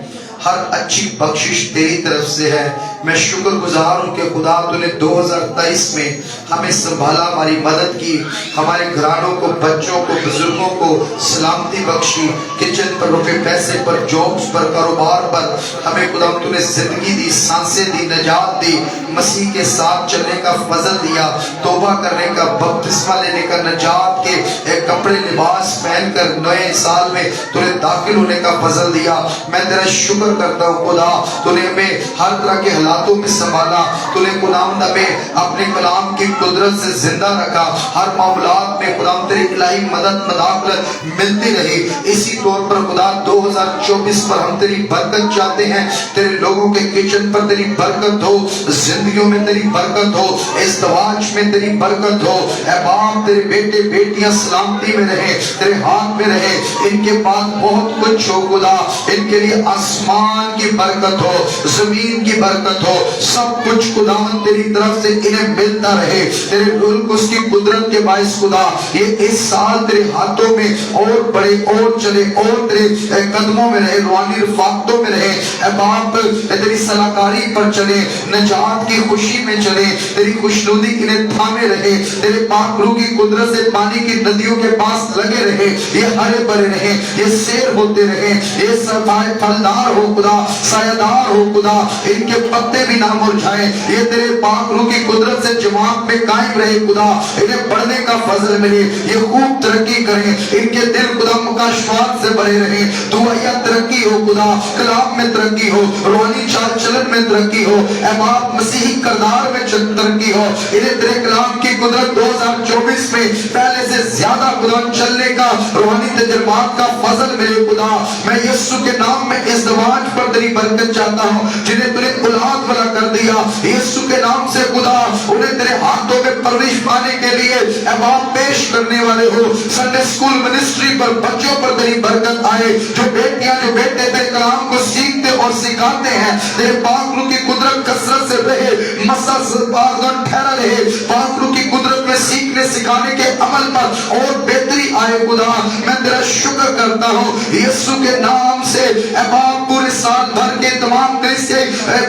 G: ہر اچھی بخشش تیری طرف سے ہے. میں شکر گزار ہوں کہ خدا تو نے 2023 میں ہمیں سنبھالا، ہماری مدد کی، ہمارے گھرانوں کو، بچوں کو، بزرگوں کو سلامتی بخشی، کچن پر، روپے پیسے پر، جابس پر، کاروبار پر. ہمیں خدا تو نے زندگی دی، سانسیں دی، نجات دی، مسیح کے ساتھ چلنے کا فضل دیا، توبہ کرنے کا، بپتسمہ لینے کا، نجات کے کپڑے لباس پہن کر نئے سال میں تو نے داخل ہونے کا فضل دیا. میں تیرا شکر کرتا ہوں خدا، تو نے ہمیں ہر طرح کے حالاتوں میں سنبھالا، تو نے خداوند ہمیں اپنے کلام کی قدرت سے زندہ رکھا. ہر معاملات میں خداوند تیری الہی مدد مداخلت ملتی رہی. اسی طور پر خدا 2024 پر ہم تیری برکت چاہتے ہیں. تیرے لوگوں کے کچن پر تیری برکت ہو، زندگیوں میں تیری برکت ہو، ازدواج میں تیری برکت ہو. اے باپ تیرے بیٹے بیٹیاں سلامتی میں رہے، تیرے ہاتھ میں رہے. ان کے پاس بہت کچھ ہو خدا، ان کے لیے آسمان کی برکت ہو، زمین کی برکت ہو، سب کچھ خداوند تیری طرف سے انہیں ملتا رہے. تیرے ملک اس کی قدرت کے باعث خدا یہ اس سال تیرے ہاتھوں میں اور بڑے اور چلے اور تیرے قدموں میں رہے، روحانی رفاقتوں میں رہے. اے باپ تیری صلاحکاری پر چلے، نجات کی خوشی میں چلے، تیری خوشنودی انہیں تھامے رہے. تیرے پاک روح کی قدرت سے پانی کی ندیوں کے پاس لگے رہے، یہ ہرے بھرے رہے، یہ سیر ہوتے رہے، یہ سبائے پھلدار ہو خدا، سایہ دار ہو خدا، ان کے پتے بھی نہ مرجھائیں. یہ تیرے پاک روح کی قدرت سے جماعت میں قائم رہے خدا، انہیں پڑھنے کا فضل ملے، یہ خوب ترقی کریں، ان کے دل خدا مکاشفات سے بھرے رہیں. دعائیہ ترقی ہو خدا، کلام میں ترقی ہو، روحانی چال چلن میں ترقی ہو. اے باپ مسیحی کردار میں ترقی ہو. انہیں تیرے کلام کی قدرت 2024 میں پہلے سے زیادہ خدا چلنے کا، روحانی تجربات کا فضل ملے خدا. میں یسوع کے نام میں ازدواج پر تیری برکت چاہتا ہوں، جنہیں تیرے اولاد والا کر دیا یسوع کے نام سے خدا، انہیں تیرے ہاتھوں میں پرورش پانے کے لیے اے باپ پیش کرنے والے ہو. سنڈے سکول منسٹری پر بچوں پر تیری برکت آئے، جو بیٹیاں جو بیٹے تیرے کلام کو سیکھتے اور سکھاتے ہیں. تیرے پاک روح کی قدرت کثرت سے رہے، مسا ٹھہرا رہے، پاک روح کی قدرت میں में सीखने सिखाने के अमल पर और बेहतरी आए खुदा। मैं तेरा शुक्र करता हूँ यीशु के नाम से। बाप पूरे साल भर के तमाम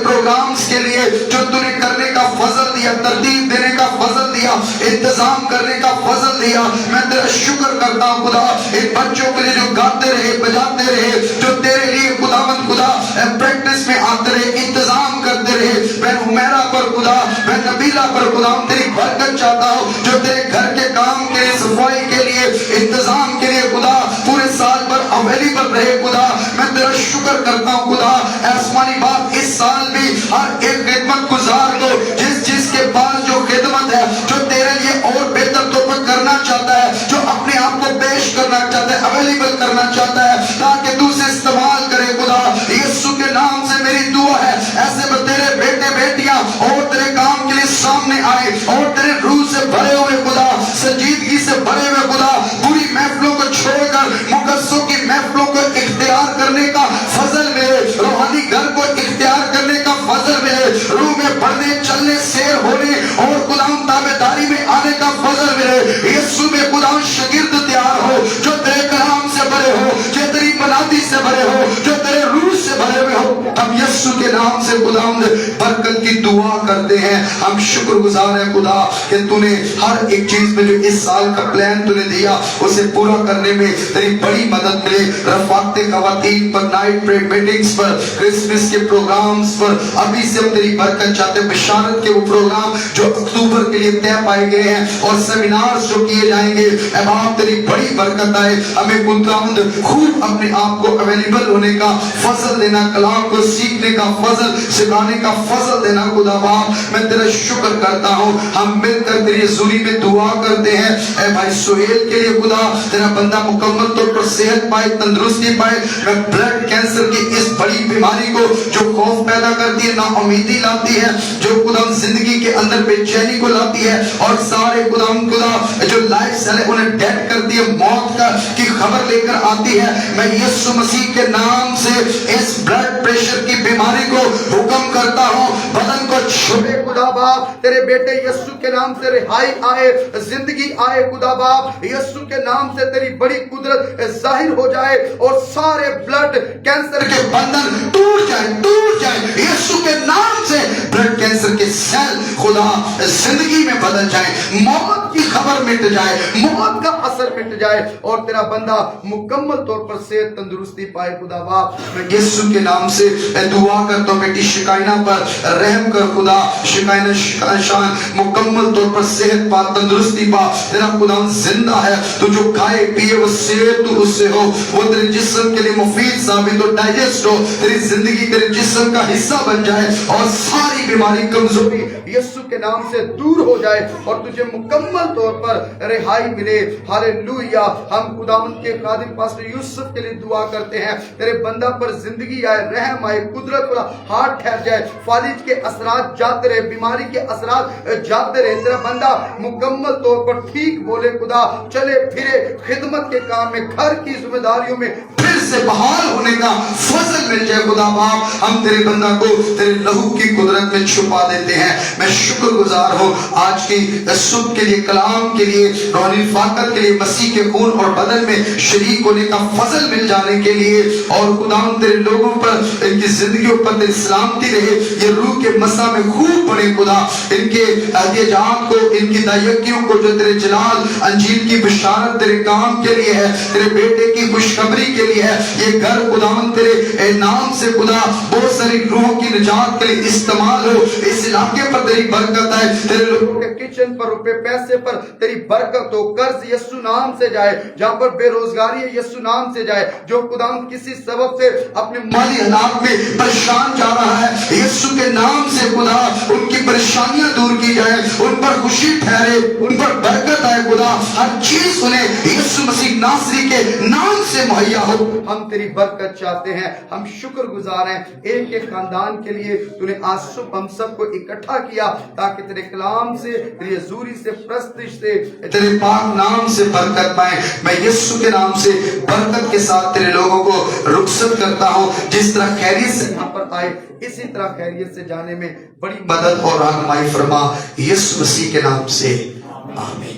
G: प्रोग्राम्स के लिए जो तूने करने का फजल दिया, तरतीब देने का फजल दिया, इंतजाम करने का फजल दिया, मैं तेरा शुक्र करता हूँ खुदा। इन बच्चों के लिए जो गाते रहे, बजाते रहे, जो तेरे लिए खुदावंद खुदा प्रैक्टिस में आते रहे, इंतजाम करते रहे, मैं हुमैरा पर खुदा, मैं नबीला पर खुदा तेरी बरकत चाहता हूँ। जो तेरे घर के काम के लिए, सफाई के लिए, इंतजाम के लिए खुदा पूरे साल भर अवेलेबल रहे खुदा, मैं तेरा शुक्र करता हूँ खुदा। आसमानी बाप इस साल भी हर एक खिदमत गुजार को जिसके पास जो खिदमत है, जो तेरे लिए और बेहतर तौर पर करना चाहता है, जो अपने आप को पेश करना चाहता है, अवेलेबल करना चाहता है ताकि तू उसे इस्तेमाल करे खुदा। यीशु के नाम से मेरी दुआ है ऐसे में तेरे बेटे बेटियां और तेरे काम के लिए सामने आए और तेरे रूह से भरे हुए खुदा, संजीदगी से भरे हुए खुदा, बुरी महफिलों को छोड़कर मुकद्दसों की महफिलों को इख्तियार करने का फजल मिले, रूहानी घर को इख्तियार करने का फजल मिले, रूह में बढ़ने चलने शेर होने और खुदाम ताबेदारी में आने का फजल मिले। यीशु में खुदाम शागिर्द तैयार हो जो तेरे कलाम से भरे हो, जो तेरी बनाती से भरे हो, जो तेरे रूह से भरे हुए हो। हम यीशु के नाम से खुदाम बरकत की दुआ करते हैं। हम शुक्रगुजार हैं खुदा कि तूने हर एक चीज में जो इस साल का प्लान तूने दिया उसे पूरा करने में तेरी बड़ी मदद मिले। रफाकते खवातीन पर, नाइट प्रेयर मीटिंग्स पर, क्रिसमस के प्रोग्राम्स पर अभी से हम तेरी बरकत चाहते हैं। बिशारत के वो प्रोग्राम जो अक्टूबर के लिए तय पाए गए हैं और सेमिनार्स जो किए जाएंगे, बाप तेरी बड़ी बरकत आए। हमें खुदावंद खूब अपने आप को अवेलेबल होने का फजल देना, कलाम को सीखने का फजल, सिखाने का फजल देना खुदा बाप। मैं तेरा शुक्र करता हूँ। हम मिलकर तेरी हज़ूरी में दुआ करते हैं। ऐ भाई सुहेल के लिए खुदा तेरा बंदा मुकम्मल तौर पर सेहत पाए, तंदुरुस्ती पाए। मैं ब्लड कैंसर की इस बड़ी बीमारी को जो खौफ पैदा करती है, ना उम्मीदी लाती है, जो खुदा जिंदगी के अंदर बेचैनी को लाती है और सारे खुदा जो लाइफ सेल है उन्हें डेड करती है, मौत का की खबर लेकर आती है। मैं यीशु मसीह के नाम से इस ब्लड प्रेशर की बीमारी को हुक्म करता हूँ, बदन को छोड़े खुदा बाप। तेरे बेटे यीशु के नाम से रिहाई आए, जिंदगी आए खुदा बाप। यीशु के नाम से तेरी बड़ी कुदरत जाहिर हो जाए और सारे ब्लड कैंसर के बंधन टूट जाए यीशु के नाम से। ब्लड कैंसर के सेल खुदा जिंदगी में बदल जाए, मौत की खबर मिट जाए, मौत का असर मिट जाए और तेरा बंदा मुकम्मल तौर पर सेहत तंदुरुस्ती पाए खुदा बाप। मैं यीशु के नाम से दुआ करता हूँ बेटी शिकायना पर रहम कर खुदा। शिकायना शान मुकम्मल तौर पर सेहत पा, तंदुरुस्ती पा। तेरा खुदा जिंदा है, तू जो खाए पिए वो सेहत तू उससे हो, वो तेरे जिस्म के लिए मुफीद साबित हो, डाइजेस्ट हो, तेरी जिंदगी तेरे जिस्म का हिस्सा बन जाए और सारी बीमारी कमजोरी यीशु के नाम से दूर हो जाए और तुझे मुकम्मल तौर पर रिहाई मिले। हालेलुया। हम खुदावंद के खादिम पास्टर यूसुफ के लिए दुआ करते हैं, तेरे बंदा पर जिंदगी आए, रहम आए, कुदरत वाला हाथ ठहर जाए, फालिज के असरात जाते रहे, बीमारी के असरात जाते रहे, तेरा बंदा मुकम्मल तौर पर ठीक बोले खुदा, चले फिरे खिदमत के काम में, घर की जिम्मेदारियों में फिर से बहाल होने का फजल मिल जाए खुदा बाप। हम तेरे बंदा को तेरे लहू की कुदरत में छुपा देते हैं। मैं शुक्रगुजार हूँ आज की सुबह के लिए, कलाम के लिए, रोनी फाकत के लिए, मसीह के खून और बदन में शरीक होने का फजल मिल जाने के लिए। और खुदा तेरे लोगों पर, इनकी जिंदगियों पर तेरी सलामती रहे, ये रूह के मसा में खूब बढ़े खुदा। इनके अहदियात को, इनकी दायगियों को जो तेरे जलाल अंजील की बिशारत तेरे काम के लिए है, तेरे बेटे की खुशखबरी के लिए है, ये घर खुदावन तेरे नाम से खुदा बहुत सारी रूहों की निजात के लिए इस्तेमाल हो। इस इलाके पर तेरी बरकत है, तेरे लोगों के किचन पर, रुपए पैसे पर तेरी बरकत हो। कर्ज यीशु नाम से जाए, जहां पर बेरोजगारी है यीशु नाम से जाए, जो खुदावन किसी सबब से अपने माली हालात में परेशान जा रहा है, यीशु के नाम से खुदा उनकी परेशानियां दूर की जाए, उन पर खुशी ठहरे, उन पर बरकत आए खुदा। हर चीज उन्हें यीशु मसीह नासरी के नाम से मुहैया हो। हम तेरी बरकत चाहते हैं। हम शुक्रगुजार हैं एक एक खानदान के लिए तूने आज सुबह हम सबको इकट्ठा किया ताकि तेरे कलाम से, तेरी हजूरी से, प्रस्तिश से, तेरे पाक नाम से बरकत पाए। मैं यीशु के नाम से बरकत के साथ तेरे लोगों को रुखसत करता हूँ। जिस तरह खैरियत से यहाँ पर आए, इसी तरह खैरियत से जाने में बड़ी मदद और रहनुमाई फरमा, यीशु मसीह के नाम से आमीन।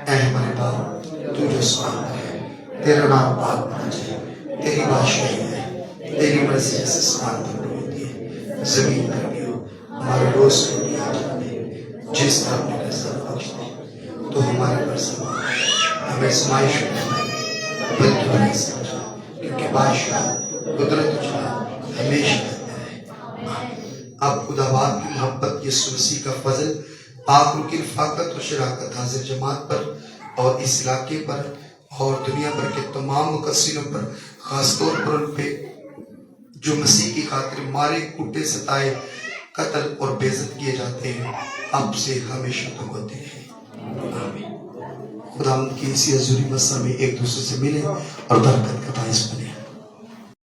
G: ऐ हमारे बाप तू जो स्वामी है, तेरा नाम पाक होना चाहिए, तेरी बादशाही है, तेरी मर्जी जैसे आसमान पर भी होती है जमीन पर भी हो। हमारे रोज को भी आज हमें जिस तरह अपने नजर बख्श दे, तो हमारे पर समा हमें आजमाइश में बल्कि नहीं समझा, क्योंकि बादशाह कुदरत तुझा हमेशा रहता है। अब खुदाबाद की मोहब्बत यीशु मसीह का फजल पाक रूह की रफ़ाकत और शराकत हाजिर जमात पर और इस इलाके पर और दुनिया भर के तमाम मुकस्सिरों पर, खासतौर पर उन पे जो मसीह की खातिर मारे कूटे सताए कत्ल और बेइज्जत किए जाते हैं, अब से हमेशा तक होते हैं। आमीन। खुदा की इसी हजूरी मस्सा में एक दूसरे से मिले और बरकत का बाइस बने।